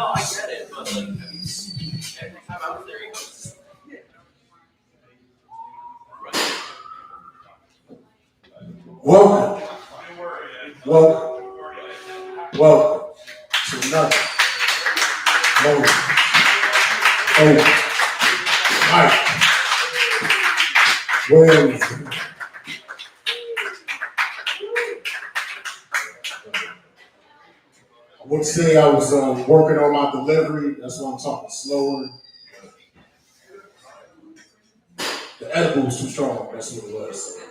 No, I get it, but like, every time I was there, he was. Welcome to another moment. Mike Williams. I would say I was working on my delivery. That's why I'm talking slower. The edible was too strong. That's what it was. So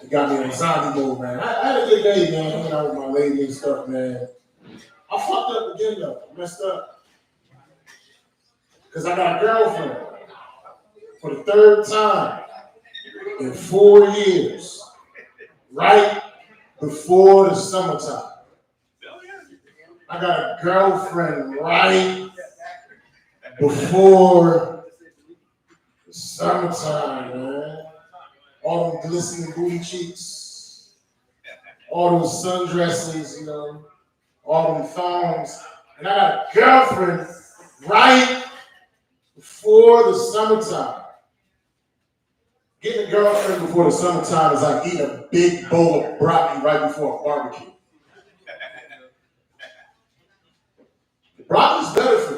it got me in zombie mode, man. I had a good day, man. Hanging out with my lady and stuff, man. I fucked up again, though. I messed up. Because I got a girlfriend for the third time in 4 years, right before the summertime. I got a girlfriend right before the summertime, man. All them glistening booty cheeks, all those sundresses, you know, all them thongs. And I got a girlfriend right before the summertime. Getting a girlfriend before the summertime is like eating a big bowl of broccoli right before a barbecue. Broccoli's better for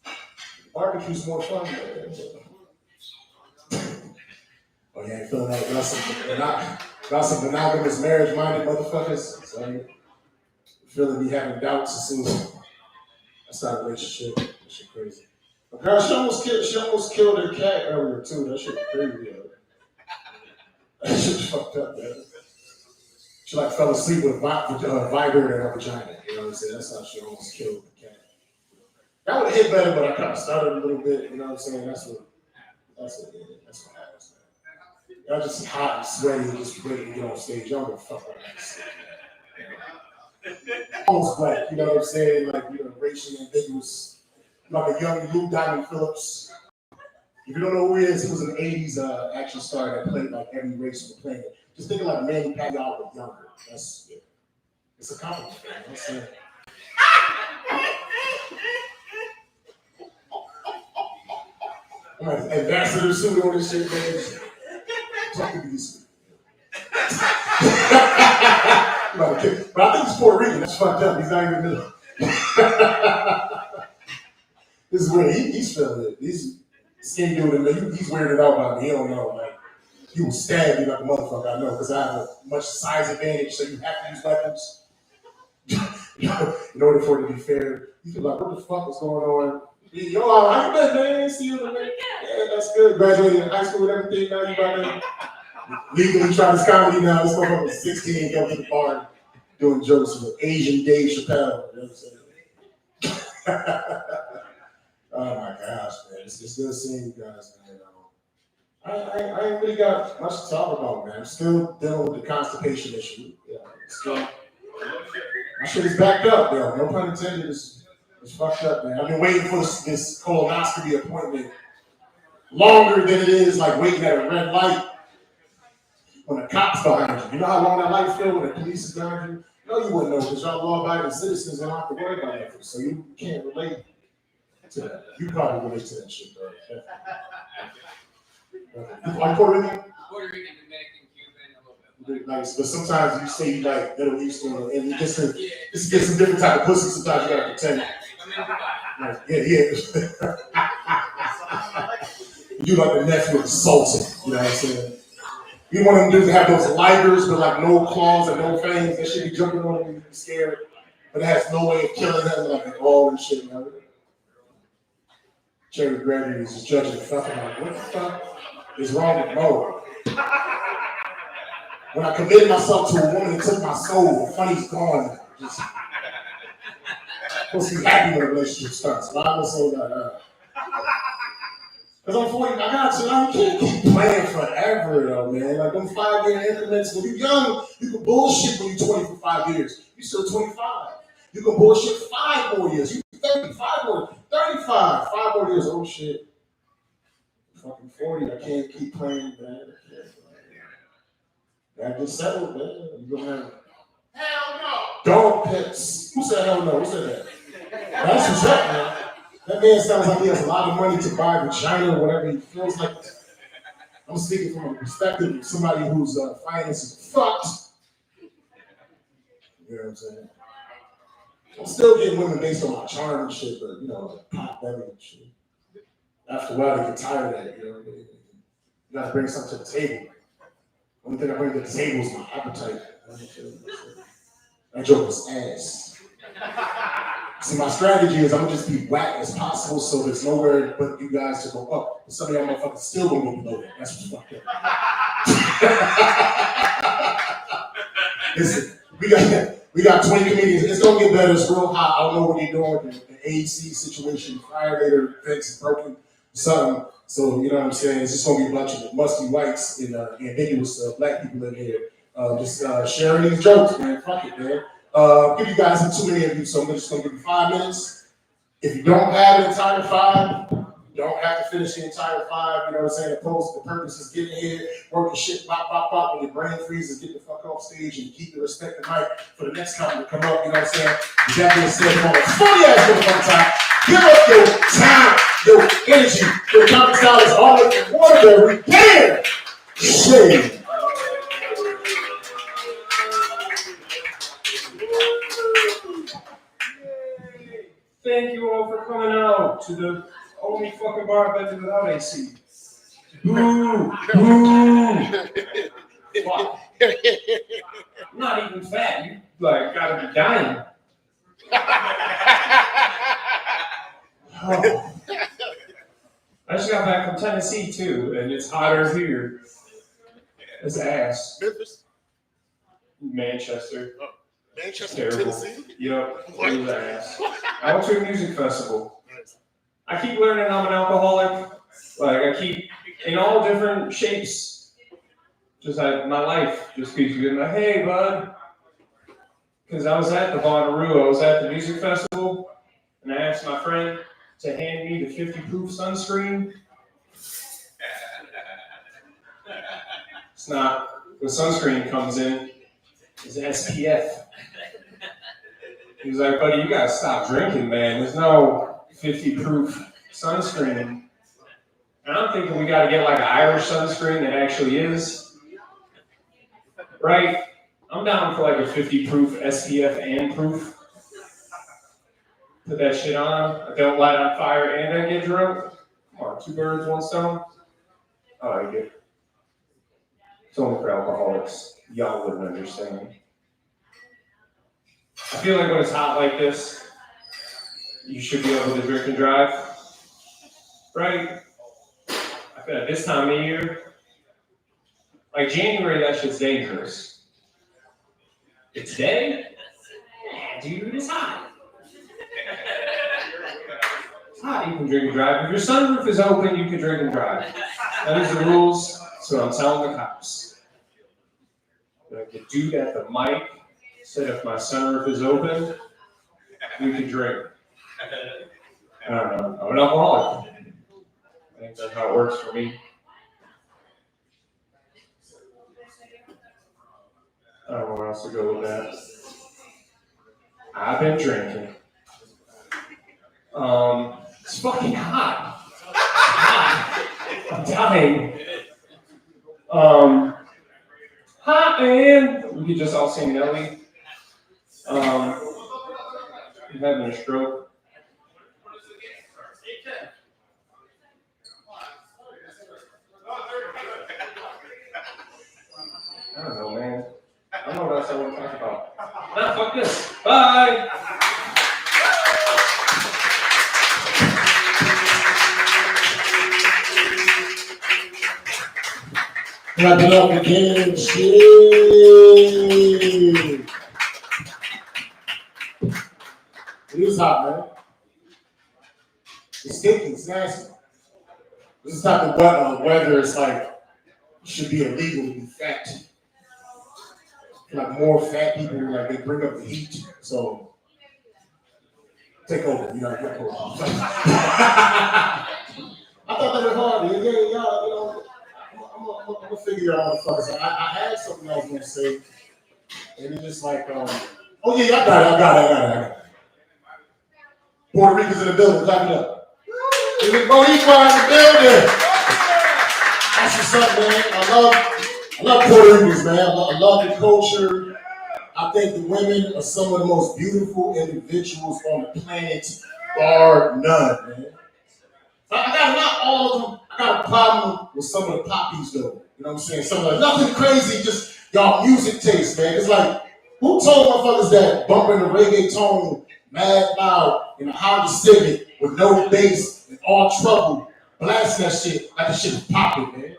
you. Barbecue's more fun, man. Oh, you ain't feeling like y'all some monogamous marriage-minded motherfuckers? So you feeling me having doubts as soon as that's not a relationship. That shit crazy. But girl, she almost killed her cat earlier too. That shit crazy, yo. That shit fucked up, man. She like fell asleep with a vibrator in her vagina. You know what I'm saying? That's how she almost killed the cat. That would have hit better, but I kind of stuttered a little bit. You know what I'm saying? That's what happens, man. Y'all just hot and sweaty and just ready to get on stage. Y'all don't fuck like that. Almost black, you know what I'm saying? Like, you know, racially ambiguous. Like a young Lou Diamond Phillips. If you don't know who he is, he was an 80s action star that played like every race on the planet. Just think of like Manny Pacquiao but younger. That's it. It's a compliment, man. That's it. I'm like ambassador suit on this shit, man. Talk to me this week. But I think he's Puerto Rican. That's fucked up. He's not even middle. This is weird. He's feeling it. He's skinny dude, and he's weirded out by me. He don't know. Like, he will stab me like a motherfucker. I know, because I have a much size advantage, so you have to use weapons. In order for it to be fair. You feel like, what the fuck is going on? Yo, how you been, man? See you in a minute. Yeah, that's good. Graduated high school and everything. Now you about to legally try this comedy now. This motherfucker was 16, going to the bar doing jokes with Asian Dave Chappelle. You know what I'm saying? Oh my gosh, man. It's good seeing you guys, man. I ain't really got much to talk about, man. I'm still dealing with the constipation issue. Yeah, my shit is backed up, though. No pun intended. It's fucked up, man. I've been waiting for this colonoscopy appointment longer than it is like waiting at a red light when the cops behind you. You know how long that light feels when the police is behind you? No, you wouldn't know because y'all law-abiding citizens don't have to worry about that. So you can't relate to that. You probably relate to that shit, bro. Like Puerto Rican? Puerto Rican, Dominican, Cuban, a little bit. Nice, but sometimes you say you like Middle Eastern, and you just to get some different type of pussy. Sometimes you gotta pretend. Like, yeah. You like the nephew of the Sultan, you know what I'm saying? You want them dudes to have those ligers with like no claws and no fangs. That shit be jumping on them and you be scared, but it has no way of killing them, like all and shit. You know? Cherry Gregory is just judging the fucking like, what the fuck is wrong with Mo? When I committed myself to a woman that took my soul, the funny's gone. Just supposed to be happy when a relationship starts. But I'm also not. Because I'm 40, I got you. You can't keep playing forever, though, man. Like them 5-year increments. When you're young, you can bullshit when you're 20 for 5 years. You're still 25. You can bullshit 5 more years. You 35 more, 35, 5 more years. Oh shit. Fucking 40. I can't keep playing, man. I just settled, man. You're gonna have Hell no. Dog pets. Who said hell no? Who said that? That's what's up, man. That man sounds like he has a lot of money to buy vagina or whatever he feels like. I'm speaking from a perspective of somebody whose finances are fucked. You know what I'm saying? I'm still getting women based on my charm and shit, but you know, like pop belly and shit. After a while, they get tired of that. You know, you gotta bring something to the table. Only thing I bring to the table is my appetite. That joke was ass. See, my strategy is I'm gonna just be whack as possible so there's nowhere but you guys to go up. But some of y'all motherfuckers still gonna go below that. That's what's fucked up. Listen, we got 20 comedians. It's gonna get better. It's real hot. I don't know what you're doing with the AC situation. Fire later fence is broken. Something. So you know what I'm saying? It's just gonna be a bunch of musty whites and ambiguous black people in here. Just sharing these jokes, man. Fuck it, man. Give you guys too many of you, so I'm just gonna give you 5 minutes. If you don't have an entire 5, you don't have to finish the entire 5. You know what I'm saying? The purpose is getting here, working shit, bop, bop, bop. When your brain freezes, get the fuck off stage and keep the respect of mic for the next time to come up. You know what I'm saying? With that being said, on a funny ass motherfucking time, give up your time, your energy, your comic dollars, all of your Waterbury. Damn! Shit. Thank you all for coming out to the only fucking bar I've been to without AC. Boo! Boo! Fuck. I'm not even fat. You like gotta be dying. Oh. I just got back from Tennessee too, and it's hotter here. It's ass. Memphis? Manchester. Manchester, Terrible. Tennessee? Yep. It was ass. I went to a music festival. I keep learning I'm an alcoholic. Like I keep in all different shapes. Just like my life just keeps being like, hey bud. Because I was at the Bonnaroo, I was at the music festival, and I asked my friend to hand me the 50 proof sunscreen. It's not, the sunscreen comes in, it's SPF. He was like, buddy, you gotta stop drinking, man. There's no 50 proof sunscreen. And I'm thinking we gotta get like an Irish sunscreen that actually is. Right? I'm down for like a 50 proof SPF and proof. Put that shit on. I don't light on fire and I get drunk. Come on, 2 birds, 1 stone. I like it. It's only for alcoholics. Y'all wouldn't understand. I feel like when it's hot like this, you should be able to drink and drive. Right? I feel like this time of year, like January, that shit's dangerous. But today, dude, it's hot. It's hot, you can drink and drive. If your sunroof is open, you can drink and drive. That is the rules, so I'm telling the cops. Like the dude at the mic said if my sunroof is open, we can drink. I don't know. I'm an alcoholic. I think that's how it works for me. I don't know where else to go with that. I've been drinking. It's fucking hot. I'm dying. Hot man. We could just all sing Nelly. I'm having a stroke. I don't know, man. I don't know what else I want to talk about. Nah, fuck this. Bye. Clap it up again, shit. It is hot, man. It's stinky, it's nasty. This is type of weather, it's like, it should be illegal to be fat. Like more fat people, like they bring up the heat, so take over, you know, take over. I thought that was hard, yeah, y'all, you know. I'm gonna figure out motherfuckers. I had something I was gonna say, And it's just like, oh yeah, I got it. Puerto Ricans in the building, clap it up. There's a Boricua in the building. That's what's up, man. I love Puerto Ricans, man. I love the culture. I think the women are some of the most beautiful individuals on the planet, bar none, man. I got not all of them. I got a problem with some of the poppies, though. You know what I'm saying? Some of nothing crazy, just y'all music taste, man. It's like, who told motherfuckers that bumping the reggaeton mad loud in a Honda Civic with no bass and all trouble, blasting that shit like the shit is popping, man.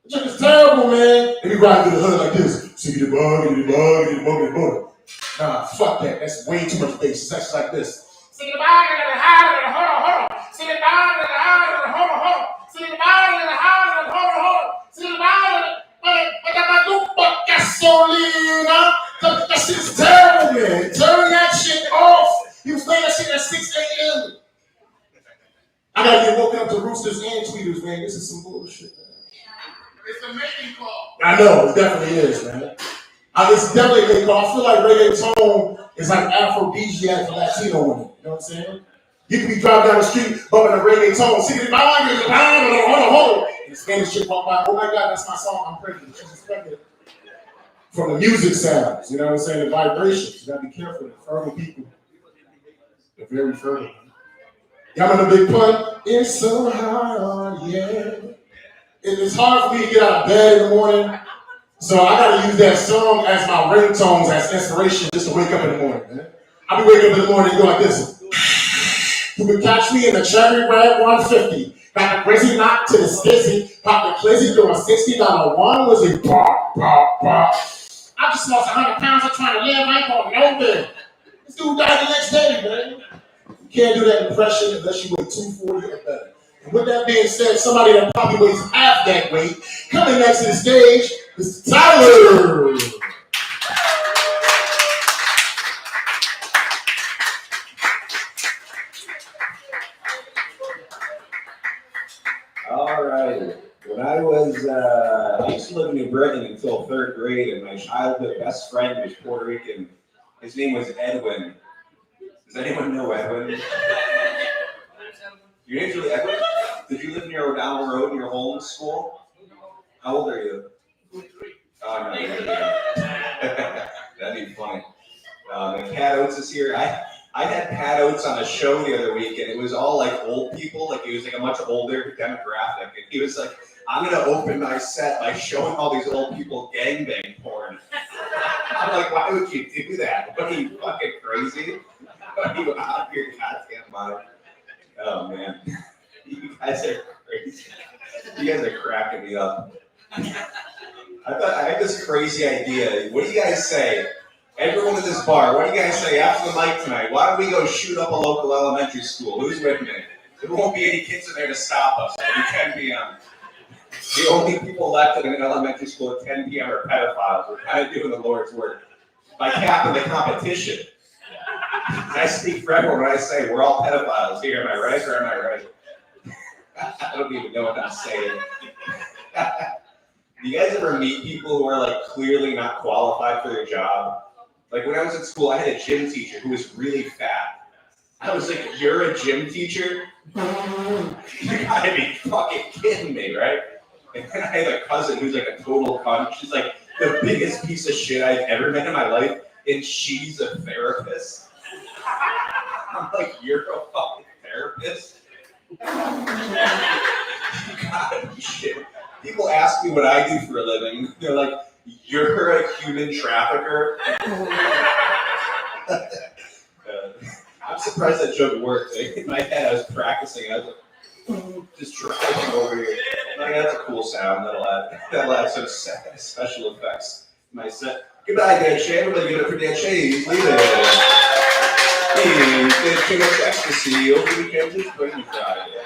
That shit is terrible, man. They be riding through the hood like this. See the bug, get the bug, get the bug, get the bug. Nah, fuck that. That's way too much bass. It's actually like this. See the bug, get the high, get the hold on. See the bug, get the high, get the hold on. See the bug, get the high, get the hold on. See the bug, gasolina. That shit's terrible, man. Turn that shit off. You was playing that shit at 6 a.m. I gotta get woken up to roosters and tweeters, man. This is some bullshit, man. It's a making call. I know, it definitely is, man. It's definitely a making call. I feel like reggaeton is like aphrodisiac for Latino women. You know what I'm saying? You can be driving down the street, bumping a reggaeton, singing the hold on. And the Spanish chick walk by, oh my God, that's my song, I'm pregnant. She's pregnant. From the music sounds, you know what I'm saying? The vibrations. You gotta be careful. The fertile people. They're very fertile. Y'all know the big pun? It's so hard, yeah. It's hard for me to get out of bed in the morning. So I gotta use that song as my ringtones, as inspiration, just to wake up in the morning, man. I be waking up in the morning and go like this. You can catch me in the cherry red 150. Got the crazy knock to the skizzy. Pop the clizzy through a $60 one was a pop, pop, pop. I just lost 100 pounds. I'm trying to live. I ain't going nowhere. This dude died the next day, man. You can't do that impression unless you weigh 240 or better. And with that being said, somebody that probably weighs half that weight, coming next to the stage is Tyler. All right. When I used to live in New Britain until 3rd grade, and my childhood best friend was Puerto Rican. His name was Edwin. Does anyone know Edwin? Your name's really Edwin? Did you live near O'Donnell Road in your home school? How old are you? Oh, no, that'd be funny. And Pat Oates is here. I had Pat Oates on a show the other week, and it was all like old people. Like, he was like a much older demographic. And he was like, I'm going to open my set by showing all these old people gangbang porn. I'm like, why would you do that? What are you, fucking crazy? Are you out of your goddamn mind? Oh, man. You guys are crazy. You guys are cracking me up. I had this crazy idea. What do you guys say? Everyone in this bar, what do you guys say after the mic tonight? Why don't we go shoot up a local elementary school? Who's with me? There won't be any kids in there to stop us. It'll be 10 p.m. The only people left in an elementary school at 10 p.m. are pedophiles. We're kind of doing the Lord's work by capping the competition. I speak for everyone when I say we're all pedophiles here. Am I right or am I right? I don't even know what I'm saying. Do you guys ever meet people who are like clearly not qualified for their job? Like when I was at school, I had a gym teacher who was really fat. I was like, you're a gym teacher? You gotta be fucking kidding me, right? And then I had a cousin who's like a total cunt. She's like the biggest piece of shit I've ever met in my life, and she's a therapist. I'm like, you're a fucking therapist? You gotta be shit. People ask me what I do for a living. They're like, you're a human trafficker? I'm surprised that joke worked. In my head, I was practicing. I was like, just driving over here. Like, that's a cool sound. That'll add some special effects to my set. Goodbye, Dan Shay. Everybody give it up for Dan Shay. He's leaving. Hey, did too much ecstasy over the weekend. Just bring me Friday.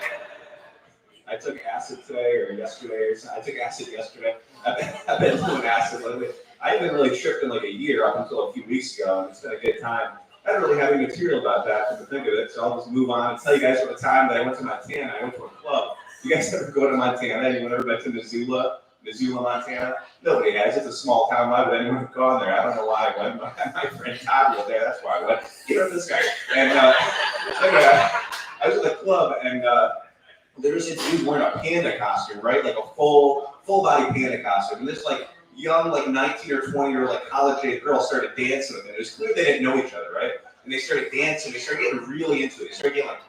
I took acid today or yesterday. I took acid yesterday. I've been doing acid lately. I haven't really tripped in like a year up until a few weeks ago, and it's been a good time. I don't really have any material about that to think of it, so I'll just move on and tell you guys about the time that I went to Montana. I went to a club. You guys ever go to Montana? Anyone ever been to Missoula? Missoula, Montana. Nobody has. It's a small town. Why would anyone have gone there? I don't know why I went. My friend Todd was there. That's why I went. You know this guy. And I was at the club, and there was a dude wearing a panda costume, right? Like a full body panda costume. And this like young, like 19 or 20-year-old like college age girl started dancing with him. It was clear they didn't know each other, right? And they started dancing. They started getting really into it.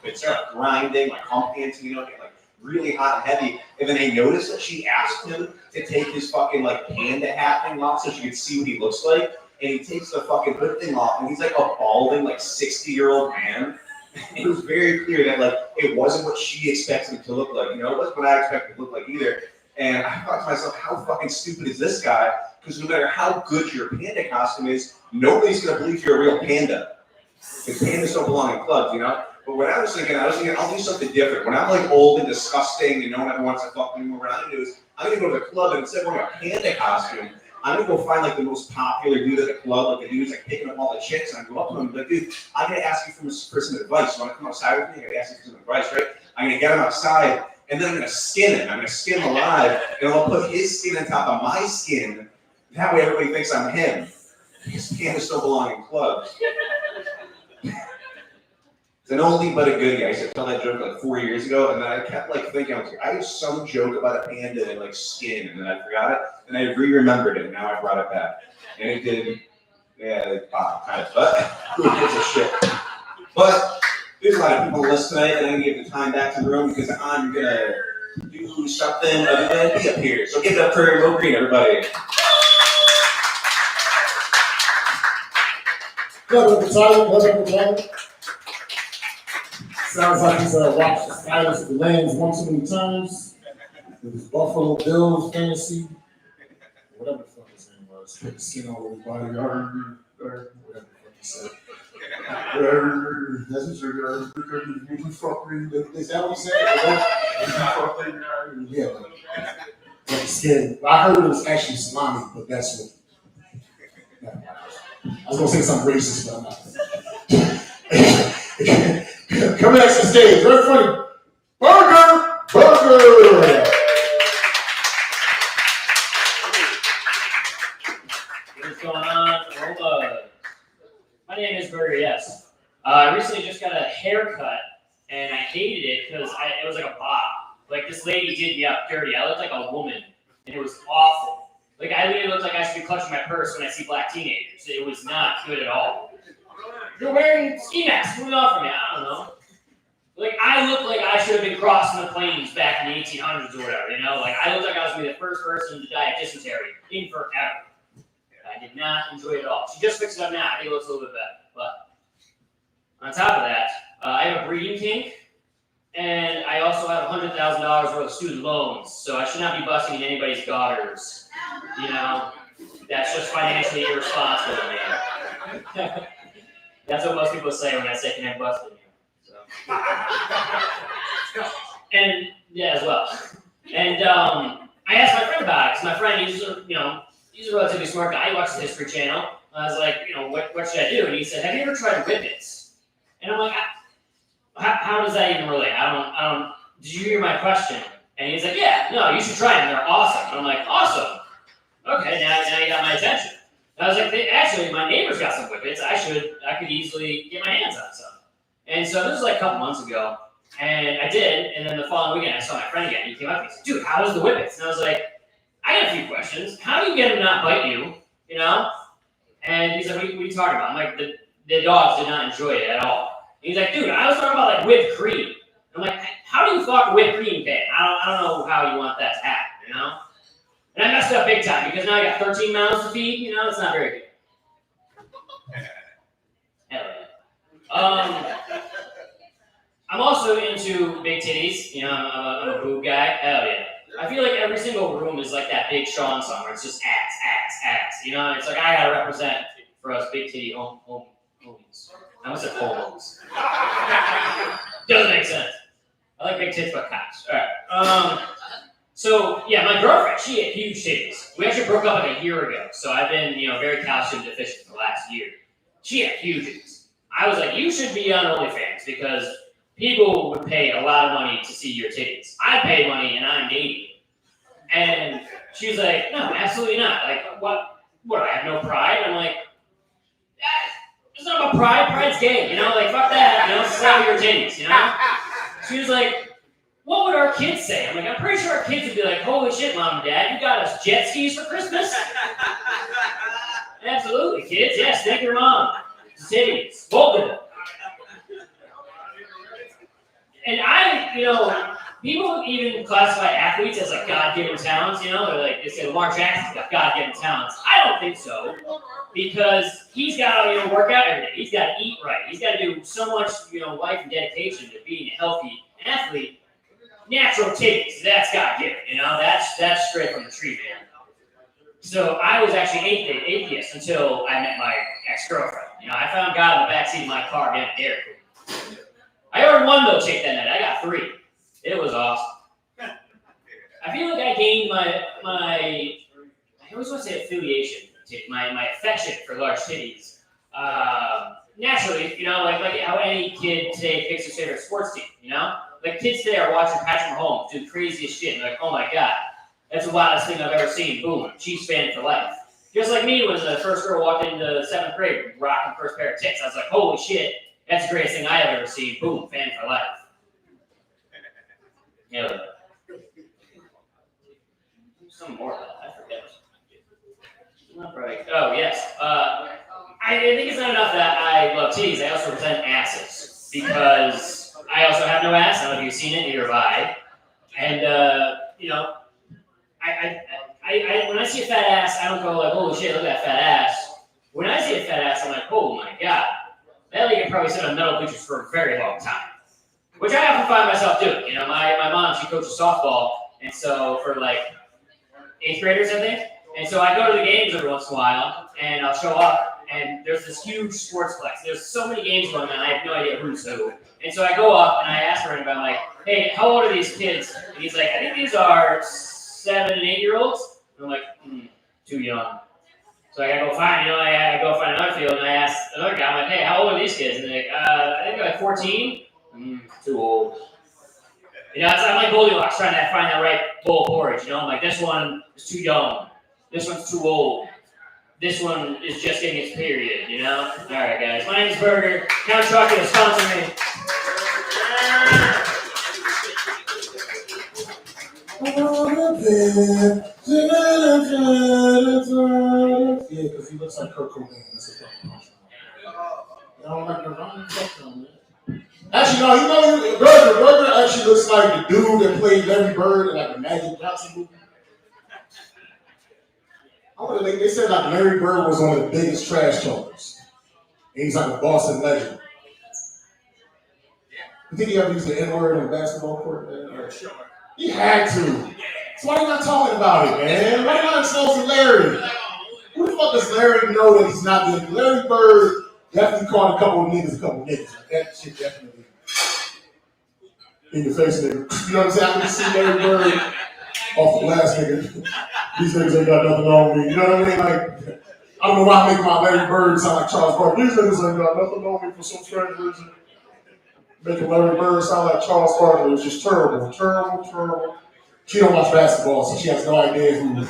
They started grinding, like hump dancing, you know, getting like really hot and heavy. And then they noticed that she asked him to take his fucking like panda hat thing off so she could see what he looks like. And he takes the fucking hood thing off, and he's like a balding, like 60-year-old man. It was very clear that like it wasn't what she expected him to look like. You know, it wasn't what I expected him to look like either. And I thought to myself, how fucking stupid is this guy? Because no matter how good your panda costume is, nobody's gonna believe you're a real panda. Because pandas don't belong in clubs, you know? But when I was thinking, I'll do something different. When I'm like old and disgusting and no one ever wants to fuck me anymore, what I'm gonna do is I'm gonna go to the club and instead of wearing a panda costume, I'm gonna go find like the most popular dude at the club, like the dude's like picking up all the chicks, and I go up to him and be like, dude, I'm gonna ask you for some advice. You wanna come outside with me? I'm gonna ask you for some advice, right? I'm gonna get him outside, and then I'm gonna skin him. I'm gonna skin him alive, and I'll put his skin on top of my skin. That way everybody thinks I'm him. Because pandas don't belong in clubs. It's an oldie but a goodie. I used to tell that joke like 4 years ago, and then I kept like thinking, I had some joke about a panda and like skin, and then I forgot it, and I re-remembered it, and now I brought it back. And it did, yeah, kind of, but who gives a shit? But there's a lot of people on the list tonight, and I'm gonna give the time back to the room because I'm gonna do something other than be up here. So give it up for Mo Green, everybody. Welcome to the Sounds like he's watched the Silence of the Lambs one too many times. It was Buffalo Bills fantasy, whatever the fuck his name was. Put the skin all over his body, whatever the fuck he said. That's what you're you fuck me. Is that what he said? Yeah, like the skin. I heard it was actually salami, but that's what. I was gonna say something racist, but I'm not. Coming next to the stage, very funny. Burger! What's going on, romas? My name is Burger, yes. I recently just got a haircut, and I hated it because it was like a bob. Like, this lady did me up dirty. I looked like a woman, and it was awful. Like, I literally looked like I should be clutching my purse when I see black teenagers. It was not good at all. You're wearing ski masks. Moving on from me. I don't know. Like, I look like I should have been crossing the plains back in the 1800s or whatever, you know? Like, I looked like I was going to be the first person to die of dysentery in forever. I did not enjoy it at all. She just fixed it up now. I think it looks a little bit better. But on top of that, I have a breeding kink, and I also have $100,000 worth of student loans, so I should not be busting anybody's daughters. You know? That's just financially irresponsible to me. That's what most people say when I say, can I bust you? And yeah, as well. And I asked my friend about it because my friend, he's a relatively smart guy. He watches the History Channel. I was like, what should I do? And he said, have you ever tried whippets? And I'm like, how does that even relate? I don't. Did you hear my question? And he's like, yeah, no, you should try them. They're awesome. And I'm like, awesome. Okay, now you got my attention. And I was like, actually, my neighbor's got some whippets. I could easily get my hands on some. And so this was like a couple months ago, and I did, and then the following weekend I saw my friend again. He came up to me and said, dude, how was the whippets? And I was like, I got a few questions. How do you get them to not bite you, you know? And he's like, what are you talking about? I'm like, the dogs did not enjoy it at all. And he's like, dude, I was talking about like whipped cream. I'm like, how do you fuck whipped cream pan? I don't know how you want that to happen, you know? And I messed up big time because now I got 13 mouths to feed, you know? It's not very good. Hell yeah. I'm also into big titties. You know, I'm a boob guy. Hell yeah. I feel like every single room is like that Big Sean song where it's just ass. You know, it's like I gotta represent for us big titty homies. I almost said homies. Doesn't make sense. I like big tits but cocks. All right. So yeah, my girlfriend, she had huge titties. We actually broke up like a year ago, so I've been very calcium deficient for the last year. She had huge titties. I was like, you should be on OnlyFans because people would pay a lot of money to see your titties. I pay money and I'm dating. And she was like, no, absolutely not. Like, what, I have no pride? I'm like, it's not about pride. Pride's gay, you know? Like, fuck that, you know? Sell your titties, you know? She was like, what would our kids say? I'm like, I'm pretty sure our kids would be like, holy shit, Mom and Dad, you got us jet skis for Christmas? Absolutely, kids. Yes, thank your mom. Titties. Bolden. And people even classify athletes as like God-given talents, you know? They're like, they say Lamar Jackson's got God-given talents. I don't think so. Because he's got to work out every day. He's got to eat right. He's got to do so much, life and dedication to being a healthy athlete. Natural titties, that's God-given, that's straight from the tree, man. So I was actually atheist until I met my ex-girlfriend. I found God in the backseat of my car getting a Dairy Queen. I ordered one milkshake that night. I got 3. It was awesome. I feel like I gained my I always want to say affiliation, my affection for large titties. Naturally, like how any kid today picks his favorite sports team, Like kids today are watching Patrick Mahomes do the craziest shit and they're like, oh my god, that's the wildest thing I've ever seen. Boom, Chiefs fan for life. Just like me when the first girl walked into 7th grade rocking first pair of tits. I was like, holy shit, that's the greatest thing I've ever seen. Boom, fan for life. Yeah. Some more of that, I forget. Oh, yes. I think it's not enough that I love titties. I also represent asses because I also have no ass. I don't know if you've seen it, neither have I. And when I see a fat ass, I don't go like, holy shit, look at that fat ass. When I see a fat ass, I'm like, oh my god, that lady can probably sit on metal bleachers for a very long time. Which I often find myself doing. My mom, she coaches softball, and so for like 8th graders, I think. And so I go to the games every once in a while, and I'll show up, and there's this huge sportsplex. There's so many games going on, I have no idea who's who. And so I go up, and I ask her, and I'm like, hey, how old are these kids? And he's like, I think these are 7 and 8-year-olds. And I'm like, too young. So I gotta go find, I go find another field, and I ask another guy, I'm like, hey, how old are these kids? And they're like, I think they're like 14. Too old. I'm like Goldilocks trying to find that right bowl of porridge, I'm like, this one is too young. This one's too old. This one is just getting its period, Alright, guys. My name is Burger. Count Chocolate, sponsor me. Yeah, because he looks like Kurt Cobain. That's a fucking punch. I don't like the wrong stuff on that. Actually, no, Burger actually looks like the dude that played Larry Bird in like the Magic Johnson movie. They said like Larry Bird was one of the biggest trash talkers. And he's like a Boston legend. You think he ever used the N-word on the basketball court? Sure. He had to. So why are you not talking about it, man? Why are you not exposing Larry? Who the fuck does Larry know that he's not doing? Larry Bird definitely called a couple of niggas. Like that shit definitely in your face, nigga. You know what I'm saying? I can see Larry Bird off the last nigga. These niggas ain't got nothing on me. You know what I mean? Like, I don't know why I make my Larry Bird sound like Charles Barkley. These niggas ain't got nothing on me for some strange reason. Making Larry Bird sound like Charles Barkley was just terrible. She don't watch basketball, so she has no idea who.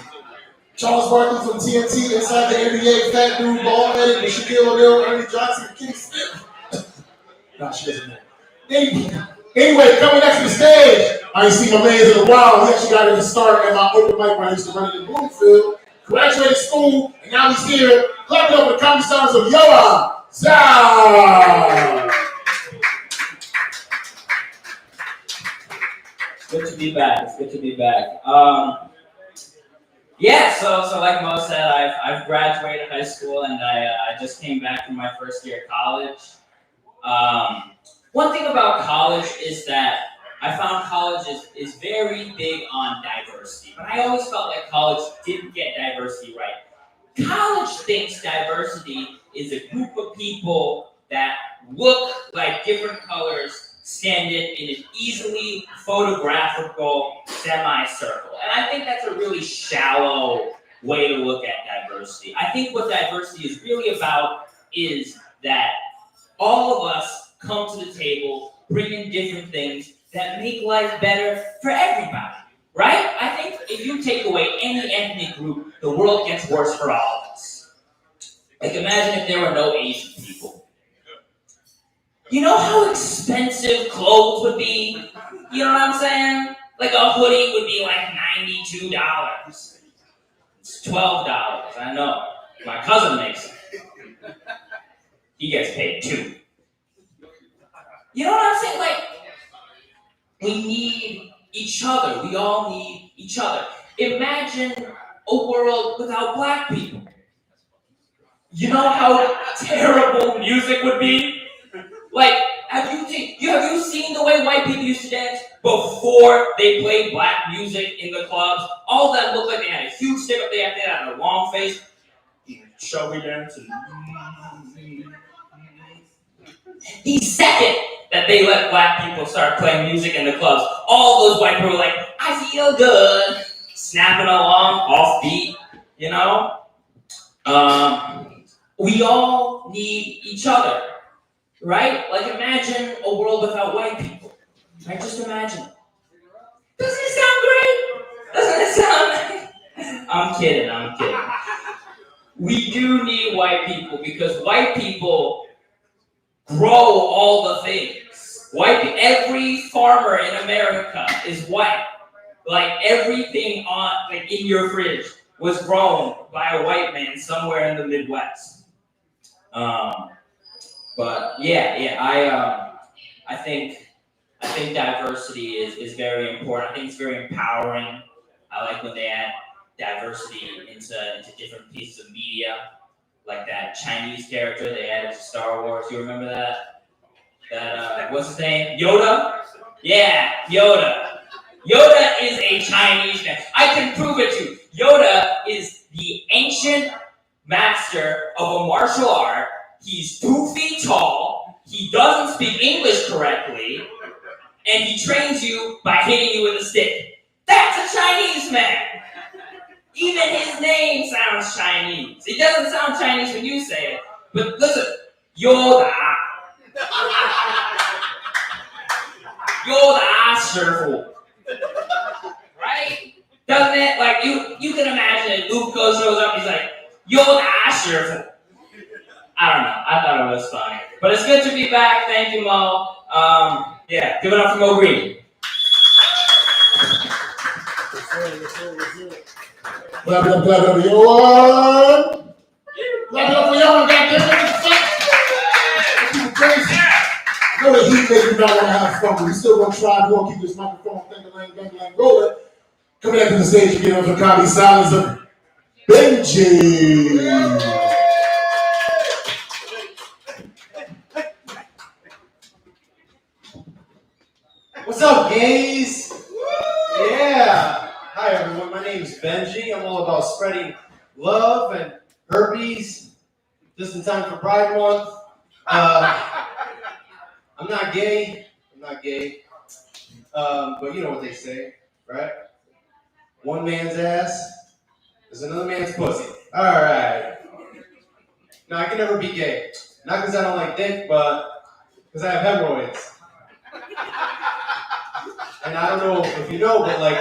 Charles Barkley from TNT inside the NBA, fat dude, bald-headed, Shaquille O'Neal, Ernie Johnson, Kenny Smith. Nah, she doesn't know. Anyway, coming next to the stage, I ain't seen my man in a while. He actually got in the start at my open mic when I used to run it in Bloomfield. Graduated school, and now he's here. Clap it up for the comedy stars of Yoa Zah. Good to be back. It's good to be back. So like Mo said, I've graduated high school and I just came back from my first year of college. One thing about college is that I found college is very big on diversity, but I always felt like college didn't get diversity right. College thinks diversity is a group of people that look like different colors standing in an easily photographable semicircle. And I think that's a really shallow way to look at diversity. I think what diversity is really about is that all of us come to the table bringing different things that make life better for everybody, right? I think if you take away any ethnic group, the world gets worse for all of us. Like, imagine if there were no Asian people. You know how expensive clothes would be? You know what I'm saying? Like a hoodie would be like $92. It's $12. I know. My cousin makes it. He gets paid too. You know what I'm saying? Like, we need each other. We all need each other. Imagine a world without black people. You know how terrible music would be? Like, have you seen the way white people used to dance before they played black music in the clubs? All of them looked like they had a huge stick up. They had a long face. Shall we dance? The second that they let black people start playing music in the clubs, all those white people were like, I feel good, snapping along, off beat, you know? We all need each other, right? Like, imagine a world without white people. Right? Just imagine. Doesn't it sound great? Doesn't it sound I'm kidding. We do need white people because white people grow all the things. Every farmer in America is white. Like, everything in your fridge was grown by a white man somewhere in the Midwest. But I think diversity is very important. I think it's very empowering. I like when they add diversity into different pieces of media, like that Chinese character they added to Star Wars. You remember that? What's his name? Yoda? Yeah, Yoda. Yoda is a Chinese man. I can prove it to you. Yoda is the ancient master of a martial art. He's 2 feet tall. He doesn't speak English correctly. And he trains you by hitting you with a stick. That's a Chinese man. Even his name sounds Chinese. It doesn't sound Chinese when you say it. But listen, Yoda. Yoda 师傅. Right? Doesn't it? Like, you can imagine it. Luke shows up, he's like, Yoda 师傅. I don't know. I thought it was funny. But it's good to be back. Thank you, Mo. Give it up for Mo Green. Clap it up for y'all. Clap it up for y'all, goddammit. People crazy. I know the heat makes you not want to have fun, but we still gonna try. We're gonna keep this microphone thing rolling. Coming back to the stage again on the comedy silence of Benji. What's up, gays? Yeah. Hi, everyone. My name is Benji. I'm all about spreading love and herpes just in time for Pride Month. I'm not gay. But you know what they say, right? One man's ass is another man's pussy. All right. Now, I can never be gay. Not because I don't like dick, but because I have hemorrhoids. And I don't know if you know, but like,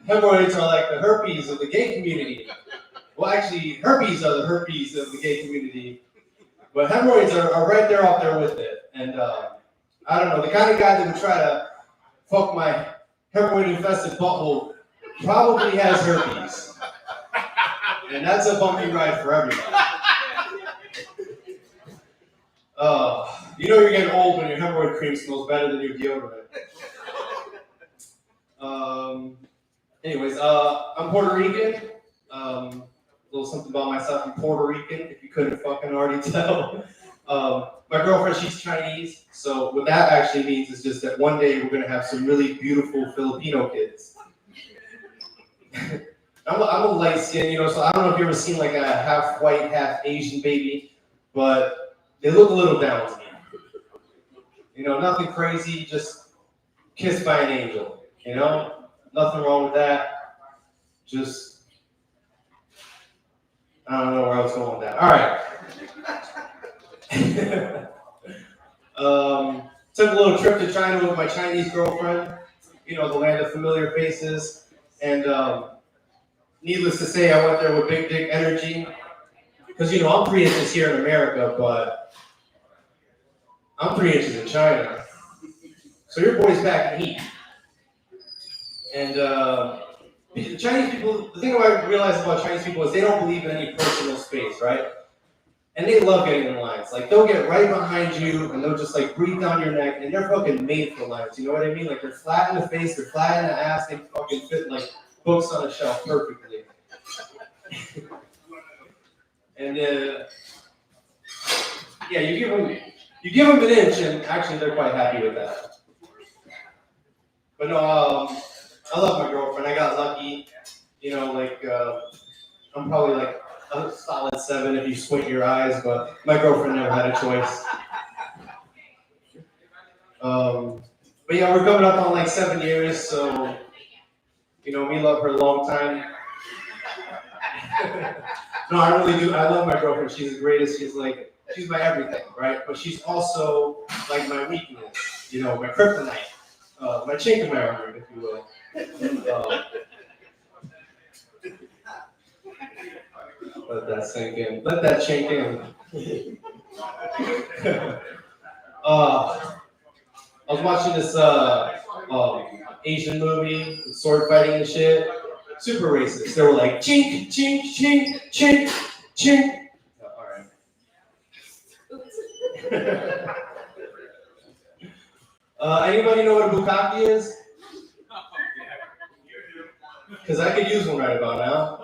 hemorrhoids are like the herpes of the gay community. Well, actually, herpes are the herpes of the gay community. But hemorrhoids are right there up there with it. And I don't know, the kind of guy that would try to fuck my hemorrhoid-infested butthole probably has herpes. And that's a bumpy ride for everybody. You know you're getting old when your hemorrhoid cream smells better than your deodorant. Anyways, I'm Puerto Rican. A little something about myself. I'm Puerto Rican, if you couldn't fucking already tell. My girlfriend, she's Chinese. So what that actually means is just that one day we're going to have some really beautiful Filipino kids. I'm a light skin, so I don't know if you've ever seen like a half white, half Asian baby, but they look a little down to me. Nothing crazy, just kissed by an angel, Nothing wrong with that. Just, I don't know where I was going with that. All right. Took a little trip to China with my Chinese girlfriend. The land of familiar faces. And needless to say, I went there with big dick energy. Because, you know, I'm 3 inches here in America, but I'm 3 inches in China. So your boy's back in heat. And the Chinese people, the thing I realized about Chinese people is they don't believe in any personal space, right? And they love getting in lines. Like, they'll get right behind you and they'll just like breathe down your neck, and they're fucking made for lines. You know what I mean? Like, they're flat in the face, they're flat in the ass, they fucking fit like books on a shelf perfectly. And yeah, you give them an inch, and actually they're quite happy with that. But no, I love my girlfriend. I got lucky. You know, like I'm probably like a solid 7 if you squint your eyes, but my girlfriend never had a choice. But yeah, we're coming up on like 7 years, so you know, we love her a long time. No, I really do. I love my girlfriend. She's the greatest. She's my everything, right? But she's also like my weakness, you know, my kryptonite, my chink in my armor, if you will. Let that sink in. Let that chink in. I was watching this Asian movie, sword fighting and shit. Super racist. They were like, chink, chink, chink, chink, chink. Oh, all right. Anybody know what a bukkake is? Because I could use one right about now.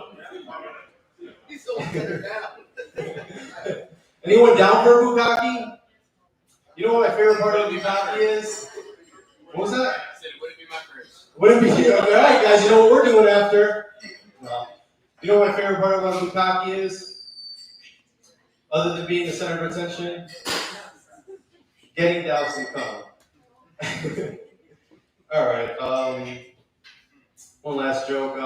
Anyone down for a bukkake? You know what my favorite part of a bukkake is? What was that? I said it wouldn't be my first. Wouldn't be. All right, guys. You know what we're doing after? You know what my favorite part of my bukkake is? Other than being the center of attention, getting doused in cum. All right. One last joke.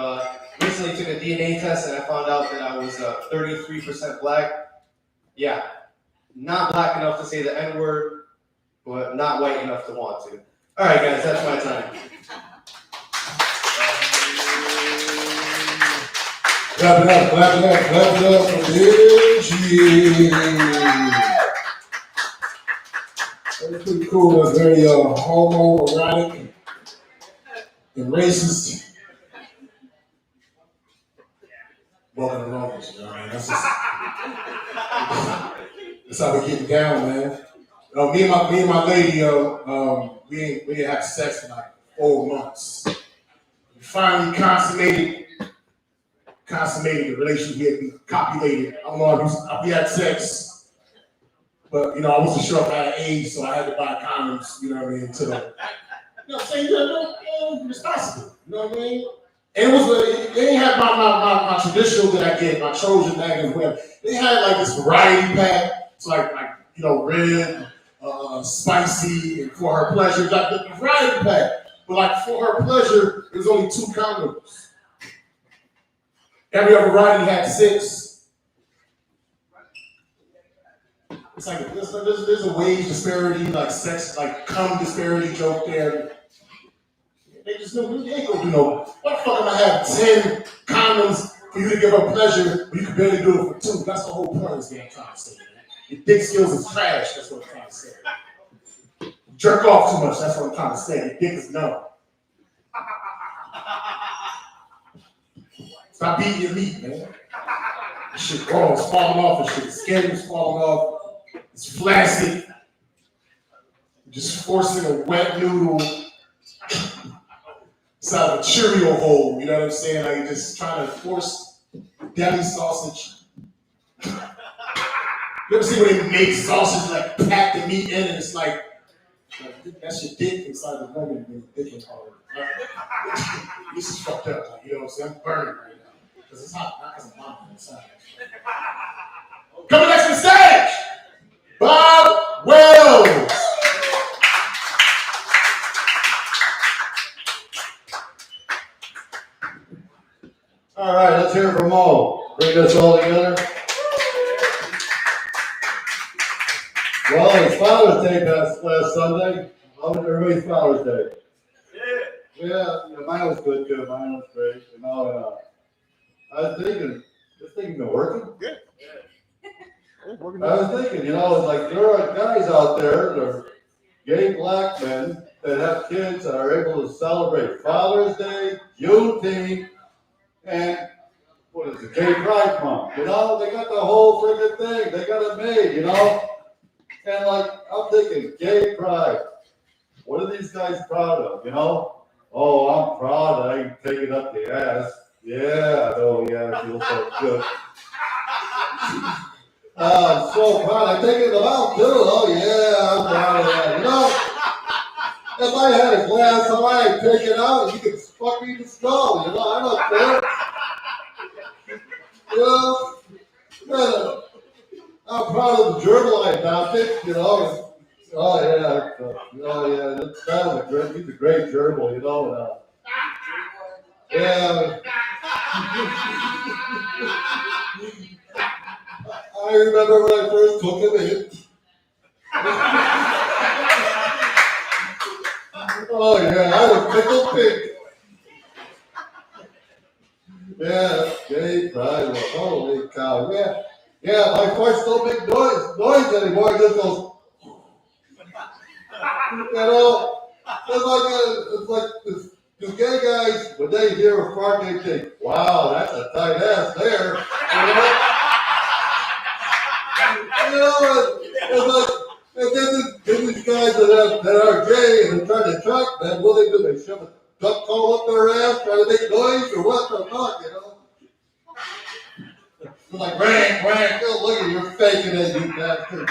Recently took a DNA test and I found out that I was 33% black. Yeah, not black enough to say the N-word, but not white enough to want to. All right, guys, that's my time. Clap it up, clap it up, clap it up for Reggie. That's pretty cool. That's very homoerotic and racist. Welcome to Romans, you know what I mean? That's how we getting down, man. Me and my lady, we didn't have sex for like 4 months. We finally consummated the relationship. We copulated. I don't know if we had sex, but you know, I wasn't sure if I had AIDS, so I had to buy condoms. You know what I mean? You know what I'm saying? You're responsible. You know what I mean? And they didn't have my traditional that I get, my Trojan bag as well. They had like this variety pack. It's like you know, red, spicy, and for her pleasure. Like the variety pack. But like for her pleasure, it was only 2 condoms. Every other variety had 6. It's like there's a wage disparity, like sex, like cum disparity joke there. They just know they ain't gonna do no. What the fuck am I have 10 condoms for you to give her pleasure, but you can barely do it for 2? That's the whole point of this game I'm trying to say. Your dick skills is trash. That's what I'm trying to say. You jerk off too much. That's what I'm trying to say. Your dick is numb. Stop beating your meat, man. This shit raw. It's falling off and shit. The skin is falling off. It's flaccid. You're just forcing a wet noodle inside of a Cheerio hole. You know what I'm saying? Like you're just trying to force deli sausage. You ever see when they make sausage, like pack the meat in and it's like that's your dick inside the woman when you're dick hard. This is fucked up. Like, you know what I'm saying? I'm burning right now. Because it's hot, not because I'm hot inside. Coming next to the stage, Bob Wells. All right, let's hear it from Mo. Bring us all together. Well, it's Father's Day last Sunday. How was everybody's Father's Day? mine was good too. Mine was great. You know, I was thinking, this thing's been working. I was thinking, you know, it's like there are guys out there that are gay black men that have kids that are able to celebrate Father's Day, Juneteenth, and what is it, Gay Pride Month. You know, they got the whole friggin' thing. They got it made, you know? And like, I'm thinking, gay pride. What are these guys proud of, you know? Oh, I'm proud that I can take it up the ass. Yeah, oh yeah, it feels so good. I'm so proud. I take it in the mouth too. Oh yeah, I'm proud of that. You know, if I had a glass of wine, take it out, and you could fuck me in the skull. You know, I don't care. You know, I'm proud of the gerbil I adopted. You know. Oh yeah, that was he's a great gerbil. You know. Yeah. I remember when I first took him in. Oh yeah, I was tickled pink. Yeah, gay pride. Holy cow. Yeah, my voice don't make noise anymore. It just goes. You know, it's like this gay guys, when they hear a fart, they think, wow, that's a tight ass there. You know, it's like, and then these guys that are gay and they're trying to attract men, what do? They shove a duck call up their ass, trying to make noise, or what the fuck, you know? They're like, rank, look at you're faking it, you bastard.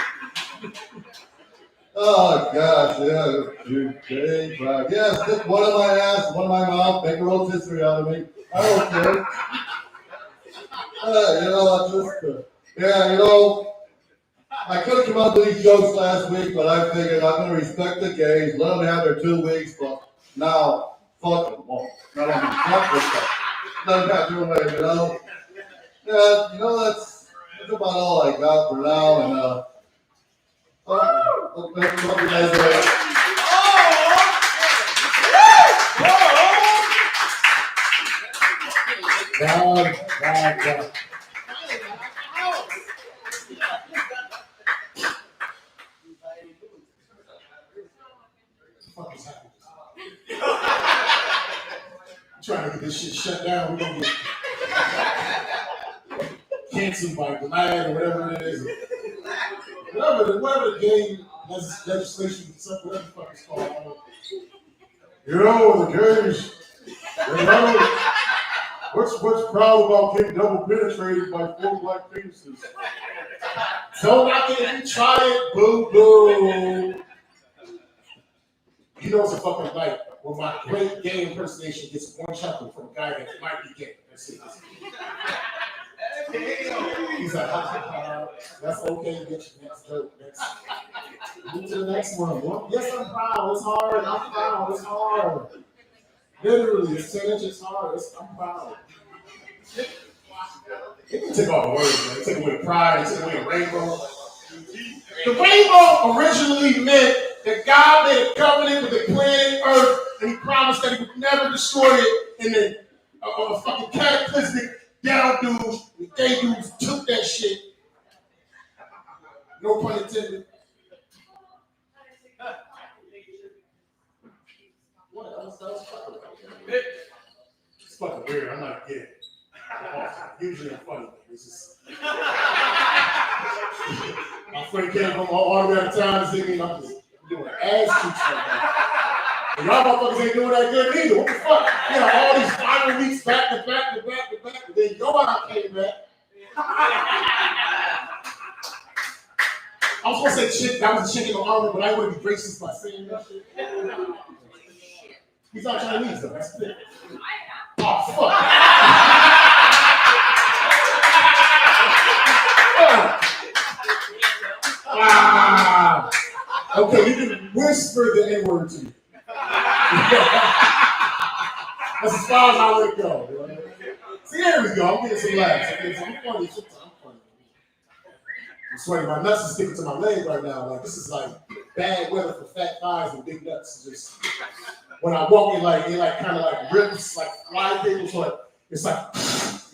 Oh gosh, yeah, you gay pride. Yeah, stick one in my ass, one in my mouth, make a rotisserie out of me. I don't care. You know, you know, I could have come out with these jokes last week, but I figured I'm going to respect the gays, let them have their 2 weeks, but now, fuck them. Well, not only fuck them, but let them have their way, you know? Yeah, you know, that's about all I got for now, and, hope you guys are. God. What the fuck is happening? I'm trying to get this shit shut down. We're gonna get canceled by GLAAD or whatever it is. Whatever the gay legislation, whatever the fuck it's called. You know, the gays, you know, what's proud about getting double penetrated by 4 black penises? Don't knock it if you try it, boo boo. You know it's a fucking light when my great gay impersonation gets one chuckle from a guy that might be gay. That's it. He's like, that's okay, bitch. Next joke. Next. Move to the next one. Yes, I'm proud. It's hard. I'm proud. It's hard. Literally, it's 10 inches hard. I'm proud. It can take all the words, man. It take away the pride. It take away the rainbow. The rainbow originally meant that God made a covenant with the planet Earth, and He promised that He would never destroy it. And then a fucking cataclysmic down dudes, the gay dudes took that shit. No pun intended. What else? It's fucking weird. I'm not gay. Usually I'm funny. It's just my friend came from all the way out of town and said, I'm just doing ass cheeks right now. And y'all motherfuckers ain't doing that good either. What the fuck? You know, all these 5 weeks back to back, and then your out came back. I was gonna say chick, that was a chick in the army, but I wouldn't be racist by saying that shit. He's not Chinese though, that's it. Oh fuck. Okay, you can whisper the N-word to me. That's as far as I'll let it go. See, there we go. I'm getting some laughs. I'm funny. I'm sweating. My nuts is sticking to my leg right now. Like, this is like bad weather for fat thighs and big nuts. Just when I walk, it kind of like rips, like fly things, but it's like,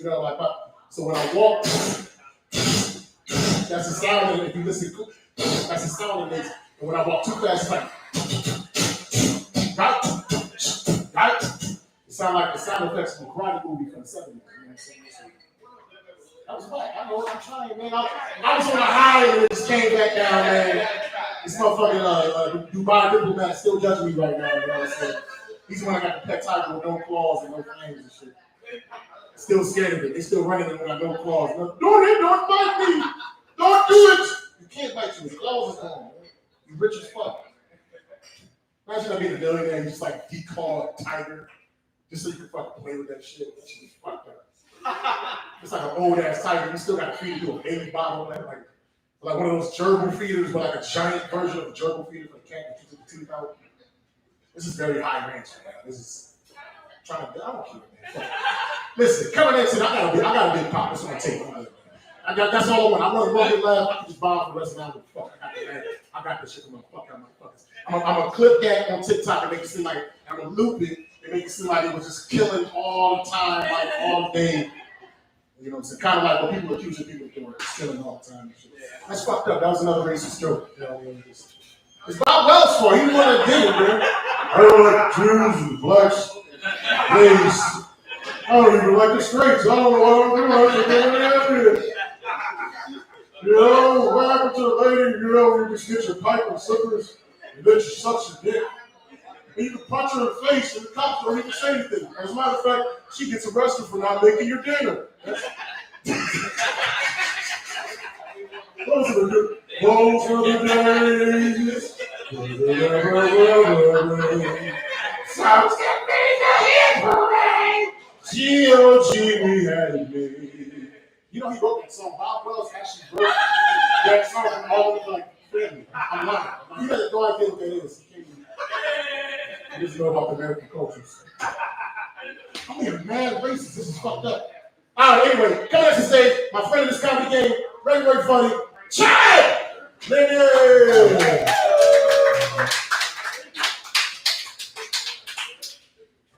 like. So when I walk, that's the sound. And if you listen, that's the sound it makes. And when I walk too fast, it's like, right. It sounds like the sound effects from a karate movie from the 70s. You know what I'm saying? That was whack. I know what I'm trying, man. I was on a high and it just came back down, man. This motherfucking Dubai diplomat still judging me right now. You know what I'm saying? He's the one that got the pet tiger with no claws and no fangs and shit. Still scared of it. They still running it when I no claws. Don't bite me. Don't do it. You can't bite you. His claws is gone. You rich as fuck. Imagine I being a billionaire and just like decaw a tiger just so you can fucking play with that shit. That shit is fucked up. It's like an old ass tiger. You still got to feed it to a baby bottle, like one of those gerbil feeders, but like a giant version of a gerbil feeder for the cat that keeps the tooth out. This is very high ranch, man. This is trying to. I don't keep it, man. Listen, coming into I got a big pop. That's what I take. That's all I want. I want to run it left. I can just bomb for the rest of the night. Fuck, I got this shit from motherfuckers. I'm gonna clip that on TikTok and make it seem like I'm gonna loop it and make it seem like it was just killing all the time, like all day. You know what I'm saying? Kind of like what people accuse people of doing, killing all the time and shit. That's fucked up. That was another racist joke. You know what I mean? It's Bob Wells for. He the one that did it, man. I don't like Jews and blacks, gays. I don't even like the straights. I don't know what I'm doing. You know, what happened to the lady? You just get your pipe and slippers and then she sucks your dick. And you can punch her in the face and the cops don't even say anything. As a matter of fact, she gets arrested for not making your dinner. Those are the good. Those are the days. Sounds get me the hit parade. G.O.G. we had it made. You know he wrote that song. Bob Wells actually wrote that song from all of like family. I'm lying. You have no idea what that is. You just know about the American cultures. I'm being mad racist. This is fucked up. All right, anyway, come back to say my friend in this comedy game, very, very funny. Chad! Lenny!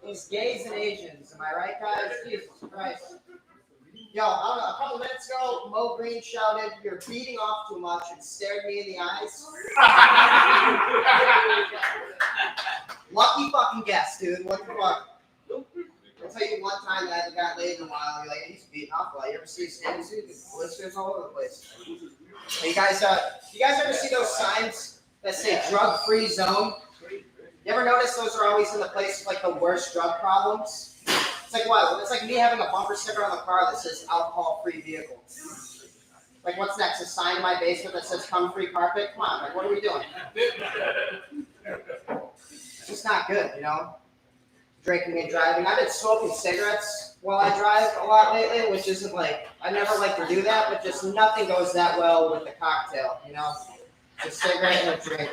These gays and Asians, am I right, guys? Jesus Christ. Yo, I don't know, a couple minutes ago, Mo Green shouted, "You're beating off too much," and stared me in the eyes. Lucky fucking guess, dude. What the fuck? I'll tell you one time that I haven't got laid in a while, you're like, he's beating off a lot. You ever see his standing suit? Blisters all over the place. You guys ever see those signs that say drug-free zone? You ever notice those are always in the place with like the worst drug problems? It's like what? It's like me having a bumper sticker on the car that says alcohol-free vehicle. Like what's next? A sign in my basement that says come free carpet? Come on, like what are we doing? It's just not good, you know? Drinking and driving. I've been smoking cigarettes while I drive a lot lately, which isn't like, I never like to do that, but just nothing goes that well with a cocktail, you know? Just a cigarette and a drink.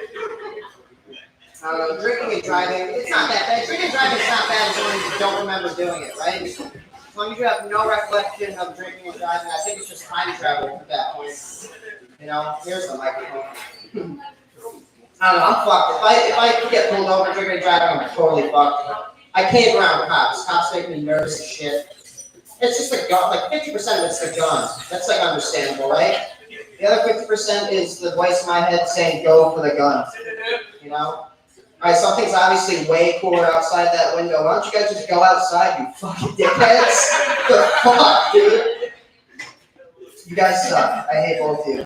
I don't know, drinking and driving, it's not that bad. Drinking and driving is not bad as long as you don't remember doing it, right? As long as you have no recollection of drinking and driving, I think it's just time travel at that point. You know, here's the microphone. I don't know, I'm fucked. If I get pulled over drinking and driving, I'm totally fucked. I can't go around cops. Cops make me nervous as shit. It's just a gun, like 50% of it's the gun. That's like understandable, right? The other 50% is the voice in my head saying, go for the gun. You know? Alright, something's obviously way cooler outside that window. Why don't you guys just go outside, you fucking dickheads? The fuck, dude? You guys suck. I hate both of you.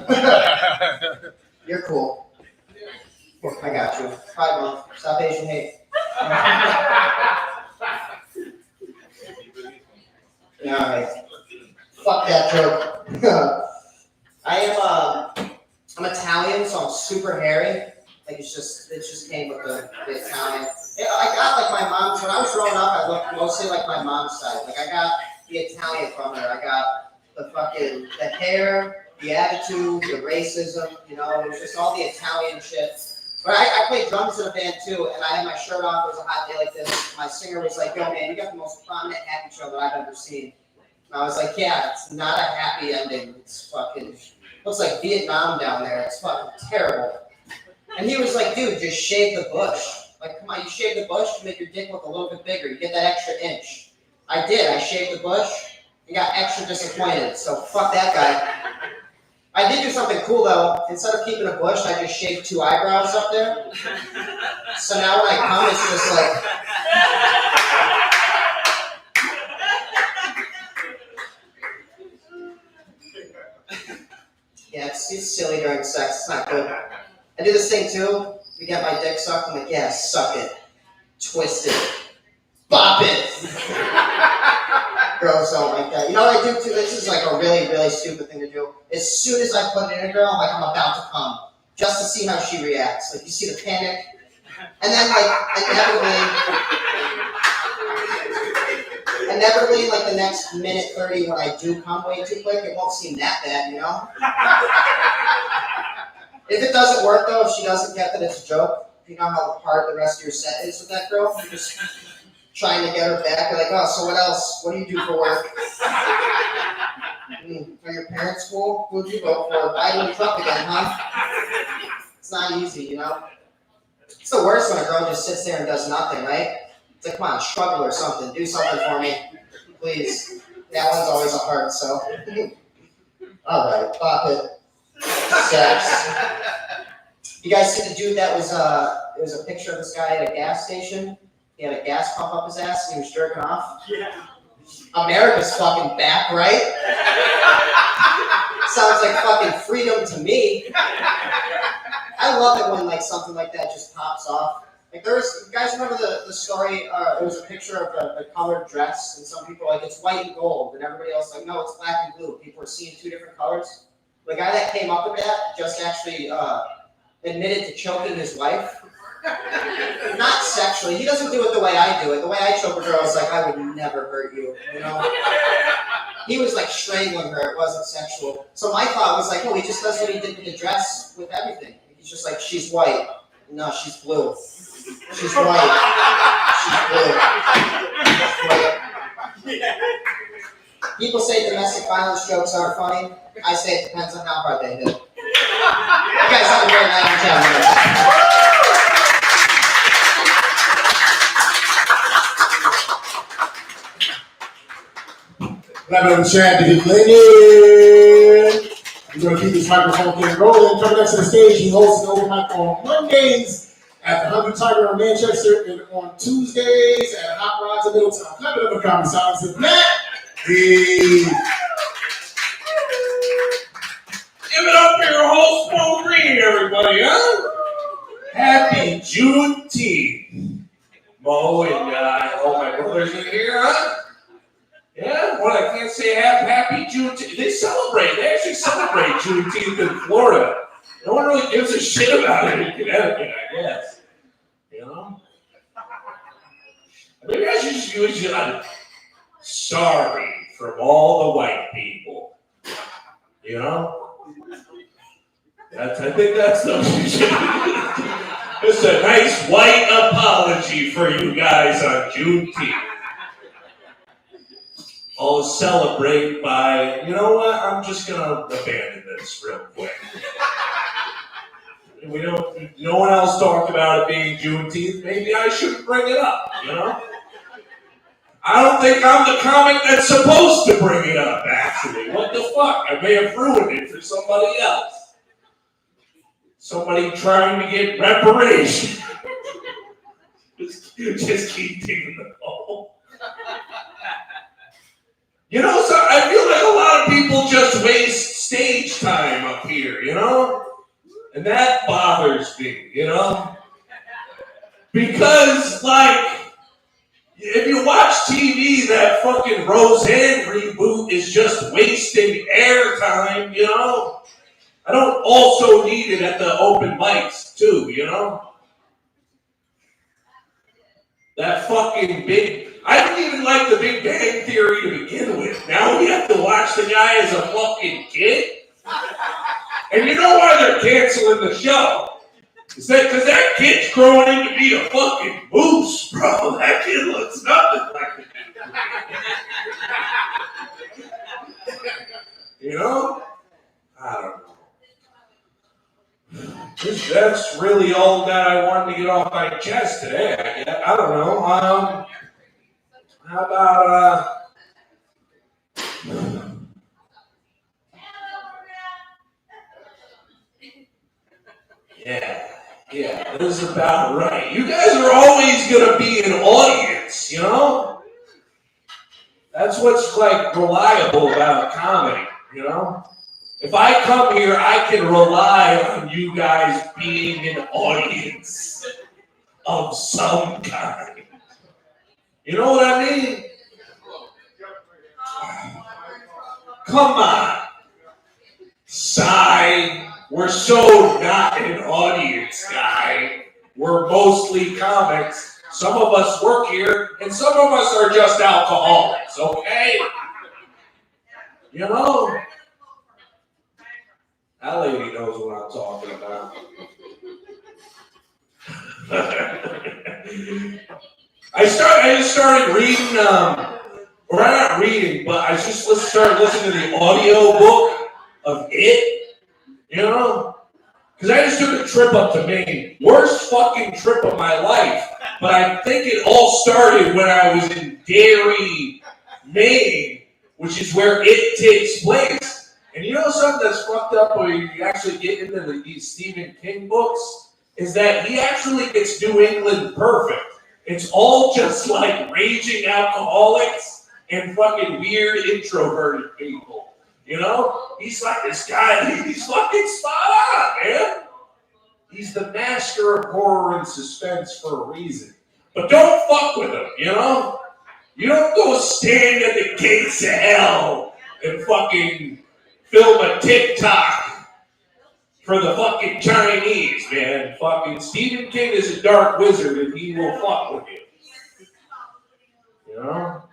You're cool. I got you. Pride Month. Stop Asian hate. Yeah, alright. Fuck that joke. I'm Italian, so I'm super hairy. Like it just came with the Italian. Yeah, I got like my mom's, when I was growing up, I looked mostly like my mom's side. Like I got the Italian from her. I got the hair, the attitude, the racism, you know, it was just all the Italian shit. But I played drums in a band too, and I had my shirt off. It was a hot day like this. My singer was like, "Yo, man, you got the most prominent happy show that I've ever seen." And I was like, "Yeah, it's not a happy ending. It's fucking looks like Vietnam down there. It's fucking terrible." And he was like, dude, just shave the bush. Like, come on, you shave the bush to make your dick look a little bit bigger. You get that extra inch. I did. I shaved the bush and got extra disappointed. So fuck that guy. I did do something cool though. Instead of keeping a bush, I just shaved 2 eyebrows up there. So now when I come, it's just like. Yeah, it's silly during sex. It's not good. I do this thing too. We get my dick sucked. I'm like, yeah, suck it. Twist it. Bop it. Girls don't like that. You know what I do too? This is like a really, really stupid thing to do. As soon as I put it in a girl, I'm like, I'm about to come. Just to see how she reacts. Like, you see the panic. And then, like, inevitably, like the next minute 30 when I do come way too quick, it won't seem that bad, you know? If it doesn't work though, if she doesn't get that it's a joke, you know how hard the rest of your set is with that girl? You're just trying to get her back. You're like, oh, so what else? What do you do for work? Are your parents cool? Who'd you vote for? Biden or Trump again, huh? It's not easy, you know? It's the worst when a girl just sits there and does nothing, right? It's like, come on, struggle or something. Do something for me, please. That one's always a heart, so. All right, pop it. Sex. You guys see the dude that was, it was a picture of this guy at a gas station. He had a gas pump up his ass and he was jerking off. Yeah. America's fucking back, right? Sounds like fucking freedom to me. I love it when like something like that just pops off. Like you guys remember the story? It was a picture of the colored dress, and some people were like it's white and gold, and everybody else like no, it's black and blue. People were seeing 2 different colors. The guy that came up with that just actually admitted to choking his wife. Not sexually. He doesn't do it the way I do it. The way I choke a girl is like I would never hurt you. You know. He was like strangling her. It wasn't sexual. So my thought was like, oh, he just does what he did with the dress, with everything. He's just like, she's white. No, she's blue. She's white. She's blue. People say domestic violence jokes aren't funny. I say it depends on how hard they hit. You guys have a great night in town. Let me know in the chat to get laid. We're going to keep this microphone thing rolling. Coming next to the stage, he hosts an open mic on Mondays at the Hungry Tiger in Manchester and on Tuesdays at Hot Rods in Middletown. Clap it up for Comedy Silence with Matt. Hey. Give it up for your host, Paul Green, everybody, huh? Happy Juneteenth. Mo and all my brothers in here, huh? Yeah, well, I can't say happy Juneteenth. They actually celebrate Juneteenth in Florida. No one really gives a shit about it in Connecticut, I guess. You know? Maybe I should just use it. Sorry from all the white people. You know? I think that's the It's a nice white apology for you guys on Juneteenth. I'll celebrate by, you know what? I'm just gonna abandon this real quick. No one else talked about it being Juneteenth. Maybe I shouldn't bring it up, you know? I don't think I'm the comic that's supposed to bring it up, actually. What the fuck? I may have ruined it for somebody else. Somebody trying to get reparations. just keep digging the hole. You know, so I feel like a lot of people just waste stage time up here, you know? And that bothers me, you know? Because, like, if you watch TV, that fucking Roseanne reboot is just wasting airtime, you know? I don't also need it at the open mics, too, you know? That fucking I didn't even like the Big Bang Theory to begin with. Now we have to watch the guy as a fucking kid? And you know why they're canceling the show? Is that because that kid's growing into be a fucking moose, bro. That kid looks nothing like the kid. You know? I don't know. That's really really all that I wanted to get off my chest today. I don't know. How about Yeah, this is about right. You guys are always gonna be an audience, you know? That's what's like reliable about comedy, you know? If I come here, I can rely on you guys being an audience of some kind. You know what I mean? Come on. Sigh. We're so not an audience, guy. We're mostly comics. Some of us work here, and some of us are just alcoholics, okay? You know? That lady knows what I'm talking about. I just started reading, or I'm not reading, but I just started listening to the audio book of It, you know? Because I just took a trip up to Maine. Worst fucking trip of my life. But I think it all started when I was in Derry, Maine, which is where It takes place. And you know something that's fucked up when you actually get into these Stephen King books? Is that he actually gets New England perfect. It's all just like raging alcoholics and fucking weird introverted people. You know? He's like this guy, he's fucking spot on, man. He's the master of horror and suspense for a reason. But don't fuck with him, you know? You don't go stand at the gates of hell and fucking film a TikTok for the fucking Chinese, man. Fucking Stephen King is a dark wizard and he will fuck with you. You know?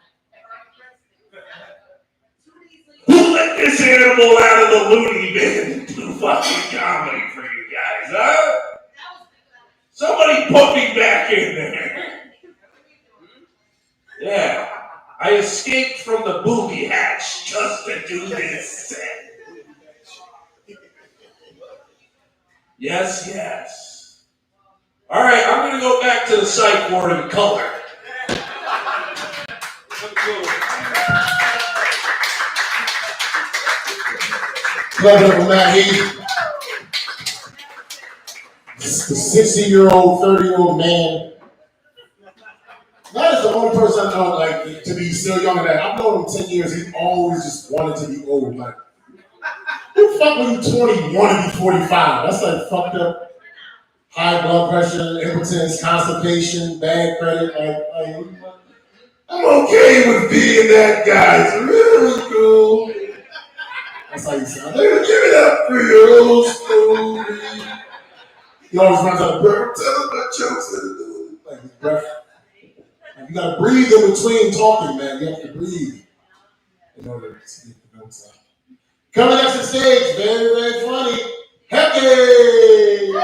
Who let this animal out of the loony bin and do fucking comedy for you guys, huh? Somebody put me back in there. Yeah. I escaped from the booby hatch just to do this set. Yes. All right, I'm going to go back to the psych ward in color. Clap it up for Matt Heath. The 60-year-old, 30-year-old man. That is the only person I know, like, to be still younger than that. I've known him 10 years. He always just wanted to be old. Like, who the fuck when you 20 want to be 45? That's like fucked up. High blood pressure, impotence, constipation, bad credit. Like, I'm okay with being that guy. It's really cool. That's how you sound. They're gonna give it up for your old story. He always runs out of breath. Tell him my jokes. Like his breath. Like, you gotta breathe in between talking, man. You have to breathe in order to get the notes out. Coming next to the stage, very, very funny. Hecky!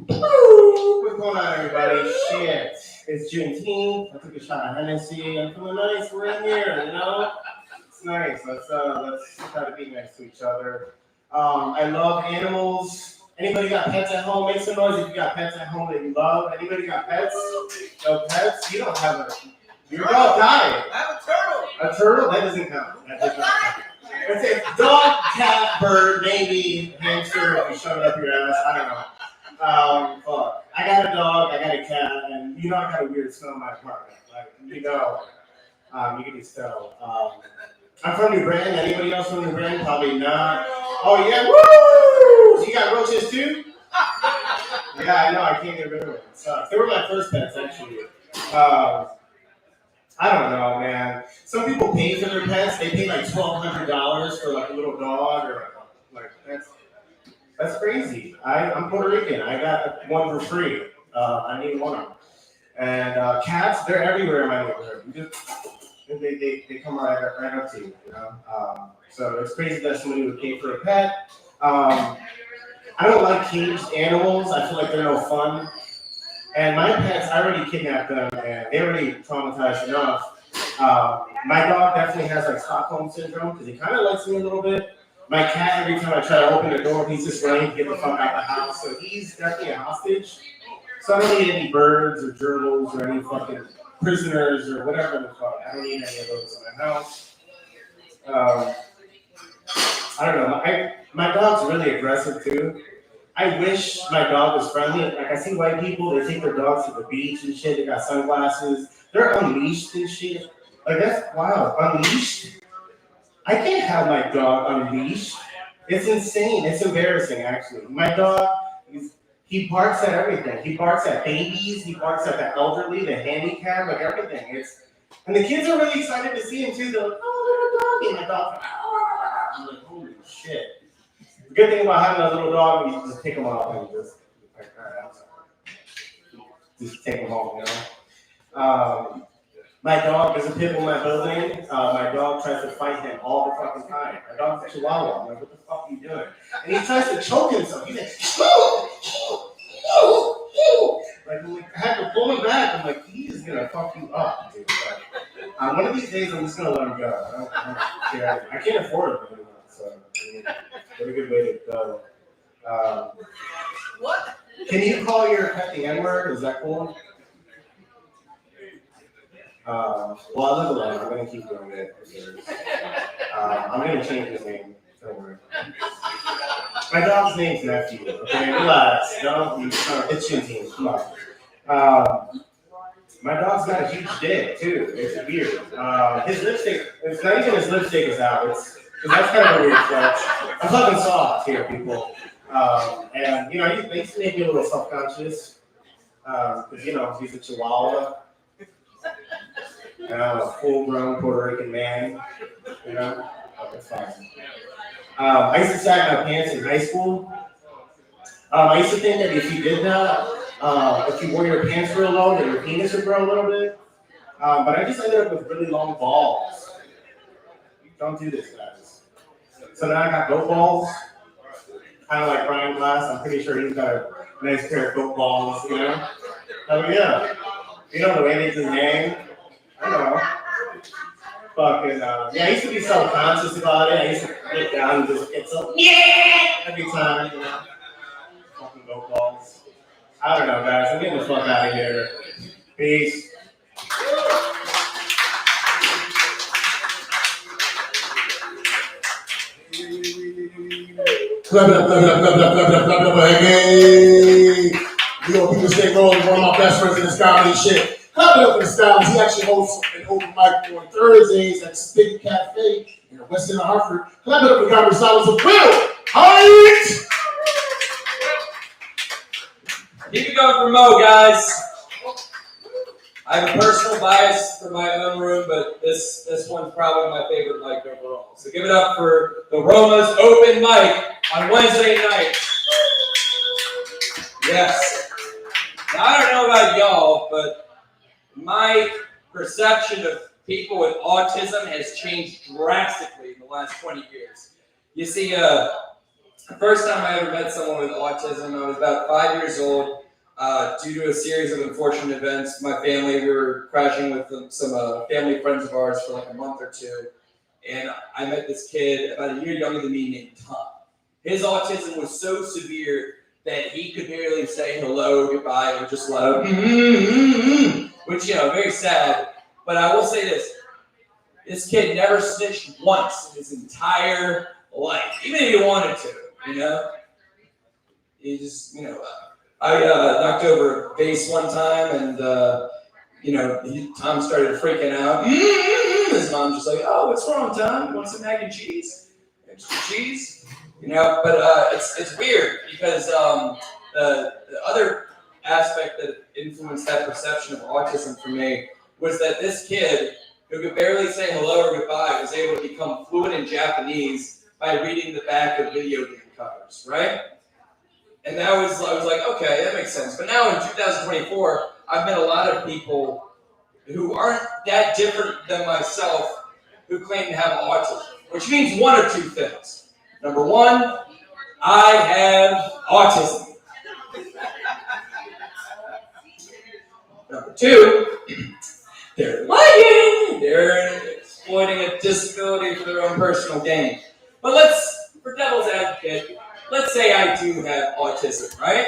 What's going on, everybody? Shit. It's Juneteenth. I took a shot of Hennessy. I'm feeling nice. We're in here, you know? It's nice. Let's try to be next to each other. I love animals. Anybody got pets at home? Make some noise if you got pets at home that you love. Anybody got pets? No pets? You don't have a... Your dog died. I have a turtle. A turtle? That doesn't count. That does not count. It's a dog, cat, bird, maybe hamster if you shove it up your ass. I don't know. Fuck. I got a dog, I got a cat, and you know I got a weird smell in my apartment. Like, you know, you can just tell. I'm from New Britain. Anybody else from New Britain? Probably not. Oh, yeah? Woo! So you got roaches too? Yeah, I know. I can't get rid of them. It sucks. They were my first pets, actually. I don't know, man. Some people pay for their pets. They pay like $1,200 for like a little dog, or like that's crazy. I'm Puerto Rican. I got one for free. I need one of them. And cats, they're everywhere in my neighborhood. They come right up to you, you know. So it's crazy that somebody would pay for a pet. I don't like caged animals. I feel like they're no fun. And my pets, I already kidnapped them, and they already traumatized enough. My dog definitely has like Stockholm syndrome because he kind of likes me a little bit. My cat, every time I try to open the door, he's just running to get the fuck out of the house. So he's definitely a hostage. So I don't need any birds or gerbils or any fucking prisoners or whatever the fuck. I don't need any of those in my house. I don't know. My dog's really aggressive too. I wish my dog was friendly. Like I see white people, they take their dogs to the beach and shit. They got sunglasses. They're unleashed and shit. Like that's wild. Unleashed. I can't have my dog unleashed. It's insane. It's embarrassing actually. My dog, he barks at everything. He barks at babies. He barks at the elderly, the handicapped, like everything. And the kids are really excited to see him too. They're like, oh, little doggy. My dog's like, oh. I'm like, holy shit. The good thing about having a little dog is you just pick them up and just like, all right, I'm sorry. Just take them home, you know? My dog, there's a pit bull in my building. My dog tries to fight him all the fucking time. My dog's a chihuahua. I'm like, what the fuck are you doing? And he tries to choke himself. He's like, like I had to pull him back. I'm like, he is gonna fuck you up, dude. Like, one of these days, I'm just gonna let him go. I don't care. I can't afford it anymore. So, what a good way to go. What? Can you call your pet the N-word? Is that cool? Well, I live alone. I'm gonna keep doing it. I'm gonna change his name. Don't worry. My dog's name's Nephew. Okay, relax. It's Shinteen. Come on. My dog's got a huge dick too. It's weird. His lipstick. It's not even his lipstick is out. Because that's kind of a weird flex. I'm fucking soft here, people. And they used to make me a little self-conscious. Because he's a Chihuahua. And I'm a full-grown Puerto Rican man. That's fine. I used to sag my pants in high school. I used to think that if you did that, if you wore your pants real low, that your penis would grow a little bit. But I just ended up with really long balls. Don't do this, guys. So now I got goat balls, kind of like Brian Glass. I'm pretty sure he's got a nice pair of goat balls, Oh yeah. The way they his name. I don't know. Fucking, I used to be self-conscious about it. I used to look down and just get so, every time, Fucking goat balls. I don't know, guys. I'm getting the fuck out of here. Peace. Clap it up, clap it up, clap it up, clap it up, clap it up, hey. People stay rolling, one of my best friends in this comedy shit. Clap it up for the Styles. He actually hosts an open mic on Thursdays at Stick Cafe in the West End of Hartford. Clap it up for the comedy Styles of Will Hyatt. Keep it going for Mo, guys. I have a personal bias for my own room, but this one's probably my favorite mic overall. So give it up for the Romas open mic on Wednesday nights. Yes. Now, I don't know about y'all, but my perception of people with autism has changed drastically in the last 20 years. You see, the first time I ever met someone with autism, I was about 5 years old. Due to a series of unfortunate events, my family, we were crashing with some family friends of ours for like a month or two. And I met this kid about a year younger than me named Tom. His autism was so severe that he could barely say hello, goodbye, or just let him, which, very sad. But I will say this kid never snitched once in his entire life, even if he wanted to, He just, I knocked over a vase one time, and Tom started freaking out. His mom's just like, "Oh, what's wrong, Tom? You want some mac and cheese? Extra cheese?" But it's weird because the other aspect that influenced that perception of autism for me was that this kid who could barely say hello or goodbye was able to become fluent in Japanese by reading the back of video game covers, right? And I was like, okay, that makes sense. But now in 2024, I've met a lot of people who aren't that different than myself who claim to have autism, which means one or two things. Number one, I have autism. Number two, They're lying. They're exploiting a disability for their own personal gain. But for devil's advocate, let's say I do have autism, right?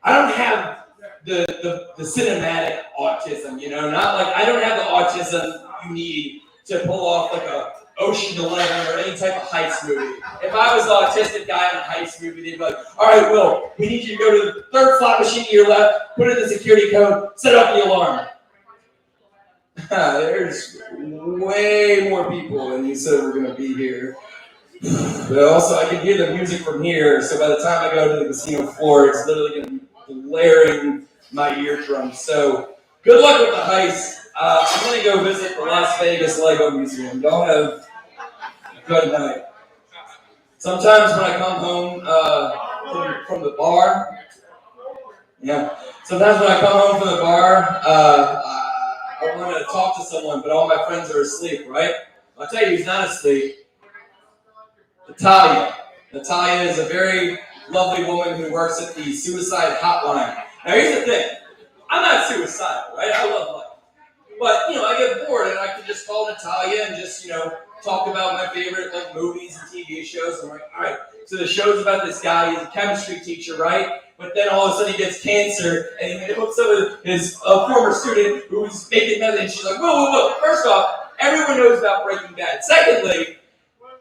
I don't have the cinematic autism, not like I don't have the autism you need to pull off like a Ocean 11 or any type of heist movie. If I was the autistic guy in a heist movie, they'd be like, all right, Will, we need you to go to the third slot machine to your left, put in the security code, set up the alarm. There's way more people than you said were going to be here. But also, I can hear the music from here, so by the time I go to the casino floor, it's literally going to be blaring my eardrums. So, good luck with the heist. I'm going to go visit the Las Vegas Lego Museum. Y'all have a good night. Sometimes when I come home from the bar, sometimes when I come home from the bar, I want to talk to someone, but all my friends are asleep, right? I'll tell you who's not asleep. Natalia. Natalia is a very lovely woman who works at the suicide hotline. Now here's the thing. I'm not suicidal, right? I love life. But, I get bored and I can just call Natalia and just, talk about my favorite movies and TV shows. I'm like, all right, so the show's about this guy, he's a chemistry teacher, right? But then all of a sudden he gets cancer and he hooks up with his former student who's making meth, and she's like, whoa. First off, everyone knows about Breaking Bad. Secondly,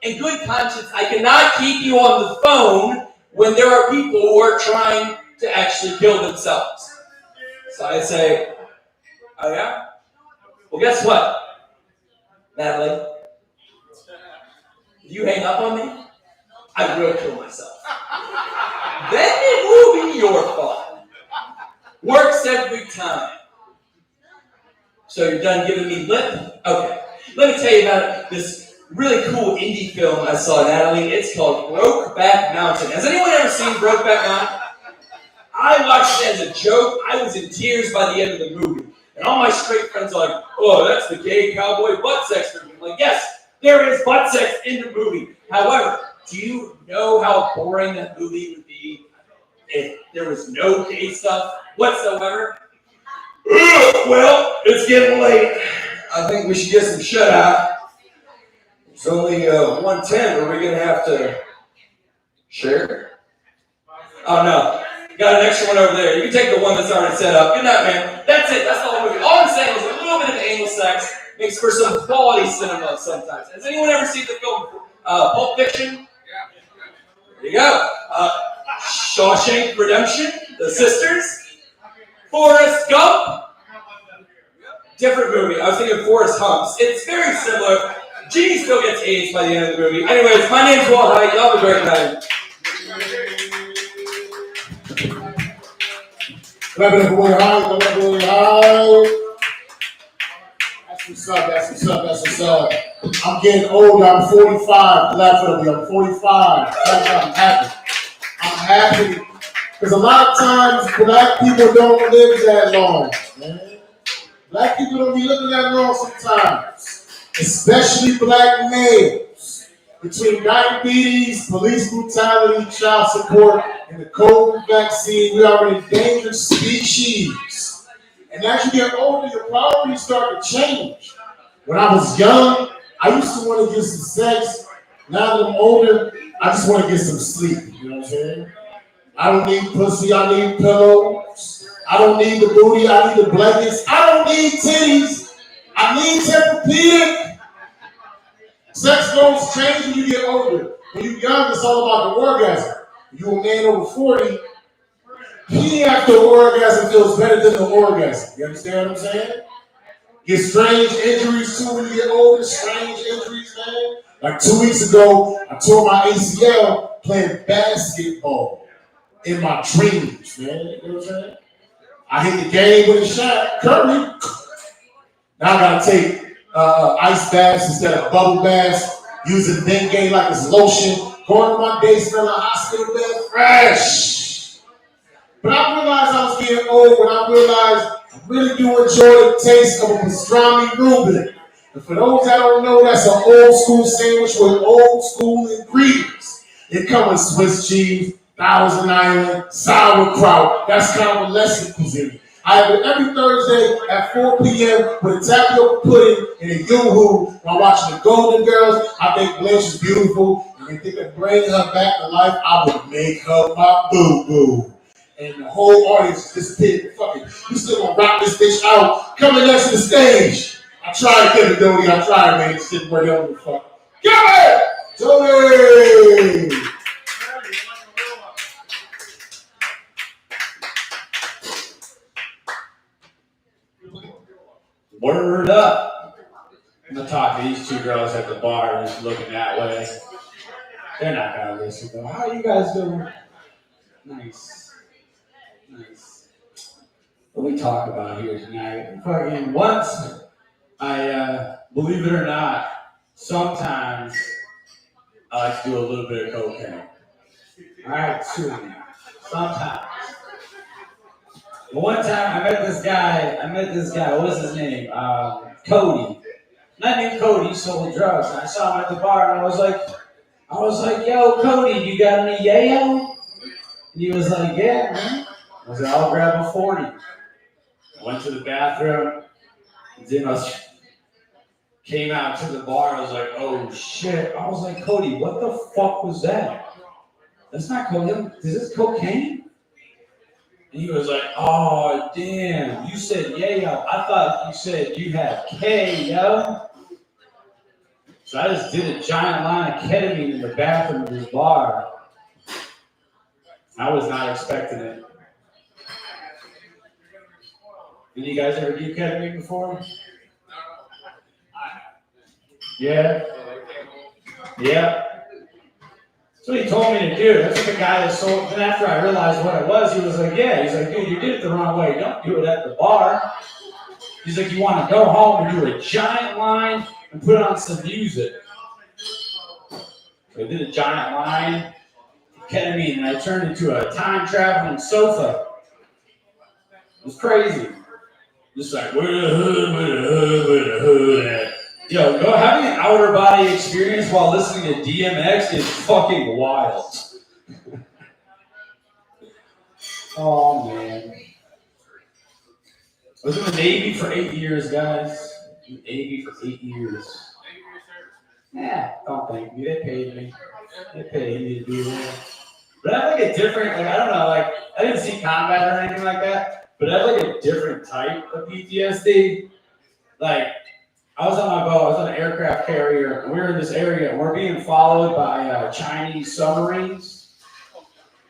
in good conscience, I cannot keep you on the phone when there are people who are trying to actually kill themselves. So I say, oh yeah? Well, guess what, Natalie? If you hang up on me, I will kill myself. Then it will be your fault. Works every time. So you're done giving me lip? Okay. Let me tell you about this really cool indie film I saw, Natalie. It's called Brokeback Mountain. Has anyone ever seen Brokeback Mountain? I watched it as a joke. I was in tears by the end of the movie. And all my straight friends are like, oh, that's the gay cowboy butt sex movie. I'm like, yes, there is butt sex in the movie. However, do you know how boring that movie would be if there was no gay stuff whatsoever? Well, it's getting late. I think we should get some shut-eye. It's only 1:10. Are we going to have to share? Oh, no. Got an extra one over there. You can take the one that's already set up. Good night, man. That's it. That's the whole movie. All I'm saying is a little bit of anal sex makes for some quality cinema sometimes. Has anyone ever seen the film Pulp Fiction? There you go. Shawshank Redemption, The Sisters, Forrest Gump. Different movie. I was thinking Forrest Humps. It's very similar. Genie still gets AIDS by the end of the movie. Anyways, my name's Walt Height. Y'all have a great night. Clap it up, boy, high. Clap it up, boy, high. That's what's up. I'm getting older. I'm 45. Clap it up, I'm 45. I'm happy. I'm happy. Because a lot of times, black people don't live that long, man. Black people don't be living that long sometimes. Especially black males. Between diabetes, police brutality, child support, and the COVID vaccine, we are an endangered species. And as you get older, your priorities start to change. When I was young, I used to want to get some sex. Now that I'm older, I just want to get some sleep. You know what I'm saying? I don't need pussy, I need pillows. I don't need the booty, I need the blankets. I don't need titties. I need Tempur-Pedic. Sex goals change when you get older. When you're young, it's all about the orgasm. If you're a man over 40, he after orgasm feels better than the orgasm. You understand what I'm saying? Get strange injuries too when you get older. Strange injuries, man. Like 2 weeks ago, I tore my ACL playing basketball in my dreams, man. You know what I'm saying? I hit the game with a shot, Curry. Now I gotta take ice baths instead of bubble baths, using Bengay like it's lotion, going to my day smelling hospital bed fresh. But I realized I was getting old when I realized I really do enjoy the taste of a pastrami Reuben. And for those that don't know, that's an old school sandwich with old school ingredients. It comes with Swiss cheese, Thousand Island, sauerkraut. That's convalescent cuisine. I have it every Thursday at 4 p.m. with a tapioca pudding and a yoo-hoo while watching the Golden Girls. I think Blanche is beautiful, and if they could bring her back to life, I would make her my boo-boo. And the whole audience disappeared. Fucking, you still gonna rock this bitch out. Coming next to the stage. I tried to get it, Dodie. I tried, man. It didn't work out. Fuck. Get it! Dodie! Word up. I'm gonna talk to these two girls at the bar just looking that way. They're not gonna listen though. How are you guys doing? Nice. Nice. What we talk about here tonight? Fucking once, believe it or not, sometimes I like to do a little bit of cocaine. Alright, soon. Sometimes. But one time I met this guy, what was his name? Cody. And I knew Cody sold drugs. And I saw him at the bar and I was like, yo, Cody, you got any yayo? And he was like, yeah, man. I was like, I'll grab a 40. I went to the bathroom. Then I came out to the bar. I was like, oh shit. I was like, Cody, what the fuck was that? That's not cocaine. Is this cocaine? And he was like, oh, damn, you said yayo. I thought you said you had K, yo. So I just did a giant line of ketamine in the bathroom of this bar. I was not expecting it. Did you guys ever do ketamine before? Yeah? Yeah. That's what he told me to do. That's what the guy that sold. And after I realized what it was, he was like, yeah. He's like, dude, you did it the wrong way. Don't do it at the bar. He's like, you want to go home and do a giant line and put on some music. So I did a giant line of ketamine and I turned into a time-traveling sofa. It was crazy. Just like, where the hood at? Yo, go having an outer body experience while listening to DMX is fucking wild. Oh, man. I was in the Navy for 8 years, guys. In the Navy for 8 years. Yeah, don't thank me. They paid me. They paid me to do that. But I have like a different, like, I don't know, like, I didn't see combat or anything like that, but I have like a different type of PTSD. Like, I was on my boat, I was on an aircraft carrier, and we were in this area, and we're being followed by Chinese submarines.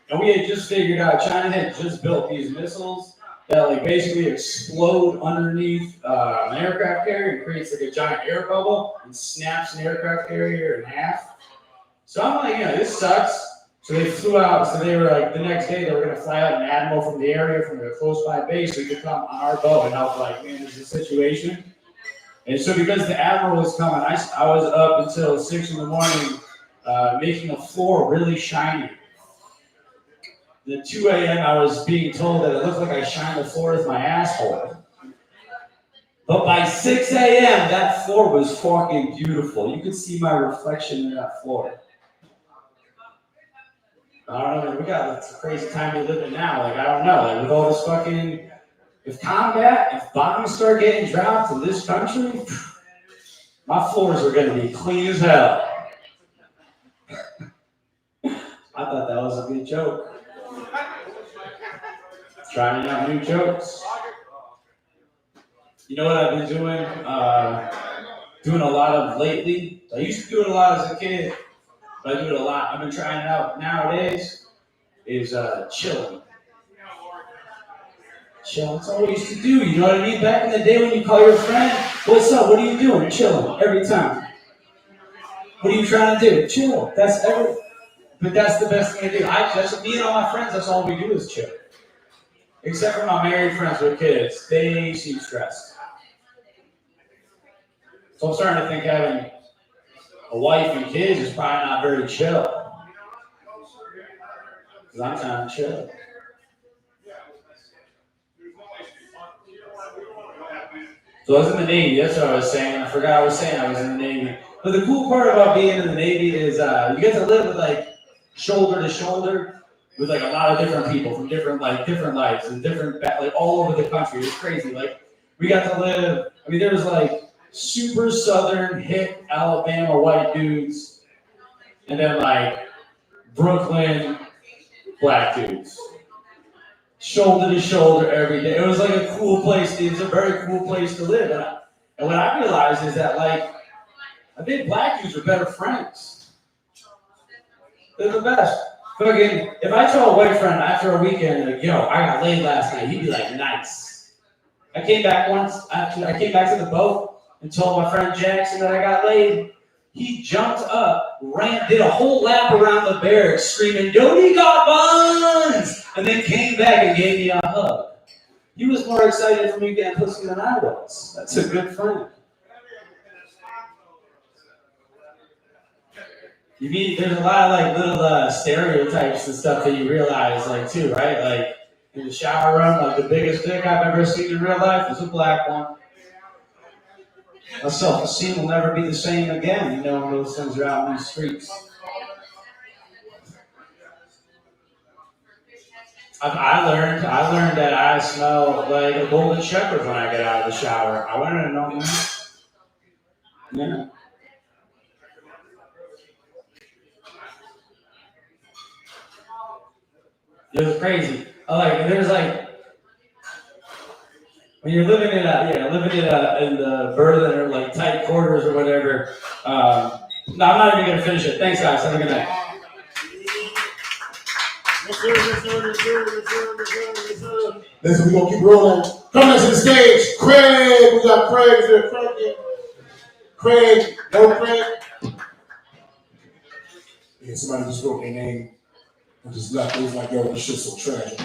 And we had just figured out, China had just built these missiles that like basically explode underneath an aircraft carrier and creates like a giant air bubble and snaps an aircraft carrier in half. So I'm like, this sucks. So they flew out, so they were like, the next day they were gonna fly out an admiral from the area, from a close by base, so he could come on our boat and help like manage the situation. And so because the admiral was coming, I was up until 6 in the morning making the floor really shiny. At 2 a.m. I was being told that it looked like I shined the floor with my asshole. But by 6 a.m. that floor was fucking beautiful. You could see my reflection in that floor. I don't know, it's a crazy time we live in now. Like, I don't know, like with all this fucking, if bombs start getting dropped in this country, my floors are gonna be clean as hell. I thought that was a good joke. Trying out new jokes. You know what I've been doing? Doing a lot of lately. I used to do it a lot as a kid, but I do it a lot. I've been trying it out nowadays. Is chilling. Chilling. That's all we used to do. You know what I mean? Back in the day when you call your friend, what's up? What are you doing? Chilling every time. What are you trying to do? Chill. But that's the best thing to do. That's me and all my friends. That's all we do is chill. Except for my married friends with kids, they seem stressed. So I'm starting to think having a wife and kids is probably not very chill. Because I'm trying to chill. So I was in the Navy, that's what I was saying. I forgot I was saying I was in the Navy. But the cool part about being in the Navy is you get to live with like shoulder to shoulder. with like a lot of different people from different lives and different like all over the country. It was crazy. Like we got to live. I mean, there was like super southern hip Alabama white dudes, and then like Brooklyn black dudes, shoulder to shoulder every day. It was like a cool place. It was a very cool place to live. And what I realized is that like I think black dudes are better friends. They're the best. Fucking, if I told a white friend after a weekend, like, yo, I got laid last night, he'd be like, nice. I came back to the boat and told my friend Jackson that I got laid. He jumped up, did a whole lap around the barracks screaming, Jody got buns! And then came back and gave me a hug. He was more excited for me getting pussy than I was. That's a good friend. You mean there's a lot of like little stereotypes and stuff that you realize like too, right? Like in the shower room, like the biggest dick I've ever seen in real life is a black one. My self-esteem will never be the same again, you know, when those things are out in the streets. I learned that I smell like a golden shepherd when I get out of the shower. I wanted to know that. Yeah. It was crazy. There's like when you're living in the berthen or like tight quarters or whatever. No, I'm not even gonna finish it. Thanks, guys. Have a good night. Listen, we're gonna keep rolling. Coming to the stage, Craig. We got Craig. Is there Craig here? Craig, no Craig. Yeah, somebody just wrote their name and just left. It was like, yo, this shit's so trash.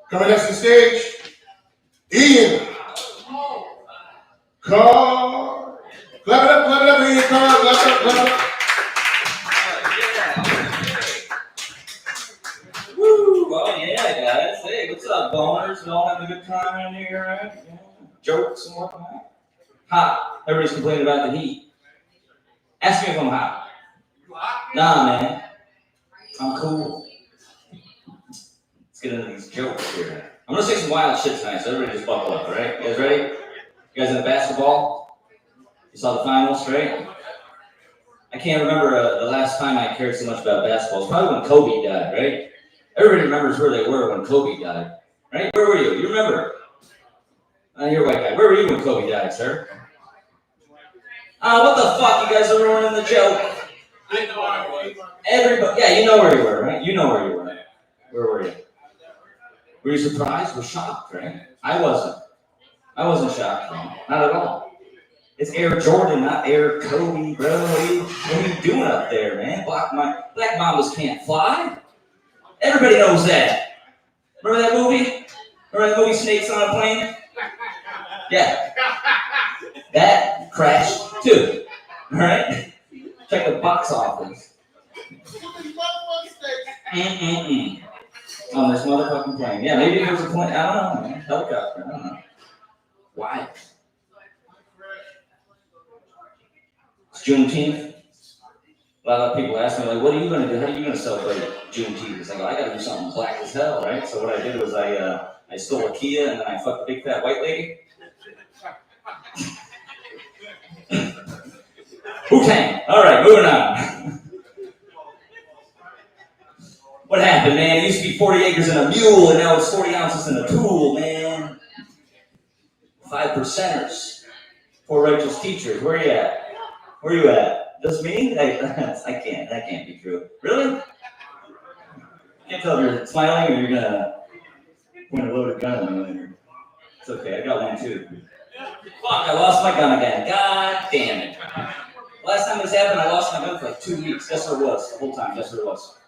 Coming next to the stage, Ian. Carr. Clap it up, Ian Carr. Clap it up. Woo! Oh yeah, guys. Hey, what's up, boners? We all having a good time in here, right? Yeah. Jokes and whatnot. Hot. Everybody's complaining about the heat. Ask me if I'm hot. Nah, man. I'm cool. Let's get into these jokes here. I'm gonna say some wild shit tonight, so everybody just buckle up, alright? You guys ready? You guys into basketball? You saw the finals, right? I can't remember the last time I cared so much about basketball. It's probably when Kobe died, right? Everybody remembers where they were when Kobe died, right? Where were you? You remember? You're a white guy. Where were you when Kobe died, sir? What the fuck? You guys are ruining the joke. I know I was. Everybody, yeah, you know where you were, right? You know where you were. Where were you? Were you surprised or shocked, right? I wasn't. I wasn't shocked, man. Not at all. It's Air Jordan, not Air Kobe, bro. What are you doing up there, man? Black Mambas can't fly. Everybody knows that. Remember that movie? Remember that movie, Snakes on a Plane? Yeah. That crashed, too. Alright? Check the box office. On this motherfucking plane. Yeah, maybe it was a plane. I don't know, man. Helicopter. I don't know. Why? It's Juneteenth. A lot of people ask me, like, what are you going to do? How are you going to celebrate Juneteenth? It's like, I got to do something black as hell, right? So what I did was I stole a Kia and then I fucked a big fat white lady. Wu-Tang. All right, moving on. What happened, man? It used to be 40 acres and a mule, and now it's 40 ounces in a tool, man. 5%ers. Poor Rachel's teachers. Where are you at? Where are you at? Just me? That can't be true. Really? I can't tell if you're smiling or you're gonna point a loaded gun at me later. It's okay, I got one too. Fuck, I lost my gun again. God damn it. Last time this happened, I lost my gun for like 2 weeks. Guess where it was? The whole time, guess where it was?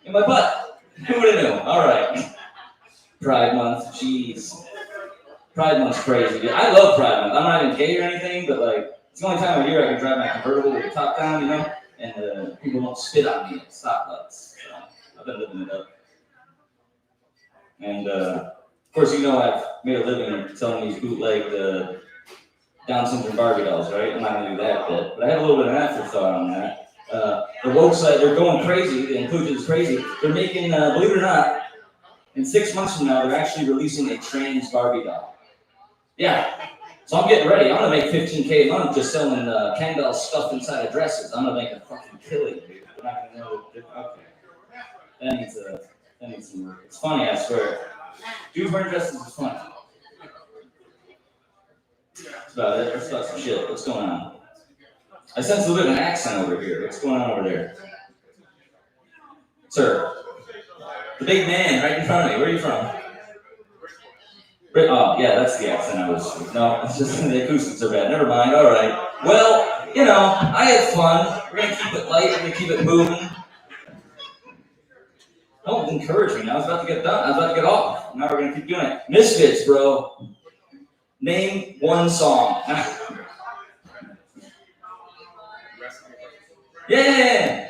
In my butt. Who would have known? Alright. Pride Month, jeez. Pride Month's crazy, dude. I love Pride Month. I'm not even gay or anything, but like, it's the only time of year I can drive my convertible with the top down, you know? And people don't spit on me at stoplights. So I've been living it up. And of course, you know I've made a living selling these bootleg Down syndrome Barbie dolls, right? I'm not gonna do that bit, but I had a little bit of an afterthought on that. The woke side, they're going crazy. The inclusion is crazy. They're making, believe it or not, in 6 months from now, they're actually releasing a trans Barbie doll. Yeah. So I'm getting ready. I'm gonna make $15K a month just selling Ken doll stuff inside of dresses. I'm gonna make a fucking killing, dude. We're not gonna know. Okay. That needs some work. It's funny, I swear. Dudes wearing dresses is funny. That's about it. Let's talk some shit. What's going on? I sense a little bit of an accent over here. What's going on over there? Sir. The big man right in front of me. Where are you from? Oh, yeah, that's the accent I was. No, it's just the acoustics are bad. Never mind. All right. Well, you know, I had fun. We're going to keep it light. We're going to keep it moving. Don't encourage me. Now I was about to get done. I was about to get off. Now we're going to keep doing it. Misfits, bro. Name one song. Yeah.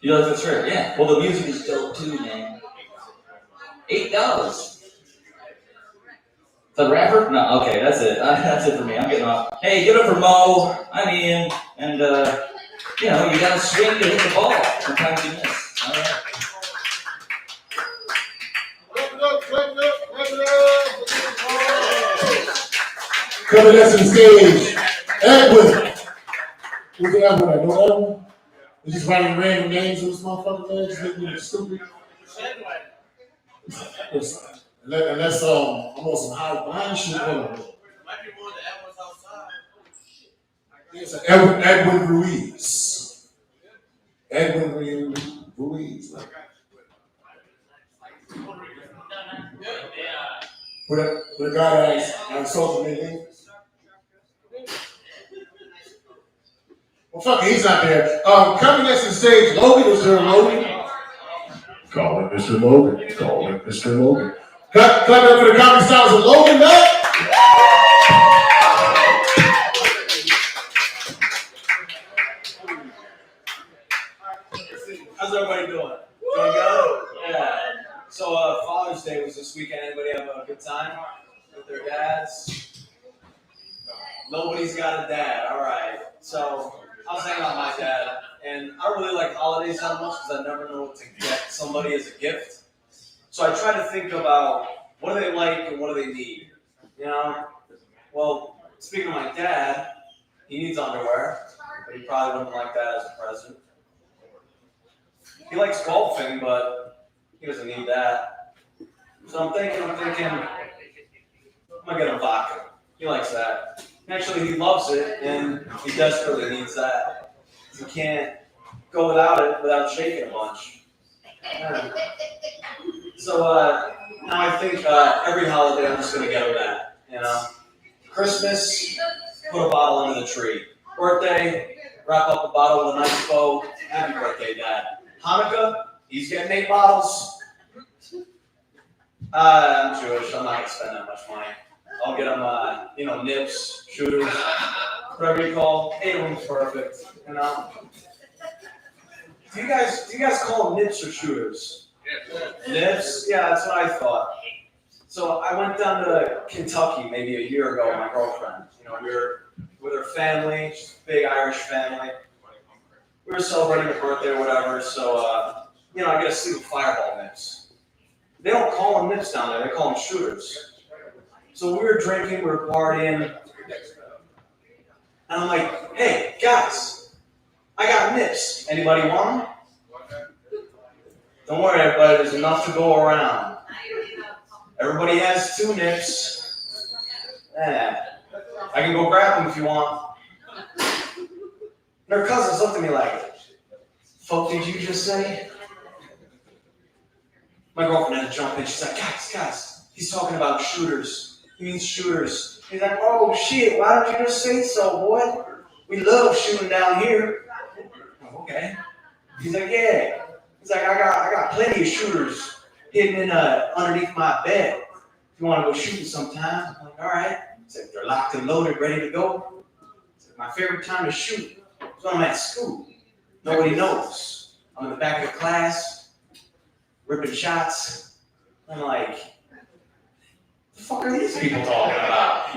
You know that's right. Yeah. Well, the music is dope too, man. $8. The rapper? No. Okay, that's it. That's it for me. I'm getting off. Hey, get up for Mo. I'm Ian, and you know you gotta swing to hit the ball. Sometimes you miss. All right. Coming next to the stage, Edwin. Who's the Edwin? I know Edwin. He's just writing random names on this motherfucker, man. Just making it stupid. Unless I'm on some high blind shit. It's Edwin Ruiz. Edwin Ruiz. With a guy that's social media. Well, fuck it, he's not there. Coming next to the stage, Logan. Is there a Logan? Call it Mr. Logan. Call it Mr. Logan. Clap up for the comedy stars of Logan, man. How's everybody doing? Doing good? Yeah. So Father's Day was this weekend. Anybody have a good time with their dads? Nobody's got a dad. All right. So I was hanging out with my dad, and I don't really like holidays that much because I never know what to get somebody as a gift. So I try to think about what do they like and what do they need. You know? Well, speaking of my dad, he needs underwear, but he probably wouldn't like that as a present. He likes golfing, but he doesn't need that. So I'm thinking, I'm gonna get him vodka. He likes that. Actually, he loves it, and he desperately needs that. He can't go without it without shaking a bunch. Yeah. So now I think every holiday I'm just gonna get him that. You know, Christmas, put a bottle under the tree. Birthday, wrap up a bottle with a nice bow. Happy birthday, Dad. Hanukkah, he's getting 8 bottles. I'm Jewish. I'm not gonna spend that much money. I'll get him, nips, shooters, whatever you call. 8 of them's perfect. You know. Do you guys call them nips or shooters? Nips? Yeah, that's what I thought. So I went down to Kentucky maybe a year ago with my girlfriend. You know, we were with her family, she's a big Irish family. We were celebrating her birthday or whatever, so I get a sleeve of Fireball nips. They don't call them nips down there; they call them shooters. So we were drinking, we were partying, and I'm like, "Hey guys, I got nips. Anybody want them?" Don't worry, everybody. There's enough to go around. Everybody has 2 nips. Yeah. I can go grab them if you want. And her cousins looked at me like, "Fuck did you just say?" My girlfriend had to jump in. She's like, guys, he's talking about shooters. He means shooters. He's like, "Oh shit, why don't you just say so, boy? We love shooting down here." I'm like, okay. He's like, "Yeah." He's like, I got plenty of shooters hidden in underneath my bed. If you want to go shooting sometime. I'm like, all right. He's like, "They're locked and loaded, ready to go." He's like, "My favorite time to shoot is when I'm at school. Nobody knows. I'm in the back of class, ripping shots." I'm like, the fuck are these people talking about?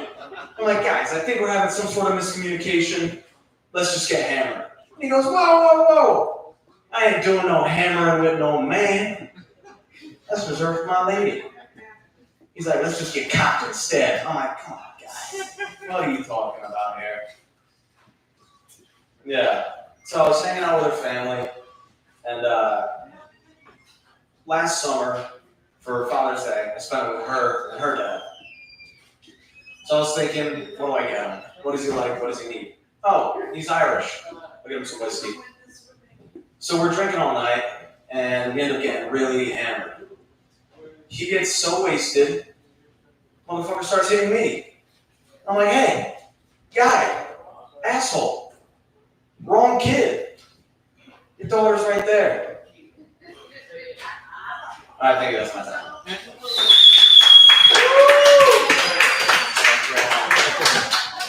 I'm like, guys, I think we're having some sort of miscommunication. Let's just get hammered. He goes, whoa, whoa, whoa. I ain't doing no hammering with no man. That's reserved for my lady. He's like, let's just get cocked instead. I'm like, come on, guys. What are you talking about here? Yeah. So I was hanging out with her family, and last summer, for Father's Day, I spent it with her and her dad. So I was thinking, what do I get him? What does he like? What does he need? Oh, he's Irish. I'll get him some whiskey. So we're drinking all night, and we end up getting really hammered. He gets so wasted, motherfucker starts hitting me. I'm like, hey, guy, asshole, wrong kid. Your daughter's right there. I think that's my time.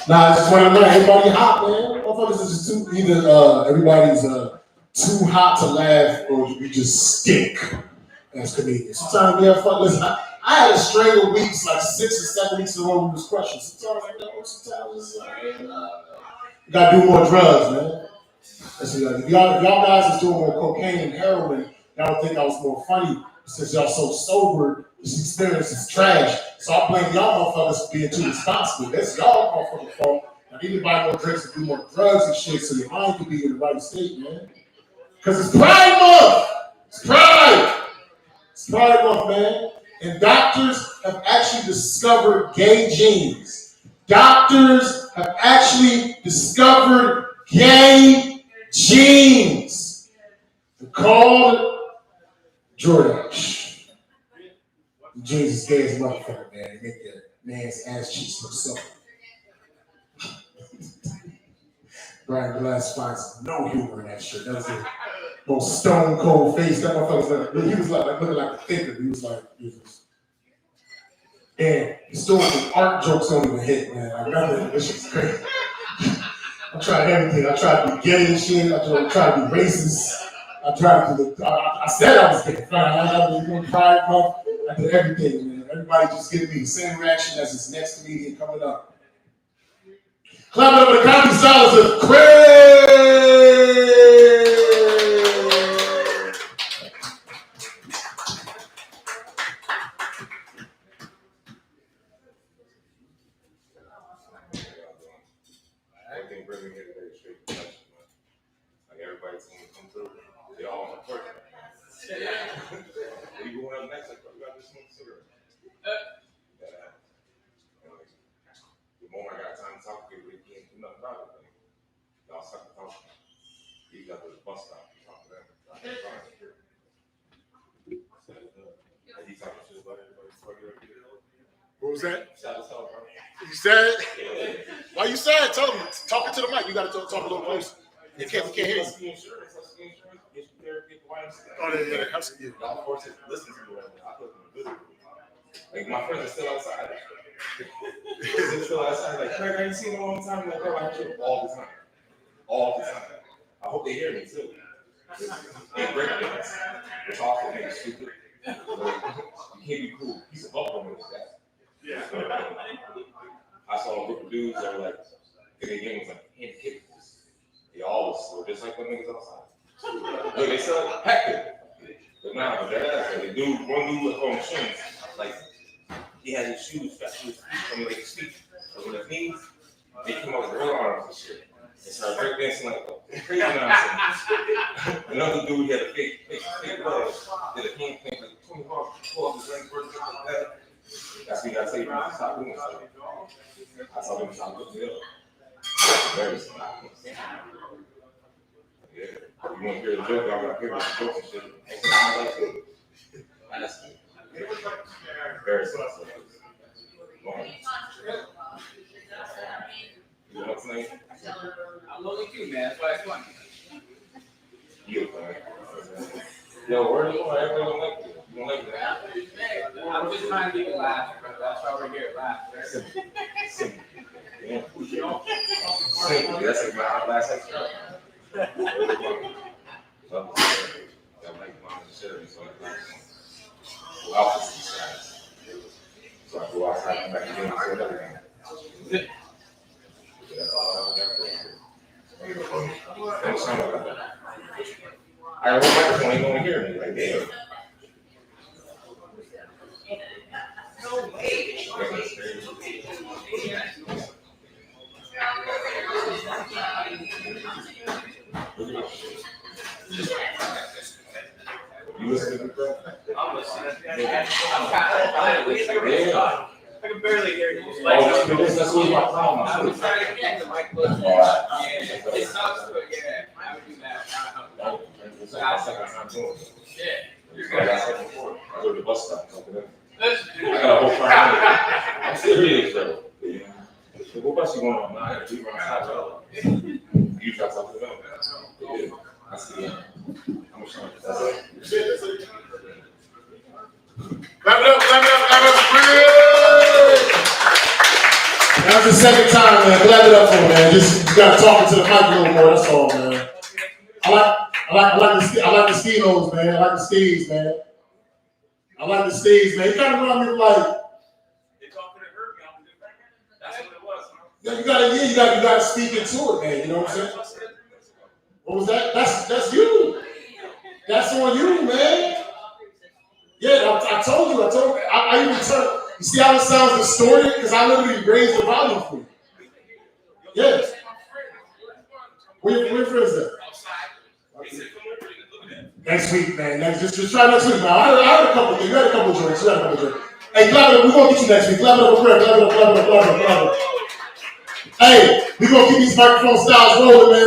Nah, I just want to know everybody hot, man. Motherfuckers is just too either everybody's too hot to laugh or we just stink as comedians. Sometimes we have fun. Listen, I had a string of weeks, like 6 or 7 weeks in a row we was crushing. Sometimes I know, sometimes it's like, you gotta do more drugs, man. Listen, if y'all guys is doing more cocaine and heroin, y'all would think I was more funny since y'all so sober. This experience is trash. So I blame y'all motherfuckers for being too responsible. That's y'all motherfucking fault. Now you need to buy more drinks and do more drugs and shit so your mind can be in the right state, man. Because it's Pride Month! It's Pride! It's Pride Month, man. And doctors have actually discovered gay genes. Doctors have actually discovered gay genes. They're called Jordache. Jeans is gay as a motherfucker, man. They make the man's ass cheeks look so. Brian Glass finds no humor in that shit. That was the most stone cold face. That motherfucker was like, he was like looking like a thinker. He was like, and historical art jokes don't even hit, man. Like nothing. This shit's crazy. I tried everything. I tried to be gay and shit. I tried to be racist. I tried to. I said I was gay. I was doing Pride Month. I did everything, man. Everybody just giving me the same reaction as this next comedian coming up. Clap it up for the comedy stylist of Craig. Everything bringing here today is straight production, man. Like everybody's gonna come through. They all want to work. Where you going up next? Like, you got this smoke cigarette. Yeah. And like, the moment I got time to talk to people, they can't do nothing about it. Like, y'all stuck to talk. You got to the bus stop. You talk to them. He talking shit about everybody. What was that? Shout out, bro. You said? Why you sad? Tell them. Talking to the mic. You got to talk a little closer. We can't hear you. Oh, yeah. Y'all forced to listen to me right now. I put them in good. Like, my friends are still outside. They're still outside. Like, Craig, I ain't seen them all the time. Like, bro, I hear them all the time. All the time. I hope they hear me, too. They break things. They're talking, they're stupid. You can't be cool. He's a bubble with that. Yeah. I saw a group of dudes that were like, their game was like, hand kick. They all were just like them niggas outside. Look, they still like, hectic. But nah, they do one dude on machines. Like, he had his shoes strapped to his feet from like his feet. So with his knees, they came up with real arms and shit. And started breakdancing like crazy nonsense. Another dude had a fake leg. Did a hand thing like 20 bucks, pull up his legs, like that. That's what you gotta say, you have to stop doing stuff. I told him to stop looking it up. Very smart. Yeah. You want to hear the joke, y'all gotta hear the jokes and shit. I like it. That's very smart. You know what I'm saying? I'm lonely too, man. That's why it's fun. Yo, where are you going? Everybody don't like you. You don't like that. I'm just trying to get a laugh, bro. That's why we're here. Laugh. Simple. Yeah. Simple. That's like my last extra. So I go outside and back again and say everything. don't sound like that. I got a whole microphone, ain't gonna hear me. Like, damn. You listen to the bro? I'm listening. I can barely hear you. That's what my problem I was trying to get the mic close. Yeah, it sucks, but yeah, I would do that. It's like my second time doing it. Yeah, you're I good. got second before. I go to the bus stop. I got a whole Friday. I'm serious though. What bus you going on? I had to leave on the side of you try to talk to them. Yeah, I see that. I'm sorry. That's it. Clap it up, clap it up, clap it up, That's the second time, man. Clap it up for me, man. Just you gotta talk into the mic a little more. That's all, man. I like the Steelos, man. I like the Steves, man. I like the Steves, man. You kind of remind me of like. They talking to her, that's what it was, huh? You gotta speak into it, man. You know what I'm saying? What was that? That's you. That's on you, man. Yeah, I told you. I even turned. You see how it sounds distorted? Because I literally raised the volume for you. Yes. Where your friends at? Next week, man. Just try next week, man. I heard a couple things. You had a couple drinks. Hey, clap it up. We're gonna get you next week. Clap it up for prayer. Clap it up. Hey, we're gonna keep these microphone styles rolling, man.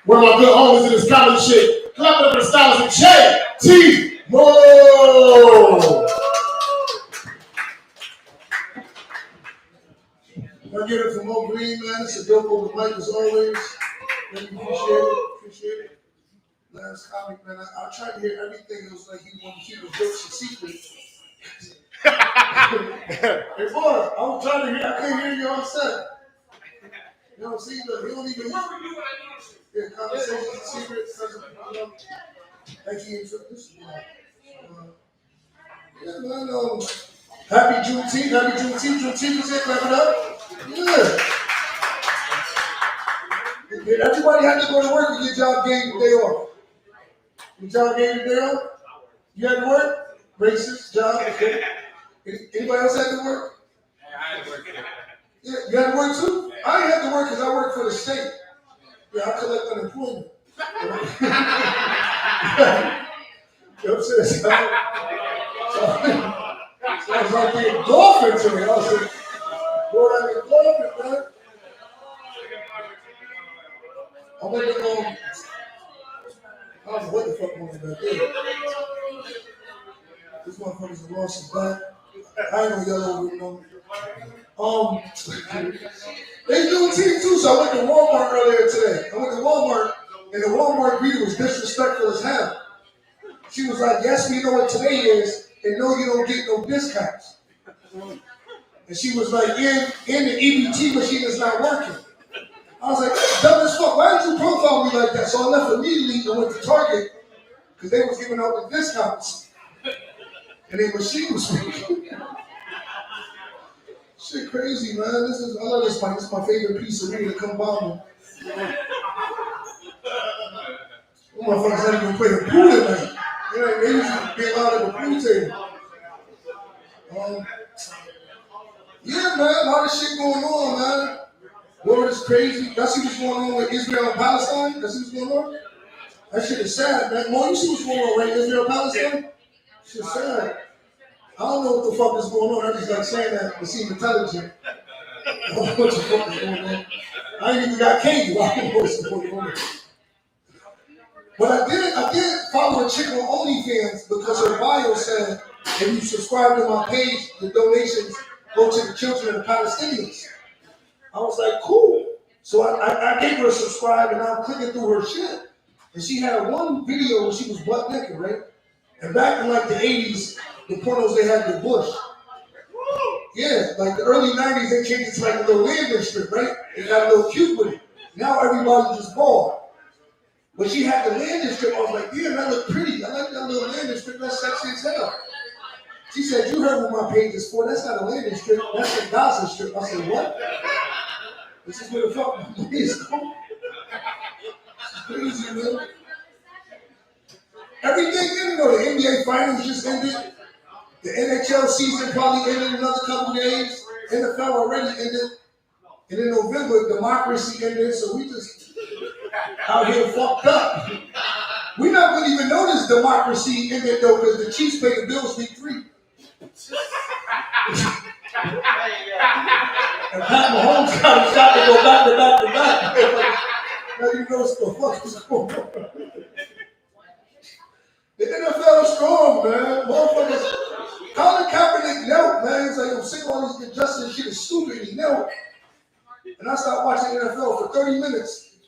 One of my good homies in this comedy shit. Clap it up for the styles of J.T. Moore. I get it from Mo Green, man. It's a dope over the mic as always. Thank you, appreciate it. Last comic, man. I tried to hear everything. It was like he wanted to keep his jokes a secret. Hey, boy, I was trying to hear. I couldn't hear you on set. You know what I'm saying? Look, he don't even. Yeah, conversations a secret. Thank you for this. Yeah, man. Happy Juneteenth. Juneteenth is it. Clap it up. Yeah. Did everybody have to go to work or your job gave you the day off? Your job gave you the day off? You had to work? Racist job? Okay. Anybody else had to work? I had to work. Yeah, you had to work too? I didn't have to work because I work for the state. Yeah, I collect unemployment. You know what I'm saying? Sounds like being golfing to me. I was like, Lord, I'm golfing, man. I went to I don't know what the fuck I'm going to do. This motherfucker's a lost his back. I ain't gonna yell over him, no. They do team too, so I went to Walmart earlier today. And the Walmart greeter was disrespectful as hell. She was like, yes, we know what today is, and no, you don't get no discounts. And she was like, in the EBT machine is not working. I was like, that's dumb as fuck. Why did you profile me like that? So I left immediately and went to Target because they was giving out the discounts. And their machine was working. Shit crazy, man. I love this mic. This is my favorite piece of reading to come by me. Motherfuckers not even play the pool tonight. They used to be allowed at the pool table. Yeah, man, a lot of shit going on, man. War is crazy. Y'all see what's going on with Israel and Palestine? Y'all see what's going on? That shit is sad, man. Mo, you see what's going on, right? Israel and Palestine? Shit's sad. I don't know what the fuck is going on. I just like saying that to seem intelligent. I don't know what the fuck is going on. I ain't even got cable. I don't know what's going on. But I did follow a chick on OnlyFans because her bio said, if you subscribe to my page, the donations go to the children of the Palestinians. I was like, cool. So I gave her a subscribe and I'm clicking through her shit. And she had one video where she was butt naked, right? And back in like the 80s, the pornos they had the bush. Yeah, like the early 90s, they changed it to like a little landing strip, right? They got a little cute with it. Now everybody just bald. But she had the landing strip. I was like, yeah, that look pretty. I like that little landing strip. That's sexy as hell. She said, you heard what my page is for. That's not a landing strip. That's a Gaza strip. I said, what? This is where the fuck my money is going. man. Everything ended, though. The NBA finals just ended. The NHL season probably ended in another couple days. NFL already ended. And in November, democracy ended, so we just out here fucked up. We're not going to even know this democracy ended, though, because the Chiefs pay the bills week 3. And Pat Mahomes got a shot to go back to back to back. Now you know what the fuck is going on. The NFL is strong, man. Motherfuckers. Colin Kaepernick knelt, man. He's like, I'm sick of all this injustice shit is stupid. He knelt. And I started watching NFL for 30 minutes.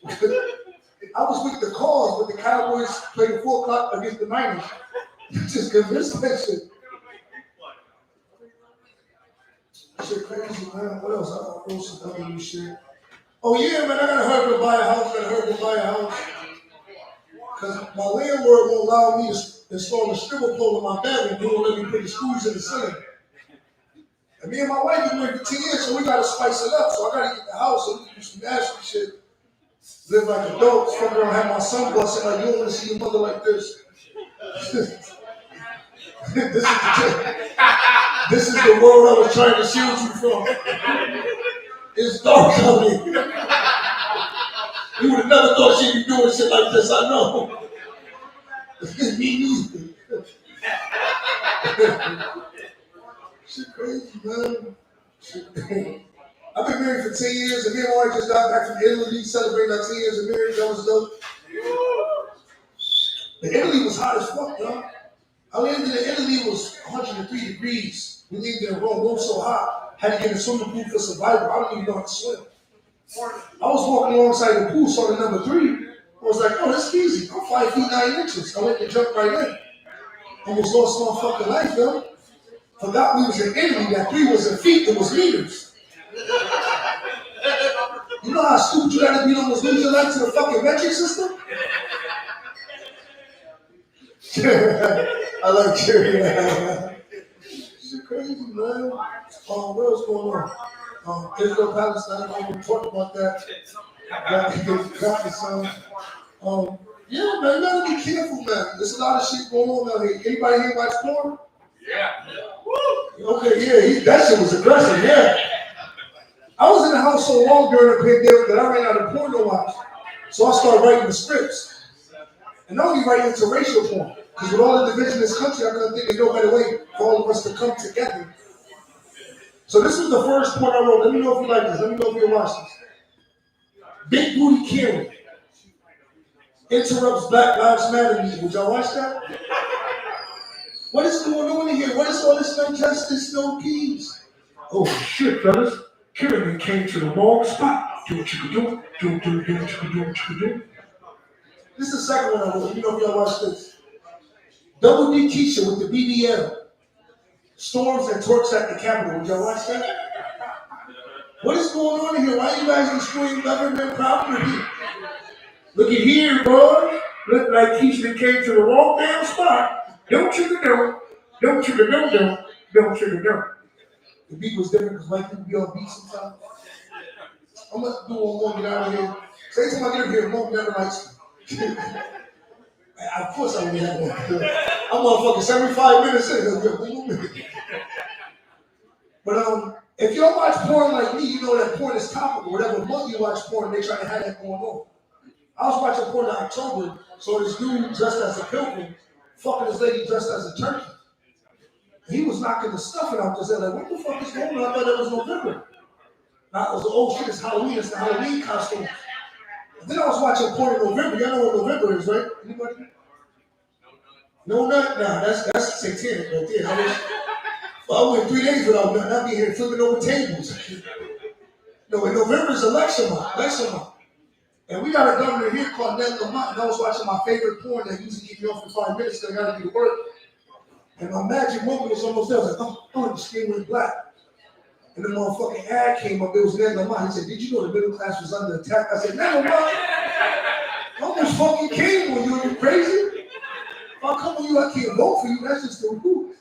I was with the cause, but the Cowboys played at 4 o'clock against the Niners. Just convinced that shit. Shit crazy, man. What else? I wrote some other new shit. Oh yeah, man, I gotta hurry to buy a house. Because my landlord won't allow me to install a stripper pole in my bedroom. He won't let me put the screws in the ceiling. And me and my wife been married for 10 years, so we gotta spice it up. So I gotta get the house so we can do some nasty shit. Live like adults, fuck around, have my son busting like, you don't want to see your mother like this. This is the world I was trying to shield you from. It's dark out here. You would have never thought she'd be doing shit like this, I know. Me neither. Shit crazy, man. I've been married for 10 years, and me and my wife just got back from Italy, celebrating our 10 years of marriage. That was dope. But Italy was hot as fuck, though. I landed in Italy, it was 103 degrees. We lived in Rome, Rome so hot. Had to get a swimming pool for survival. I don't even know how to swim. I was walking alongside the pool, saw the number 3. I was like, oh, that's easy. I'm 5 feet 9 inches. I went to jump right in. Almost lost my fucking life, though. Forgot we was in Italy, that 3 was in feet, it was meters. You know how stupid you gotta be to almost lose your life to the fucking metric system? I like Jerry. Shit crazy, man. What else going on? Israel, Palestine, I don't want to talk about that. Got the son. Yeah, man, you gotta be careful, man. There's a lot of shit going on out here. Anybody here watch porn? Yeah. Okay, yeah, that shit was aggressive, yeah. I was in the house so long during the pandemic that I ran out of porn to watch. So I started writing the scripts. And not only writing interracial porn, because with all the division in this country, I couldn't think of no better way for all of us to come together. So this is the first porn I wrote. Let me know if you like this. Let me know if you watch this. Big Booty Karen interrupts Black Lives Matter meeting. Would y'all watch that? What is going on in here? What is all this no justice, no peace? Oh shit, fellas. Karen came to the wrong spot. Do what you can do. Do what you can do. This is the second one I wrote. Let me know if y'all watch this. Double D Keisha with the BBL. Storms and twerks at the Capitol. Would y'all watch that? What is going on in here? Why are you guys destroying government property? Look at here, boy. Look like Keisha came to the wrong damn spot. Don't you know? Don't you know? Don't you know? The beat was different because white people be on beat sometimes. I'm gonna do one more, get out of here. Say to my get up here, Mo never likes me. Of course I only have one. I'm motherfucking 75 minutes in. But if you don't watch porn like me, you know that porn is topical. Whatever month you watch porn, they try to have that going on. I was watching porn in October, so this dude dressed as a pilgrim, fucking this lady dressed as a turkey. He was knocking the stuffing out this head, like, what the fuck is going on? I thought it was November. I was like, oh shit, it's Halloween, it's the Halloween costume. And then I was watching porn in November. Y'all know what November is, right? Anybody? No nut? Nah, that's satanic right there. I went 3 days without nothing. I'd be here flipping over tables. No, in November is election month. And we got a governor here called Ned Lamont, and I was watching my favorite porn that usually keep me off for 5 minutes because I gotta do the work. And my magic moment was almost there. I was like, oh, the skin went black. And the motherfucking ad came up. It was Ned Lamont. He said, did you know the middle class was under attack? I said, Ned Lamont, I almost fucking came on you. Are you crazy? If I come on you, I can't vote for you. That's just the rule.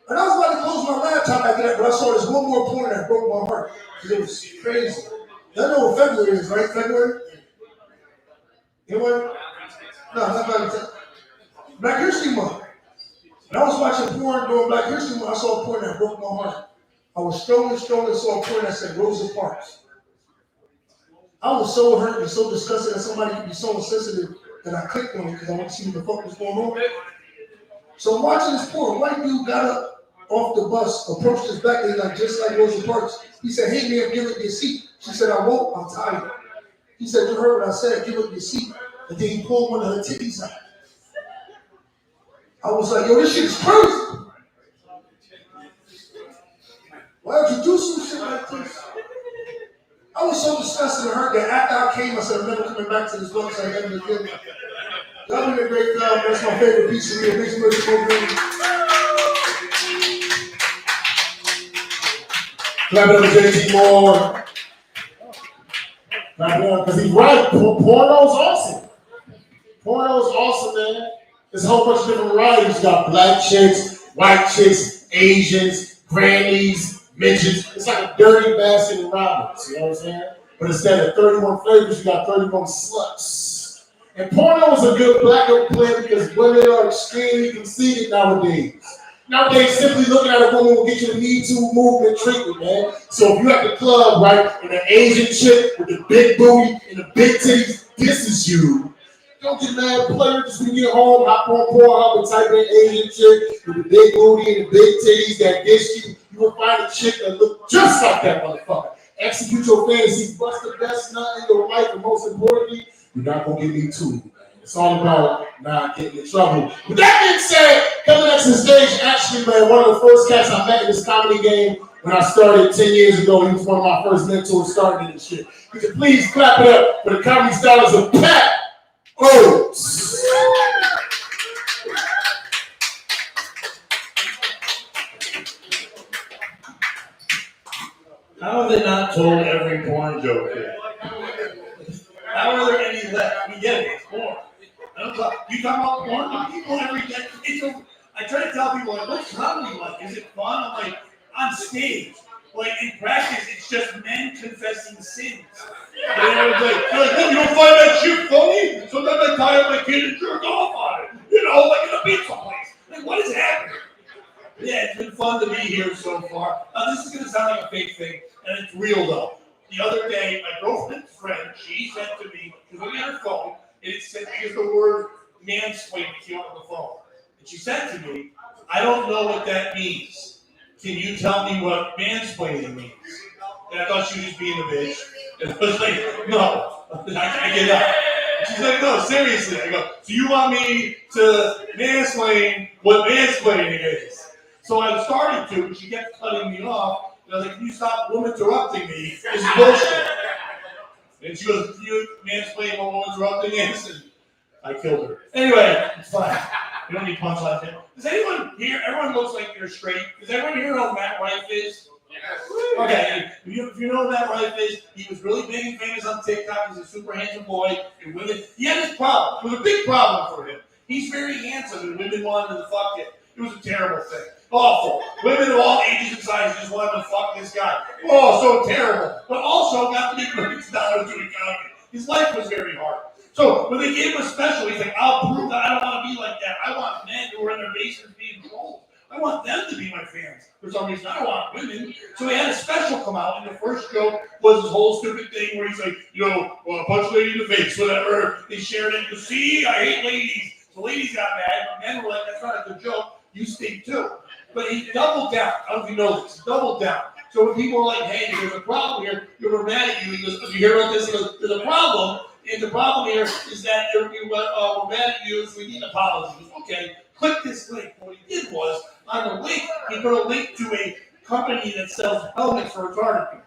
And I was about to close my laptop after that, but I saw this one more porn that broke my heart. It was crazy. Y'all know what February is, right? February? It wasn't. No, that's not Black History Month. When I was watching porn during Black History Month, I saw a porn that broke my heart. I was strolling, saw a porn that said Rosa Parks. I was so hurt and so disgusted that somebody could be so insensitive that I clicked on it because I wanted to see what the fuck was going on. So I'm watching this porn. A white dude got up off the bus, approached his back lady like just like Rosa Parks. He said, "Hey ma'am, give up your seat." She said, "I won't, I'm tired." He said, "You heard what I said, give up your seat." And then he pulled one of her titties out. I was like, yo, this shit is crazy. Why would you do some shit like this? I was so disgusted and hurt that after I came, I said, I'm never coming back to this website ever again. Y'all been a great job. That's my favorite piece of the Amazing Race program. Clap it up to JT Moore. Clap it up, because he's right. Porno's awesome. Porno's awesome, man. There's a whole bunch of different varieties. You got black chicks, white chicks, Asians, grannies, midgets. It's like a dirty basket of rabbits, you know what I'm saying? But instead of 31 flavors, you got 31 sluts. And porno is a good black-up play because women are extremely conceited nowadays. Nowadays, simply looking at a woman will get you the Me Too movement treatment, man. So if you're at the club, right, and an Asian chick with a big booty and the big titties, this is you. Don't get mad, player. Just when you get home, hop on Pornhub and type in Asian chick with the big booty and the big titties that gets you. You will find a chick that look just like that motherfucker. Execute your fantasy, bust the best nut in your life, and most importantly, you're not gonna get me too. It's all about not getting in trouble. With that being said, coming next to the stage, actually, man, one of the first cats I met in this comedy game when I started 10 years ago. He was one of my first mentors starting in this shit. Could you please clap it up for the comedy stylist of Pat Oates. How have they not told every porn joke yet? How are there any left? We get it, it's porn. You talk about porn? People every day. I try to tell people, like, what's comedy like? Is it fun? I'm like, on stage. Like, in practice, it's just men confessing sins. And they're like, oh, you don't find that shit funny? Sometimes I tie up my kid and jerk off on it. You know, like in a pizza place. Like, what is happening? Yeah, it's been fun to be here so far. This is going to sound like a fake thing, and it's real though. The other day, my girlfriend's friend, she said to me, she was looking at her phone, and it said, here's the word mansplaining came up on the phone. And she said to me, I don't know what that means. Can you tell me what mansplaining means? And I thought she was just being a bitch. And I was like, no, I get up. She's like, no, seriously. I go, so you want me to mansplain what mansplaining is? So I started to, and she kept cutting me off. And I was like, can you stop woman-interrupting me? This is bullshit. And she goes, can you mansplain what woman-interrupting is? And I killed her. Anyway, it's fine. We don't need punchlines here. Does anyone here, everyone looks like you're straight. Does everyone here know who Matt Rife is? Yes. Okay, if you know who Matt Rife is, he was really big and famous on TikTok. He's a super handsome boy. And women, he had this problem. It was a big problem for him. He's very handsome and women wanted to fuck him. It was a terrible thing. Awful. Women of all ages and sizes just wanted to fuck this guy. Oh, so terrible. But also got to make millions of dollars doing comedy. His life was very hard. So when they gave him a special, he's like, I'll prove that I don't want to be like that. I want men who are in their basements being trolled. I want them to be my fans. For some reason, I don't want women. So he had a special come out, and the first joke was this whole stupid thing where he's like, you know, well, punch a lady in the face, whatever. They shared it. You see, I hate ladies. So ladies got mad, but men were like, that's not a good joke. You stink too. But he doubled down. I don't know if you know this. He doubled down. So when people were like, hey, there's a problem here, we're mad at you. He goes, if you hear about this, he goes, there's a problem. And the problem here is that we're mad at you, so we need an apology. He goes, okay, click this link. What he did was, on the link, he put a link to a company that sells helmets for retarded people,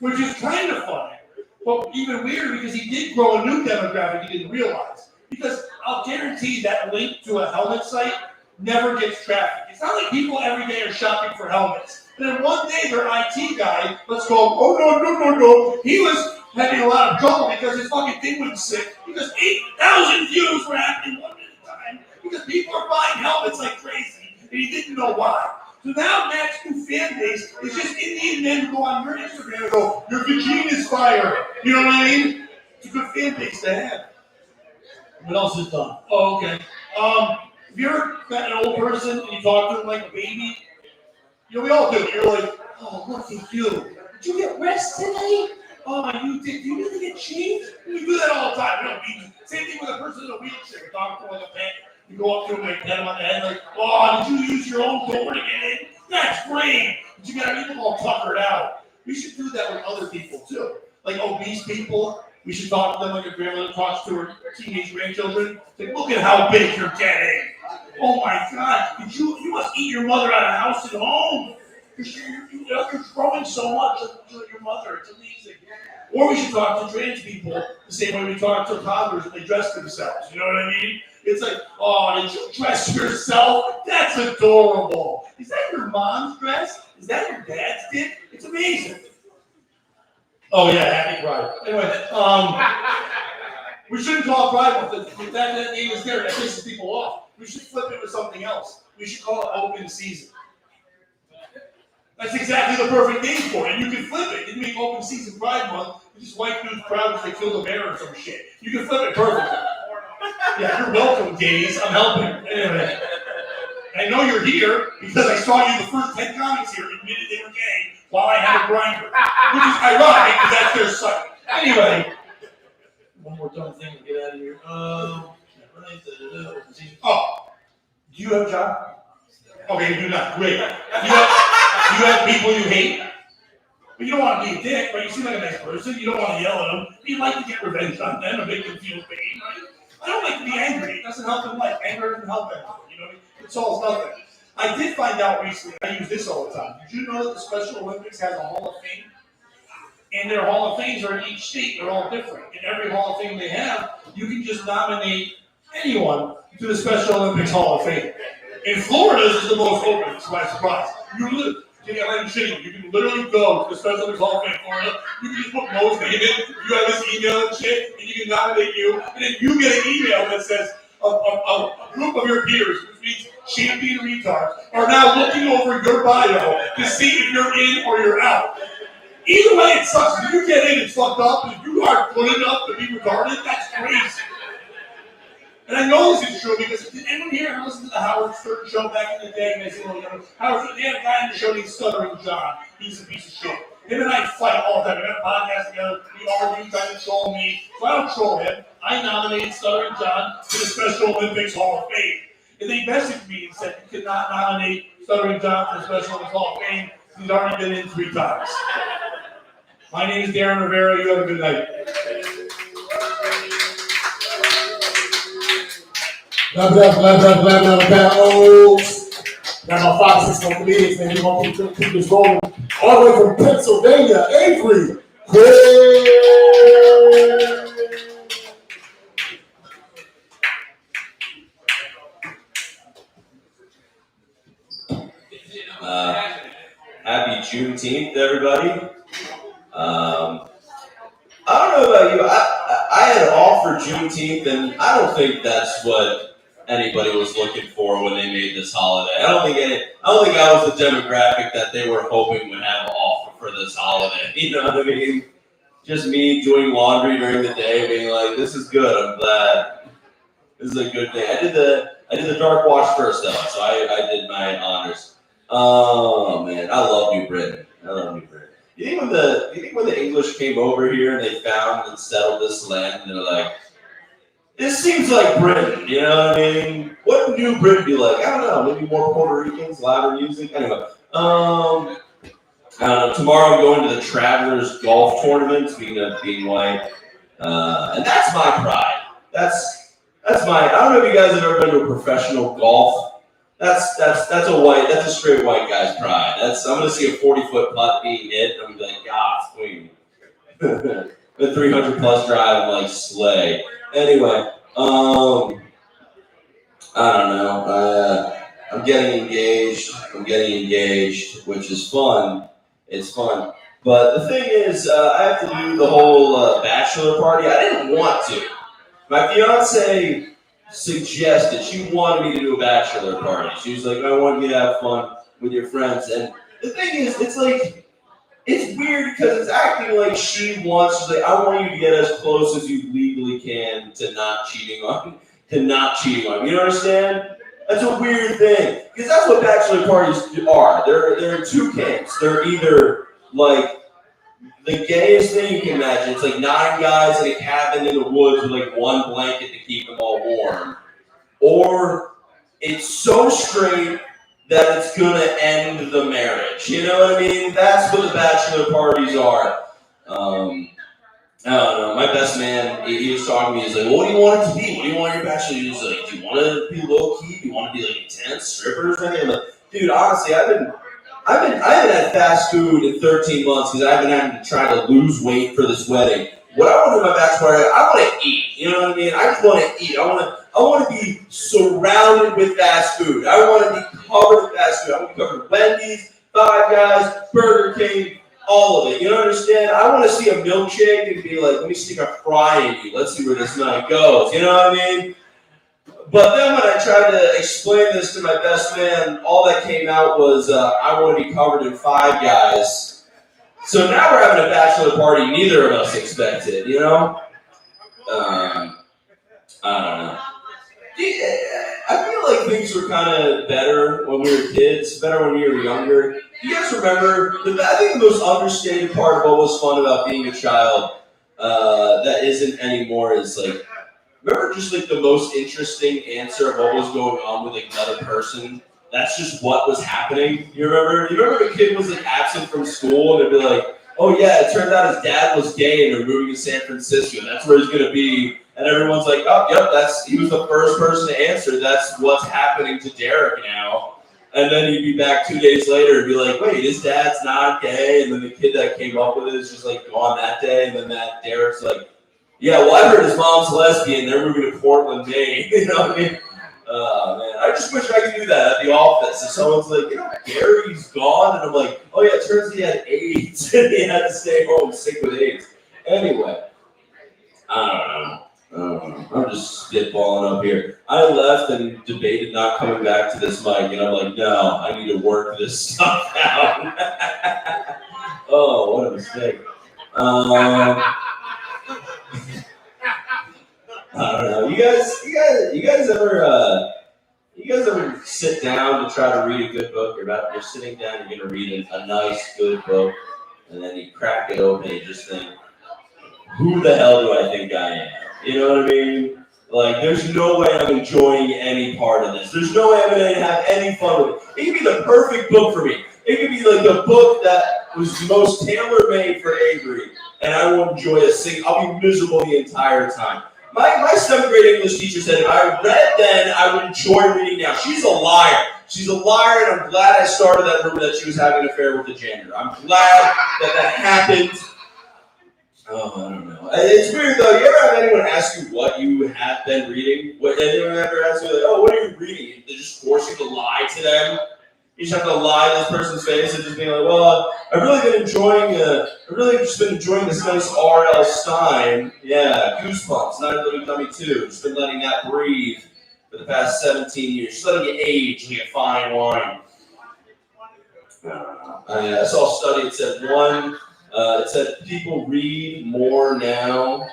which is kind of funny, but even weirder because he did grow a new demographic he didn't realize. Because I'll guarantee that link to a helmet site never gets traffic. It's not like people every day are shopping for helmets. And then one day their IT guy, let's go, oh no, he was having a lot of trouble because his fucking thing went sick because 8,000 views were happening one at a time because people are buying helmets like crazy and he didn't know why. So now Matt's new fan base is just Indian men who go on your Instagram and go, your vagina is fire. You know what I mean? It's a good fan base to have. What else is done? Oh, okay. Have you ever met an old person and you talk to them like a baby? You know, we all do. You're like, oh, look at you. Did you get rest today? Oh, you did. You really get changed? We do that all the time. You know, same thing with a person in a wheelchair. You talk to like a pet. You go up to them and pet them on the head, like, oh, did you use your own door to get in? That's great. But you gotta get them all tuckered out. We should do that with other people too. Like obese people. We should talk to them like a grandmother talks to her teenage grandchildren. Like, look at how big you're getting. Oh my God! You must eat your mother out of house and home. You're growing so much like your mother. It's amazing. Or we should talk to trans people the same way we talk to toddlers when they dress themselves. You know what I mean? It's like, oh, did you dress yourself? That's adorable. Is that your mom's dress? Is that your dad's dick? It's amazing. Oh yeah, happy Pride. Anyway, we shouldn't call it Pride Month. That name is there. That pisses people off. We should flip it with something else. We should call it Open Season. That's exactly the perfect name for it. And you can flip it. You can make Open Season Pride Month. Just white dudes proud because they killed a bear or some shit. You can flip it perfectly. Yeah, you're welcome, gays. I'm helping. Anyway, I know you're here because I saw you the first 10 comics here admitted they were gay while I had a grinder, which is ironic because that's their site. Anyway, one more dumb thing to get out of here. Oh, do you have a job? Okay, you do not. Great. Do you have people you hate? But you don't want to be a dick, right? You seem like a nice person. You don't want to yell at them. You'd like to get revenge on them and make them feel pain, right? I don't like to be angry. It doesn't help in life. Anger doesn't help anyone. You know what I mean? It solves nothing. I did find out recently, I use this all the time. Did you know that the Special Olympics has a Hall of Fame? And their Hall of Fames are in each state. They're all different. In every Hall of Fame they have, you can just nominate anyone to the Special Olympics Hall of Fame. In Florida, this is the most open, to my surprise. You can literally go to the Special Olympics Hall of Fame in Florida. You can just put Mo's name in. You have his email and shit, and you can nominate you. And then you get an email that says a group of your peers, which means champion retards, are now looking over your bio to see if you're in or you're out. Either way, it sucks. If you get in, it's fucked up. If you are good enough to be retarded, that's crazy. And I know this is true because did anyone here ever listen to the Howard Stern show back in the day? And they say, well, you know, Howard Stern, they had a guy on the show named Stuttering John. He's a piece of shit. Him and I fight all the time. We have a podcast together. We argue, trying to troll me. So I don't troll him. I nominated Stuttering John to the Special Olympics Hall of Fame. And they messaged me and said, you cannot nominate Stuttering John for the Special Olympics Hall of Fame. He's already been in 3 times. My name is Darren Rivera. You have a good night. Blah, blah, blah, blah, blah, blah, blah. Oh, got about 5, 6 more comedians, man. We're going to keep this rolling. All the way from Pennsylvania, Avery. Happy Juneteenth, everybody. I don't know about you. I had off for Juneteenth, and I don't think that's what anybody was looking for when they made this holiday. I don't think I was the demographic that they were hoping would have off for this holiday. You know what I mean? Just me doing laundry during the day, being like, "This is good. I'm glad. This is a good thing." I did the dark wash first, though, so I did my honors. Oh man, I love New Britain. I love New Britain. You think when the English came over here and they found and settled this land, and they're like, this seems like Britain, you know what I mean? What would New Britain be like? I don't know, maybe more Puerto Ricans, louder music. Anyway, I don't know, tomorrow I'm going to the Travelers Golf Tournament, speaking of being white, and that's my pride. That's my, I don't know if you guys have ever been to a professional golf. That's a straight white guy's pride. I'm gonna see a 40-foot putt being hit, and I'm gonna be like, God, queen. The 300 plus drive, I'm like, slay. Anyway, I don't know. I'm getting engaged, which is fun. It's fun. But the thing is, I have to do the whole bachelor party. I didn't want to. My fiance suggested, she wanted me to do a bachelor party. She was like, I want you to have fun with your friends. And the thing is, it's like, it's weird because it's acting like she's like, I want you to get as close as you legally can to not cheating on me. You know understand? That's a weird thing. Because that's what bachelor parties are. They're in two camps. They're either like the gayest thing you can imagine. It's like 9 guys in a cabin in the woods with like one blanket to keep them all warm. Or it's so straight that it's gonna end the marriage. You know what I mean? That's what the bachelor parties are. I don't know. My best man, he was talking to me. He's like, well, "What do you want it to be? What do you want your bachelor?" He's like, "Do you want to be low key? Do you want to be like intense strippers?" And I'm like, "Dude, honestly, I haven't had fast food in 13 months because I've been having to try to lose weight for this wedding. What I want to do in my bachelor party, I want to eat. You know what I mean? I just want to eat. I want to be surrounded with fast food. I want to be covered with fast food. I want to be covered with Wendy's, Five Guys, Burger King, all of it. You understand? I want to see a milkshake and be like, let me stick a fry in you. Let's see where this night goes. You know what I mean? But then when I tried to explain this to my best man, all that came out was I want to be covered in Five Guys. So now we're having a bachelor party neither of us expected, you know? I don't know. I feel like things were kind of better when we were kids, better when we were younger. Do you guys remember, I think the most understated part of what was fun about being a child that isn't anymore is like, remember just like the most interesting answer of what was going on with like another person? That's just what was happening. You remember if a kid was like absent from school and they'd be like, oh yeah, it turned out his dad was gay and they're moving to San Francisco. That's where he's gonna be. And everyone's like, oh, yep, he was the first person to answer. That's what's happening to Derek now. And then he'd be back 2 days later and be like, wait, his dad's not gay. And then the kid that came up with it is just like gone that day. And then that Derek's like, yeah, well, I heard his mom's lesbian. They're moving to Portland, Maine. You know what I mean? Man, I just wish I could do that at the office. If someone's like, you know, Gary's gone. And I'm like, oh yeah, it turns out he had AIDS. And he had to stay home sick with AIDS. Anyway, I don't know. I'm just spitballing up here. I left and debated not coming back to this mic, and I'm like, no, I need to work this stuff out. Oh, what a mistake. I don't know. You guys ever sit down to try to read a good book? You're sitting down, you're gonna read a nice, good book, and then you crack it open and you just think, who the hell do I think I am? You know what I mean? Like, there's no way I'm enjoying any part of this. There's no way I'm going to have any fun with it. It could be the perfect book for me. It could be like the book that was most tailor-made for Avery, and I won't enjoy a single. I'll be miserable the entire time. My 7th grade English teacher said, if I read then, I would enjoy reading now. She's a liar. She's a liar, and I'm glad I started that rumor that she was having an affair with a janitor. I'm glad that happened. Oh, I don't know. It's weird though. You ever have anyone ask you what you have been reading? Anyone ever ask you like, "Oh, what are you reading?" They just force you to lie to them. You just have to lie to this person's face and just be like, "Well, I've really just been enjoying this nice R.L. Stein. Yeah, Goosebumps, Night of the Living Dummy 2. Just been letting that breathe for the past 17 years. Just letting it age like a fine wine." I saw a study. It said people read more now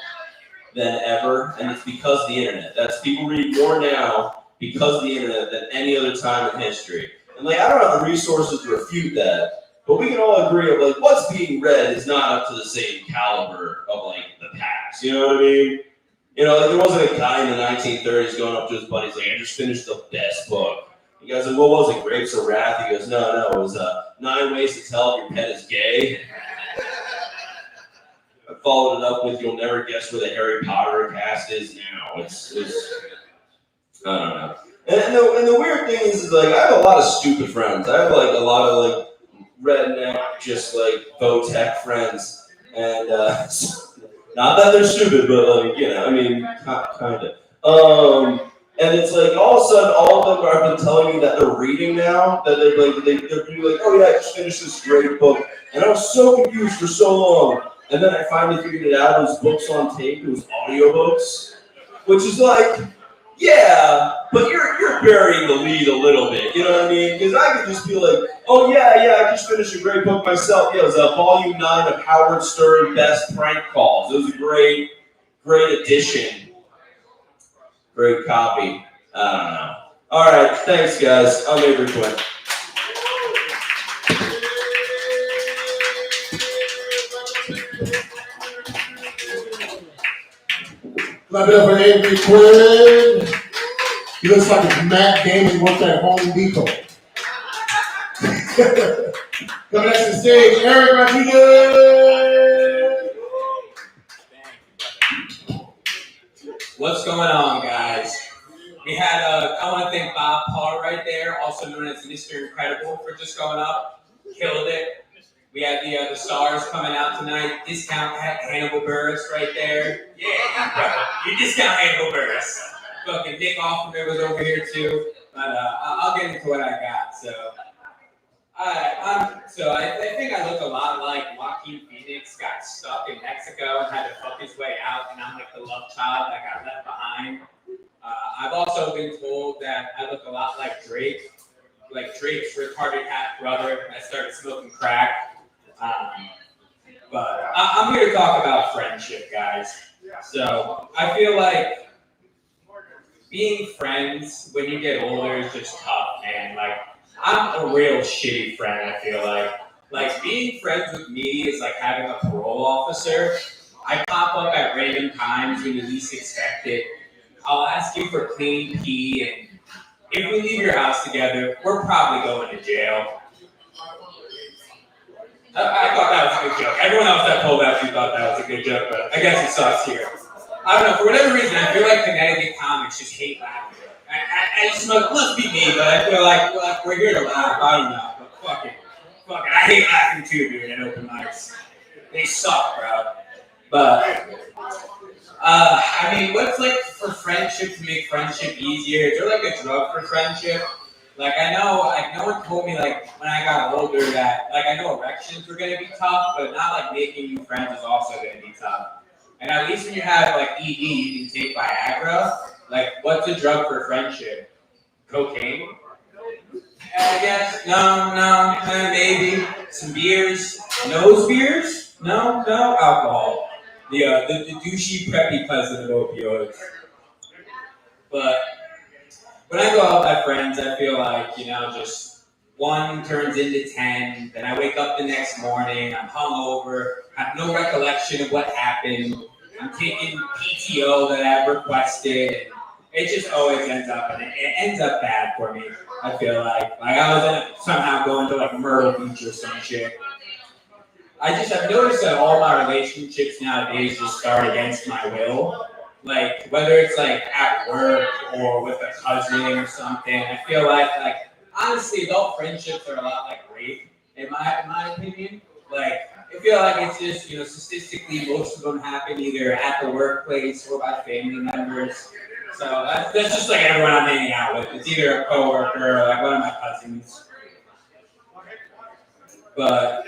than ever, and it's because of the internet. That's people read more now because of the internet than any other time in history. And like, I don't have the resources to refute that, but we can all agree of like what's being read is not up to the same caliber of like the past. You know what I mean? You know, like there wasn't a guy in the 1930s going up to his buddies like, I just finished the best book. You guys like, what was it? Grapes of Wrath? He goes, no, it was 9 Ways to Tell If Your Pet Is Gay. I followed it up with You'll Never Guess Where the Harry Potter cast is now. It's I don't know. And the weird thing is like I have a lot of stupid friends. I have like a lot of like redneck, just like Votech friends, and not that they're stupid, but like I mean, kind of. And it's like all of a sudden, all of them have been telling me that they're reading now. That they're like, oh yeah, I just finished this great book, and I was so confused for so long. And then I finally figured it out. It was books on tape. It was audiobooks, which is like, Yeah, but you're burying the lead a little bit. You know what I mean? Because I could just be like, oh yeah, I just finished a great book myself. Yeah, it was volume 9 of Howard Stern Best Prank Calls. It was a great edition, great copy. I don't know. All right, thanks guys. I'm Avery Quinn. Clap it up for Avery Quinn. He looks like a Matt Damon worked at Home Depot. Coming next to the stage, Eric Rodriguez. What's going on, guys? We had, I want to thank Bob Paul right there, also known as Mr. Incredible, for just going up. Killed it. We had the stars coming out tonight. Discount Hannibal Buress right there. Yeah, bro. You discount Hannibal Buress. Fucking Nick Offerman was over here too. But I'll get into what I got. So I think I look a lot like Joaquin Phoenix got stuck in Mexico and had to fuck his way out, and I'm like the love child that got left behind. I've also been told that I look a lot like Drake. Like Drake's retarded half brother that started smoking crack. But I'm here to talk about friendship, guys. So I feel like being friends when you get older is just tough, man. Like I'm a real shitty friend, I feel like. Like being friends with me is like having a parole officer. I pop up at random times when you least expect it. I'll ask you for clean pee, and if we leave your house together, we're probably going to jail. I thought that was a good joke. Everyone else that pulled out, you thought that was a good joke, but I guess it sucks here. I don't know, for whatever reason, I feel like Connecticut comics just hate laughing. I just must be me, but I feel like we're here to laugh. I don't know, but fuck it. I hate laughing too, dude, at open mics. They suck, bro. But I mean, what's like for friendship to make friendship easier? Is there like a drug for friendship? Like I know, like no one told me like when I got older that like I know erections were gonna be tough, but not like making new friends is also gonna be tough. And at least when you have like ED, you can take Viagra. Like, what's a drug for friendship? Cocaine? I guess no, maybe some beers. Nose beers? No, alcohol. The douchey preppy cousin of opioids. But when I go out with my friends, I feel like, just 1 turns into 10. Then I wake up the next morning, I'm hungover, have no recollection of what happened. I'm taking PTO that I've requested. It just always ends up, and it ends up bad for me, I feel like. Like I was somehow going to like Myrtle Beach or some shit. I've noticed that all my relationships nowadays just start against my will. Like, whether it's like at work or with a cousin or something, I feel like honestly, adult friendships are a lot like rape, in my opinion. Like, I feel like it's just, statistically, most of them happen either at the workplace or by family members. So that's just like everyone I'm hanging out with. It's either a coworker or like one of my cousins. But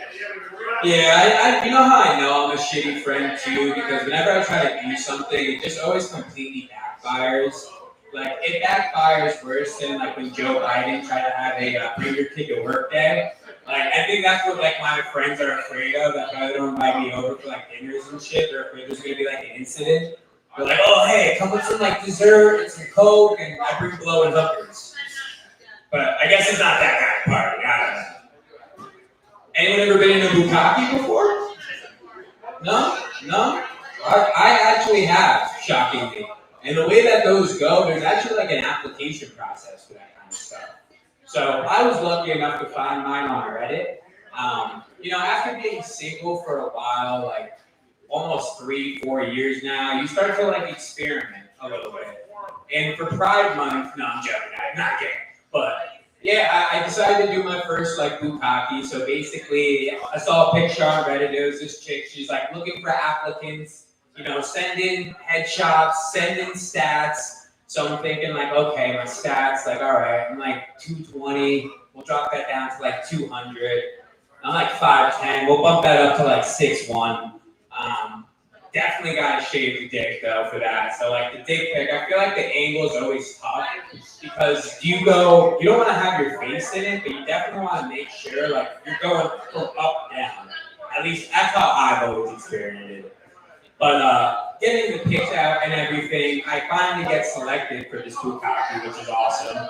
yeah, you know how I know I'm a shitty friend too? Because whenever I try to do something, it just always completely backfires. Like, it backfires worse than like when Joe Biden tried to have a bring your kid to work day. Like, I think that's what like my friends are afraid of. That's why they don't invite me over for like dinners and shit. They're afraid there's gonna be like an incident. They're like, oh hey, come with some like dessert and some Coke, and I bring blowing hookers. But I guess it's not that kind of party. I don't know. Anyone ever been in a bukkake before? No? I actually have, shockingly. And the way that those go, there's actually like an application process for that kind of stuff. So I was lucky enough to find mine on Reddit. After being single for a while, like almost 3-4 years now, you start to like experiment a little bit. And for Pride Month, no, I'm joking, I'm not kidding. But yeah, I decided to do my first like bukkake. So basically, I saw a picture on Reddit. It was this chick. She's like looking for applicants. Send in headshots, send in stats. So I'm thinking like, okay, my stats, like, all right, I'm like 220. We'll drop that down to like 200. I'm like 5'10". We'll bump that up to like 6'1". definitely gotta shave the dick though for that. So like the dick pic, I feel like the angle is always tough because you don't want to have your face in it, but you definitely want to make sure like you're going from up down. At least that's how I've always experienced it. But getting the pics out and everything, I finally get selected for this bukkake, which is awesome.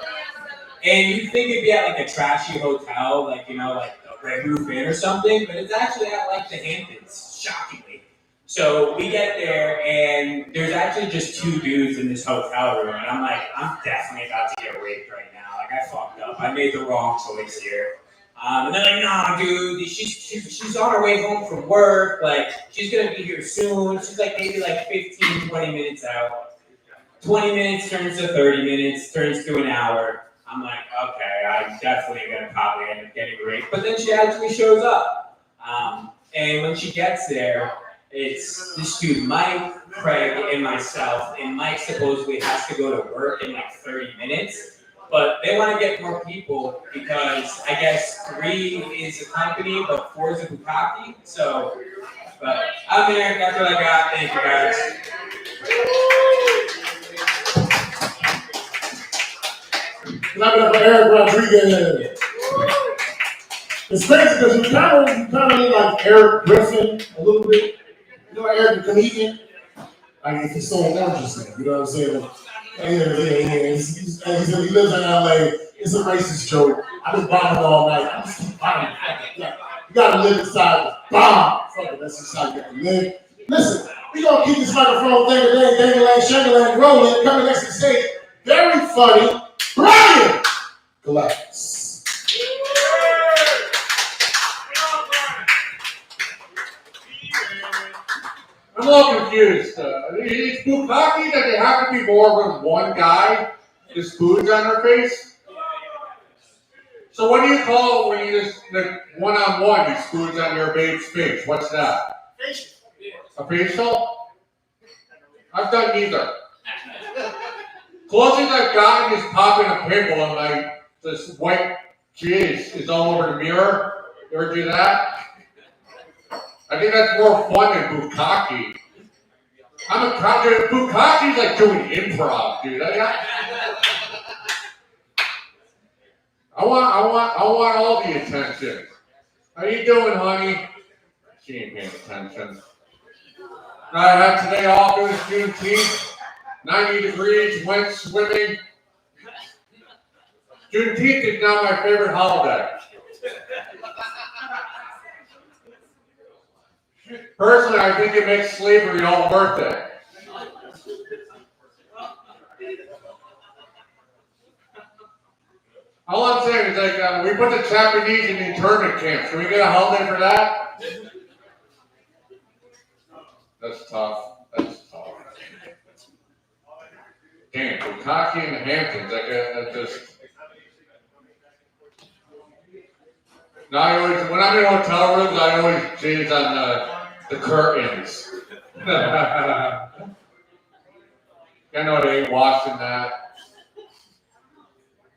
And you'd think it'd be at like a trashy hotel, like like a Red Roof Inn or something, but it's actually at like the Hamptons, shockingly. So we get there, and there's actually just 2 dudes in this hotel room, and I'm like, I'm definitely about to get raped right now. Like I fucked up. I made the wrong choice here. And they're like, nah, dude, she's on her way home from work. Like, she's going to be here soon. She's like maybe like 15, 20 minutes out. 20 minutes turns to 30 minutes, turns to an hour. I'm like, okay, I'm definitely going to probably end up getting raped. But then she actually shows up. And when she gets there, it's this dude, Mike, Craig, and myself. And Mike supposedly has to go to work in like 30 minutes. But they want to get more people because I guess 3 is a company, but 4 is a bukkake. So, but I'm there. That's what I got. Thank you guys. Clap it up for Eric Rodriguez. It's crazy because you kind of look like Eric Griffin a little bit. You know Eric the comedian? Like if he's so oranges now, you know what I'm saying? Yeah. He lives in LA. It's a racist joke. I've been bombing all night. I just keep bombing. Yeah. You gotta live inside the bomb. Fuck it, that's just how you gotta live. Listen, we gonna keep this microphone thing today, dangling, shangling, rolling, coming next to the stage. Very funny, Brian Glass. I'm a little confused. It's bukkake that they have to be more than one guy with spoons on their face? So what do you call it when you just, like, one-on-one, you spoons on your babe's face? What's that? A facial? I've done neither. Closest I've gotten is popping a pimple and like this white jizz is all over the mirror. You ever do that? I think that's more fun than bukkake. Bukkake's like doing improv, dude. I want all the attention. How you doing, honey? She ain't paying attention. I had today off. It was Juneteenth. 90 degrees. Went swimming. Juneteenth is now my favorite holiday. Personally, I think it makes slavery all worth it. All I'm saying is, like, we put the Japanese in internment camps. Can we get a holiday for that? That's tough. That's tough. Damn, bukkake in the Hamptons. That just. Now when I'm in hotel rooms, I always change on the curtains. I know they ain't washing that.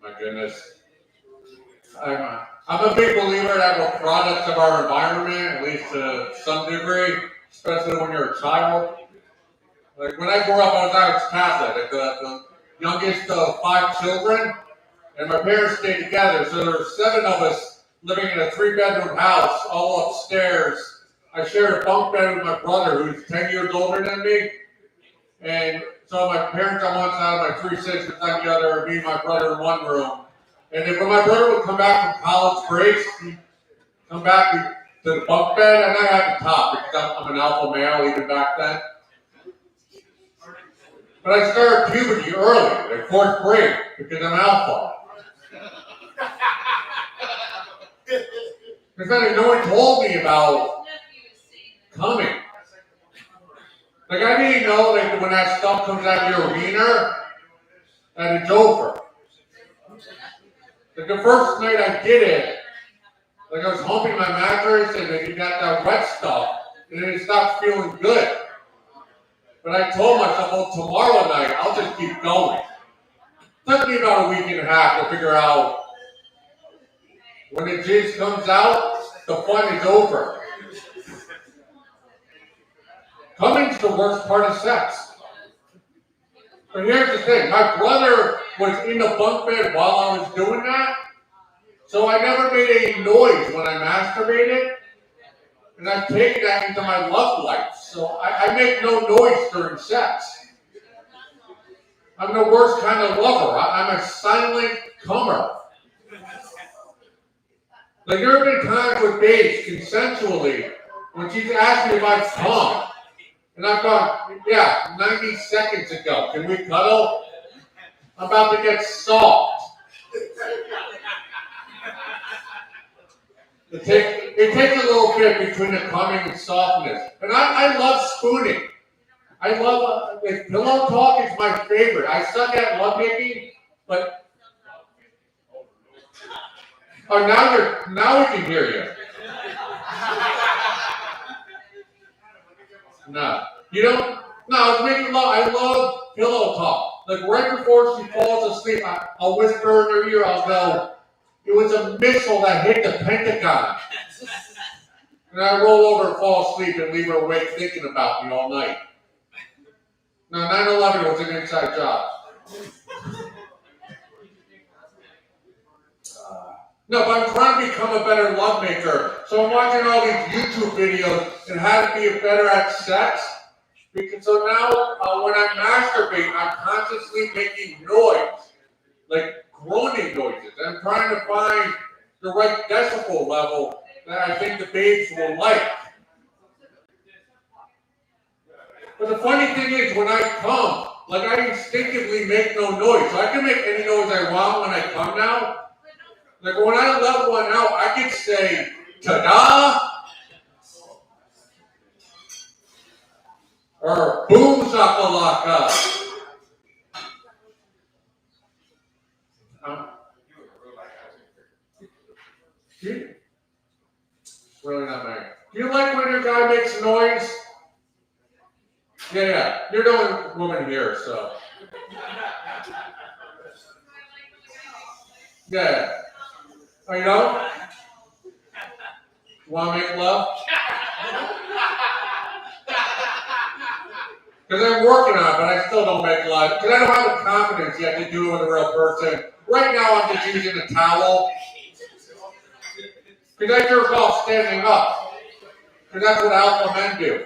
My goodness. I'm a big believer that we're products of our environment, at least to some degree, especially when you're a child. Like when I grew up, I was Catholic, like the youngest of 5 children, and my parents stayed together. So there were 7 of us living in a 3-bedroom house, all upstairs. I shared a bunk bed with my brother, who's 10 years older than me. And so my parents on one side, my 3 sisters on the other, and me and my brother in one room. And then when my brother would come back from college breaks, he'd come back to the bunk bed, and I had the top because I'm an alpha male even back then. But I started puberty early, like 4th grade, because I'm alpha. Because then no one told me about coming. Like I didn't know like when that stuff comes out of your wiener, that it's over. Like the first night I did it, like I was humping my mattress and then you got that wet stuff, and then it stopped feeling good. But I told myself, well, tomorrow night I'll just keep going. It took me about a week and a half to figure out when the jizz comes out, the fun is over. Coming's the worst part of sex. But here's the thing, my brother was in the bunk bed while I was doing that, so I never made any noise when I masturbated, and I've taken that into my love life. So I make no noise during sex. I'm the worst kind of lover. I'm a silent comer. Like, there have been times with babes, consensually, when she's asked me if I've come, and I've gone, yeah, 90 seconds ago. Can we cuddle? I'm about to get soft. It takes a little bit between the coming and softness. And I love spooning. I love, pillow talk is my favorite. I suck at lovemaking, but, oh, now we can hear you. No, you don't, no, making love, I love pillow talk. Like, right before she falls asleep, I'll whisper in her ear, I'll go, it was a missile that hit the Pentagon. And I roll over and fall asleep and leave her awake thinking about me all night. No, 9/11 was an inside job. No, but I'm trying to become a better lovemaker. So I'm watching all these YouTube videos and how to be better at sex. Because so now when I masturbate, I'm consciously making noise, like groaning noises. I'm trying to find the right decibel level that I think the babes will like. But the funny thing is, when I come, like, I instinctively make no noise. So I can make any noise I want when I come now. Like, when I let one out, I can say, ta-da, or boom shakalaka. Really not mine. Do you like when your guy makes noise? Yeah. You're the only woman here, so. Yeah. Oh, you know? Want to make love? Because I'm working on it, but I still don't make love. Because I don't have the confidence yet to do it with a real person. Right now, I'm just using a towel. Because I jerk off standing up. Because that's what alpha men do.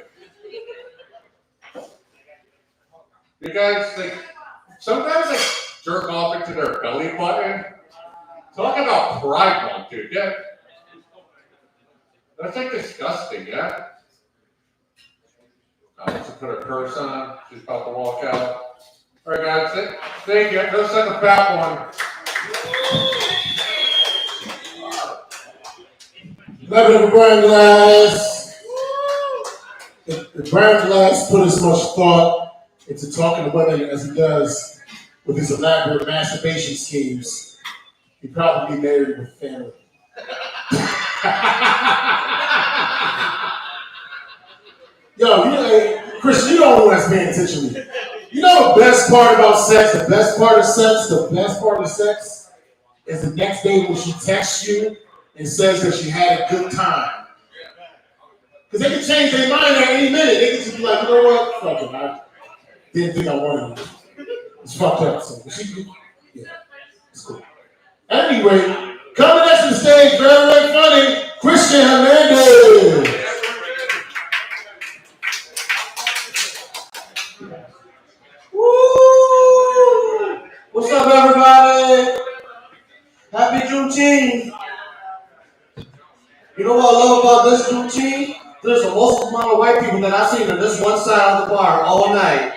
You guys think, sometimes they jerk off into their belly button. Talk about pride month, dude. Yeah. That's like disgusting, yeah? Let's put a purse on. She's about to walk out. All right, guys. Thank you. Go set the fat one. Love it, Brian Glass. If Brian Glass put as much thought into talking to women as he does with his elaborate masturbation schemes, he'd probably be married with family. Yo, Chris, you don't know that's paying attention to me. You know the best part about sex, the best part of sex is the next day when she texts you and says that she had a good time. Because they can change their mind at any minute. They can just be like, you know what? Fuck it, I didn't think I wanted it. It's fucked up. So yeah, it's cool. Anyway, coming next to the stage, very, very funny, Christian Hernandez. Woo! What's up, everybody? Happy Juneteenth. You know what I love about this Juneteenth? There's the most amount of white people that I've seen on this one side of the bar all night.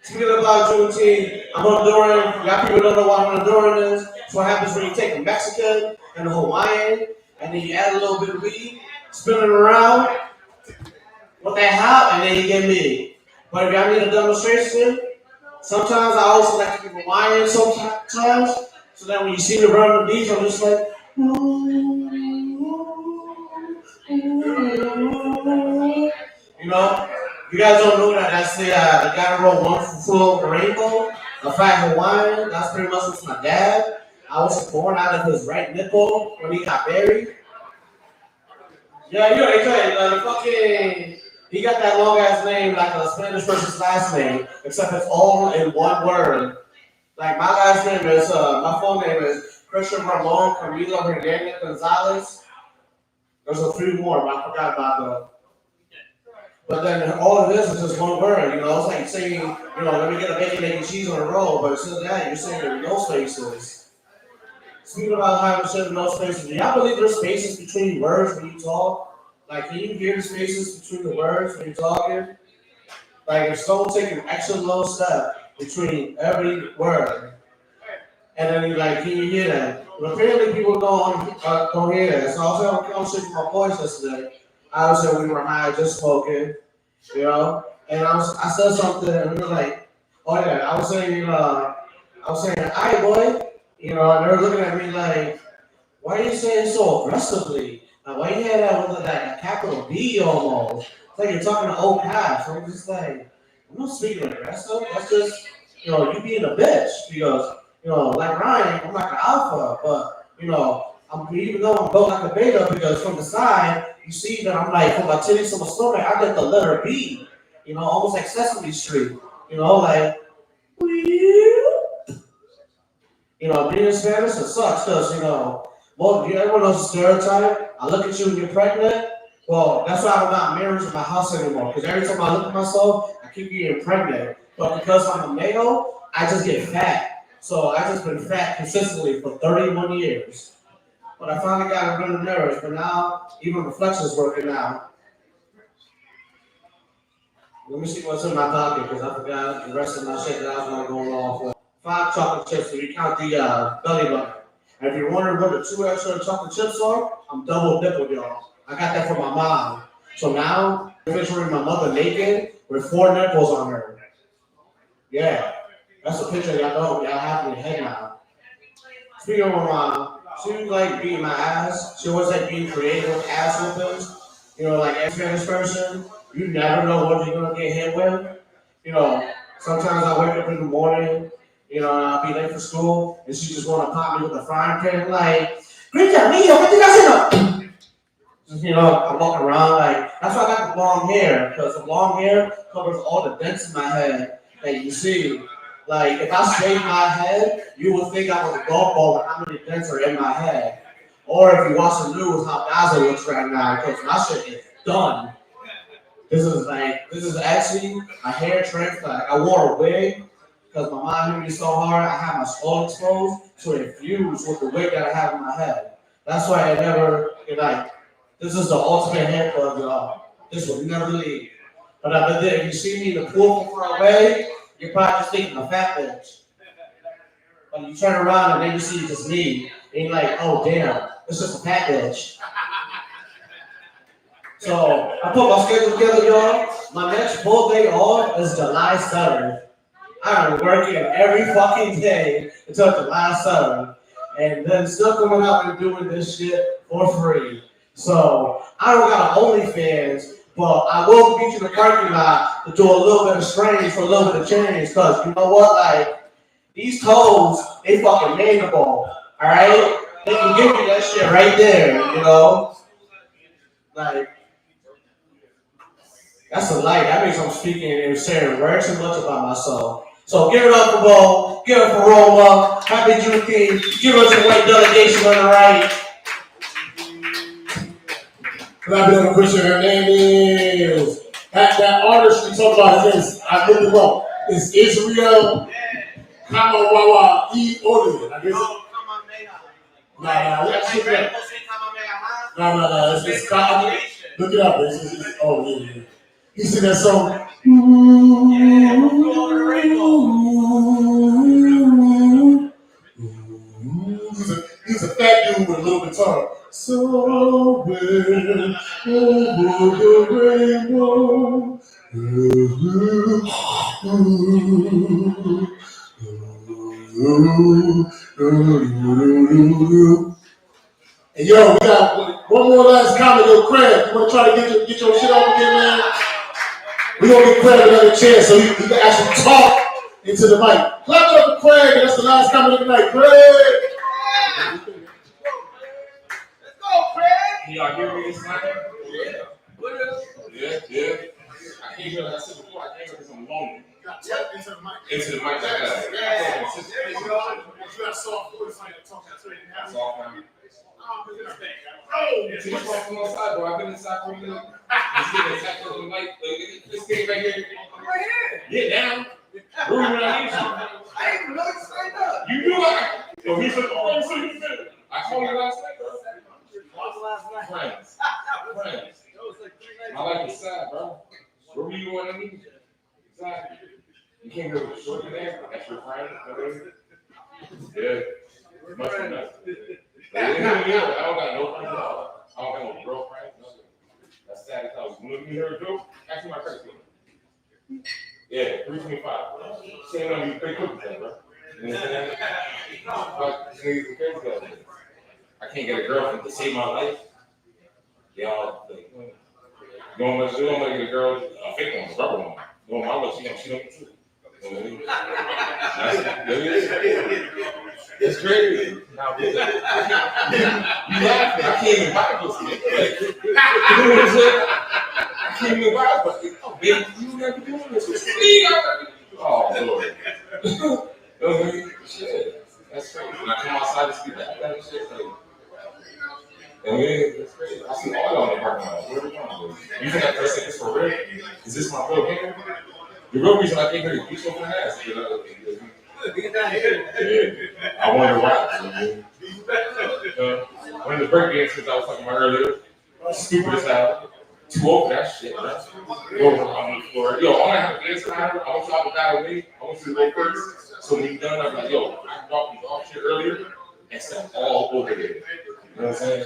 Speaking about Juneteenth, I'm Honduran. Y'all people don't know what Honduran is. It's what happens when you take a Mexican and a Hawaiian, and then you add a little bit of weed, spin it around, what they have, and then you get me. But if y'all need a demonstration, sometimes I also like to give Hawaiian sometimes, so that when you see me run the beach, I'm just like, you know, you guys don't know that that's the guy who wrote One Flew Over the Rainbow, a fat Hawaiian. That's pretty much what's my dad. I was born out of his right nipple when he got buried. Yeah, you know, the fucking He got that long ass name like a Spanish person's last name, except it's all in one word. Like my last name is my full name is Christian Ramon Camilo Hernandez Gonzalez. There's a few more, but I forgot about them. But then all of this is just one word, you know. It's like saying, you know, let me get a bacon, egg, and cheese on a roll, but instead of that, you're saying there are no spaces. Speaking about having shit with no spaces, do y'all believe there's spaces between words when you talk? Like, can you hear the spaces between the words when you're talking? Like, if someone takes an extra little step between every word, and then you like, can you hear that? But apparently people don't hear that. So I was having a conversation with my boys yesterday. I was saying we were high, just smoking, you know, and I said something, and we were like, oh yeah, I was saying, hi boy, you know, and they were looking at me like, why are you saying so aggressively? Like, why you had that with like a capital B almost? It's like you're talking to old cats. So I'm just like, I'm not speaking aggressive. That's just, you know, you being a bitch. Because, you know, like Ryan, I'm like an alpha, but, you know, even though I'm built like a beta, because from the side, you see that I'm like, from my titties to my stomach, I get the letter B. You know, almost like Sesame Street. You know, like, you know, being in Spanish, it sucks because, you know, well, everyone knows the stereotype. I look at you and you're pregnant. Well, that's why I'm not married to my house anymore. Because every time I look at myself, I keep getting pregnant. But because I'm a male, I just get fat. So I just been fat consistently for 31 years. But I finally got rid of marriage. But now, even reflection's working now. Let me see what's in my pocket because I forgot the rest of my shit that I was going to go off with. 5 chocolate chips if you count the belly button. And if you're wondering what the 2 extra chocolate chips are, I'm double dipping y'all. I got that from my mom. So now, I'm picturing my mother naked with 4 nipples on her. Yeah, that's a picture y'all have in your head now. Speaking of my mom, she was like beating my ass. She was like being creative with ass whoopings. You know, like as Spanish person, you never know what you're gonna get hit with. You know, sometimes I wake up in the morning, you know, and I'll be late for school, and she just wanna pop me with a frying pan, like, Grita, mío, ¿qué te estás haciendo? Just, you know, I'm walking around like, that's why I got the long hair, because the long hair covers all the dents in my head that you see. Like, if I shave my head, you would think I was a golf ball and how many dents are in my head. Or if you watch the news, how Gaza looks right now, because my shit is done. This is actually a hair transplant. I wore a wig because my mom hit me so hard, I had my skull exposed, so it fused with the wig that I have in my head. That's why I never, this is the ultimate hair club, y'all. This will never leave. But if you see me in the pool from far away, you're probably just thinking a fat bitch. But you turn around and then you see just me, and you're like, oh damn, it's just a fat bitch. So I put my schedule together, y'all. My next full day off is July 7th. I am working every fucking day until July 7th. And then still coming out and doing this shit for free. So I don't got an OnlyFans, but I will meet you in the parking lot to do a little bit of strange for a little bit of change. Cause you know what? Like, these toes, they fucking mandible. Alright? They can give you that shit right there, you know? Like, that's a light. That means I'm speaking and sharing way too much about myself. So give it up for Bo. Give it for Roma. Happy Juneteenth. Give us a white delegation on the right. Clap it up for Christian Hernandez. That artist we talked about is, I looked it up. It's Israel Kamawawa E. Orlin. I guess. No, it's Kamawawa. Look it up. Oh, yeah. He sing that song. He's a fat dude with a little guitar. Somewhere over the rainbow. And yo, we got one more last comment. Yo, Craig, you want to try to get your shit off again, man? We're going to get Craig another chance so he can actually talk into the mic. Clap it up for Craig, and that's the last comment of the night. Craig! Let's go, Craig! Can y'all hear me this time? Yeah. I came here, like I said before, I came here because I'm lonely. Into the mic. Into the mic, like that. Yeah. You got a soft voice like talking to you. That's all, man. Oh, too much talk from outside, bro. I've been inside for a minute. Just getting attacked on the mic. This thing right here. Right here. Get down. Rude when I need you. I didn't even know you straight up. You knew I. Yo, he said, oh, I'm saying you said it. I told you last night, bro. Friends. I like the side, bro. Where were you on me? Exactly. You came here with a shorty there. That's your friend. Yeah. Much enough. Yeah, I don't got no friends at all. I don't got no girlfriend. Nothing. That's sad as hell. You look me here, Joe? Ask me my credit card. Yeah, 325. Same on you pay cookies, bro. You know what I'm saying? But niggas are crazy out there. I can't get a girlfriend to save my life. They all like, you don't want to get a girl, a fake one, a rubber one. You don't want my she don't get too. You know what I mean? It's crazy. Now, you laughing. I can't even buy pussy. You know what I'm saying? I can't even buy pussy. Oh, baby, you never doing this with me. Oh, Lord. You know what I mean? Shit. That's crazy. When I come outside to speak that kind of shit, like, and that's crazy. I see all y'all in the parking lot. Where are we going? You think that person is for real? Is this my real game? The real reason I came here is beat your ass. Yeah. I wonder why. One of the break dances I was talking about earlier, stupid as hell. Too old for that shit, bro. Yo, on the floor. Yo, I want to have a dance time. I want y'all to battle me. I want you to go first. So when you're done, I'm like, yo, I dropped you off shit earlier and stuff all over there. You know what I'm saying?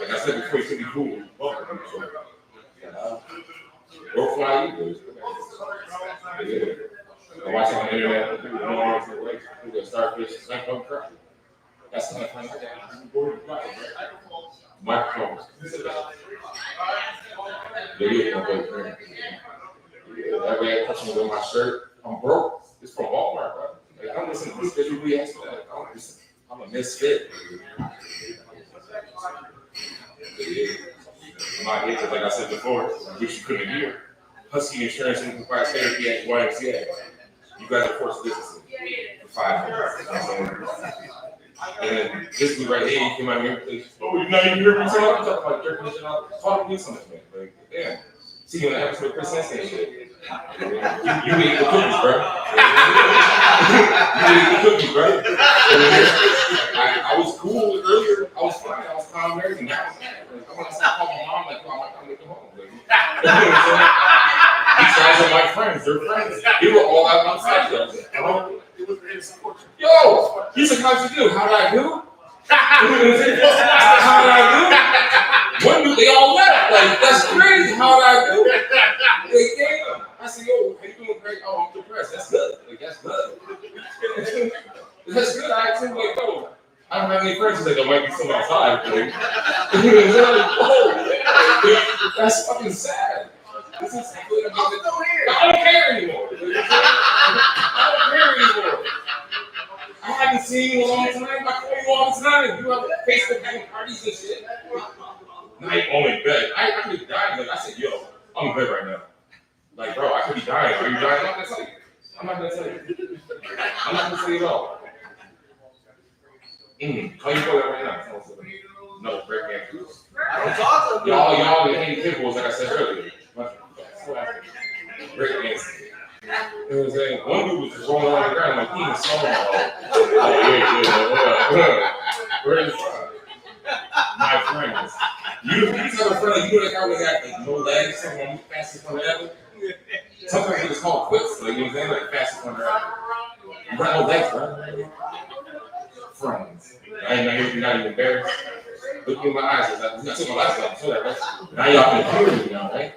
Like I said before, it should be cool. Go fly eagles. Yeah. I'm watching on the internet, people know the starfish, like on crap. That's the kind of fun I got. Microphones. That way I touch me with my shirt. I'm broke. It's from Walmart, bro. Like, I'm listening to this bitch who asked for that. I'm a misfit. My age, like I said before, which you couldn't hear. Husky Insurance and Provide Therapy at YMCA. You guys are forced listening for 5 minutes. And this dude right here, he came out here and said, oh, you're not even here for something? I'm talking about jerking this shit out. Talk to me so much, man. Like, damn. See you in the episode of Chris Hansen and shit. You ate the cookies, bro. You ate the cookies, bro. I was cool earlier. I was fine. I was calm and everything. Now I want to call my mom, like, oh, I'm going to come home. Like, you know what I'm saying? These guys are my friends. They're friends. They were all out outside though. Yo, he's like, how'd you do? How did I do? How did I do? One dude, they all left. Like, that's crazy. How did I do? Like, damn. I said, yo, how you doing, Greg? Oh, I'm depressed. That's good. Like, that's good. That's good. I asked him, like, yo, I don't have any friends. He's like, there might be some outside. Like, whoa. That's fucking sad. This is I don't care anymore. I don't care anymore. I haven't seen you in a long time. I call you all the time. You have Facebook having parties and shit. Night only bed. I could be dying. Like I said, yo, I'm in bed right now. Like, bro, I could be dying. Are you dying? I'm not gonna tell you. I'm not gonna tell you at all. How you go right now? No, break hand. I don't talk to them. Y'all, the handy tables, like I said earlier. Break dancing. You know what I'm saying? One dude was just rolling around the ground like he was solo. Where is my friends? You have a friend like you know that guy that got like no legs, someone fastest one ever. Sometimes it's called quits, like you know what I'm saying, like fastest one ever. You got no legs, bro. Friends. You're not even embarrassed. Look me in my eyes. I took my glasses off, so that, right? Now y'all can hear me now, right?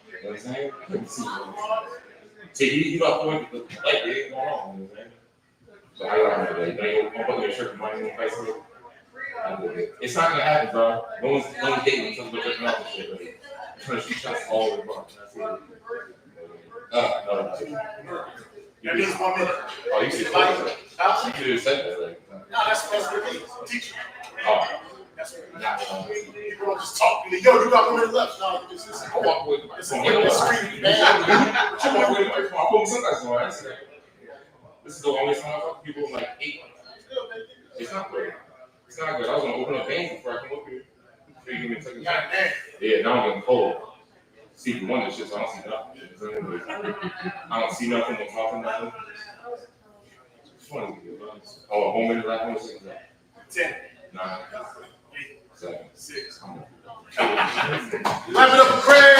You know what I'm saying? I couldn't see you. See, you don't point the light, it ain't going on, you know what I'm saying? So how y'all know that? You ain't gonna put your shirt and money in the place with it. It's not gonna happen, bro. No one's dating until we're jerking off and shit, but I'm trying to shoot shots all over the bar. No. You just 1 minute. Oh, you should have said that. Like, no, that's supposed to be teaching. Oh. People don't just talk to me. Yo, you got one left. No, it's just, I walk away with my phone. I walk away with my phone. I put my sunglasses on. I said, this is the only time I talk to people like 8. It's not great. It's not good. I was gonna open up bank before I come up here. Give me a second. Yeah, now I'm getting cold. See the one shit, so I don't see nothing. I don't see nothing. I'm talking nothing. It's funny. Oh, a home minute left. 10, 9, 8, 7, 6. Come on. Clap it up for Craig!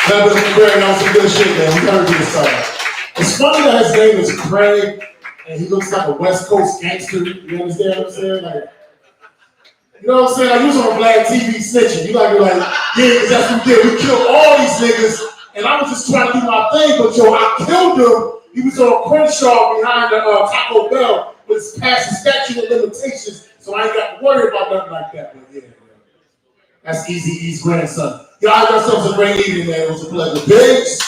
Clap it up for Craig. That was some good shit, man. We heard this song. It's funny that his name is Craig, and he looks like a West Coast gangster. You understand what I'm saying? Like, you know what I'm saying? Like, you was on Black TV snitching. You like, yeah, because that's what we did. We killed all these niggas, and I was just trying to do my thing, but yo, I killed him. He was on Crenshaw behind the Taco Bell, but it's past the statute of limitations, so I ain't got to worry about nothing like that. But yeah, that's Eazy-E's grandson. Y'all have yourselves a great evening, man. It was a pleasure. Peace.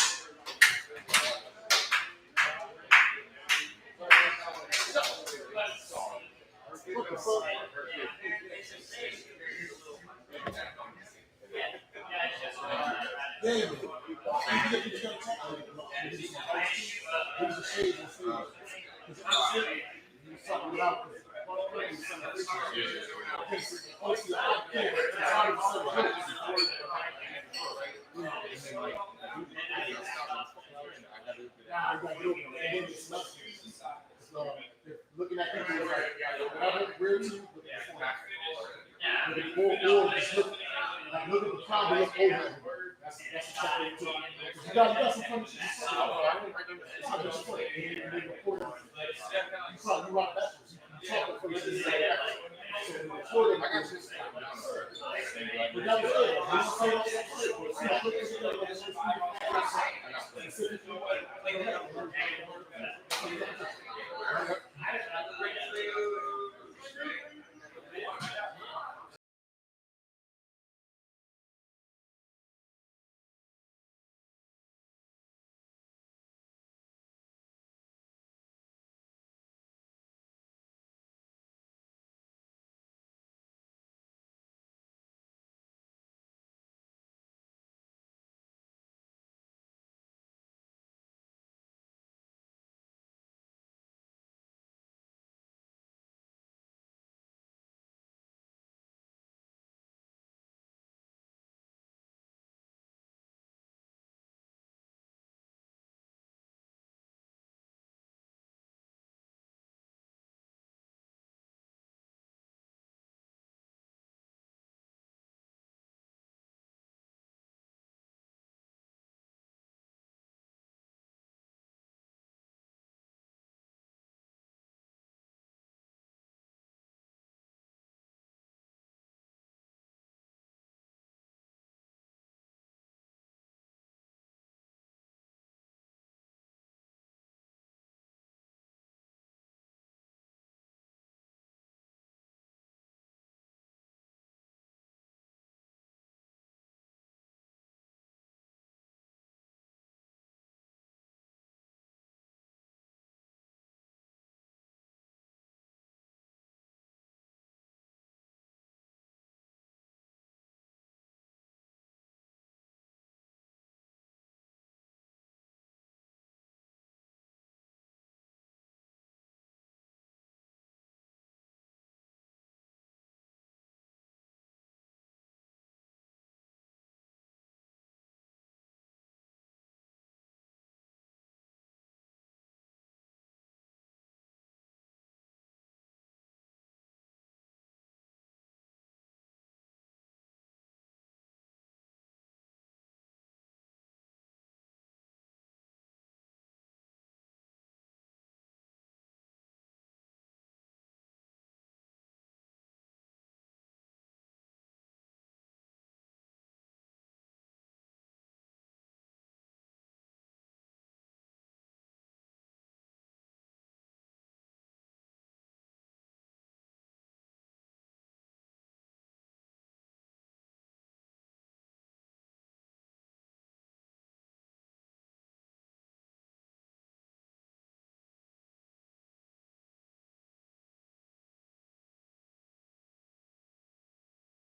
Looking at people like, whatever, where you look at the problem, look over it. That's exactly it. You got some funny shit to say. I just play. You probably rock backwards. You talk for the say that. So the recording, I guess it's but that was it. This is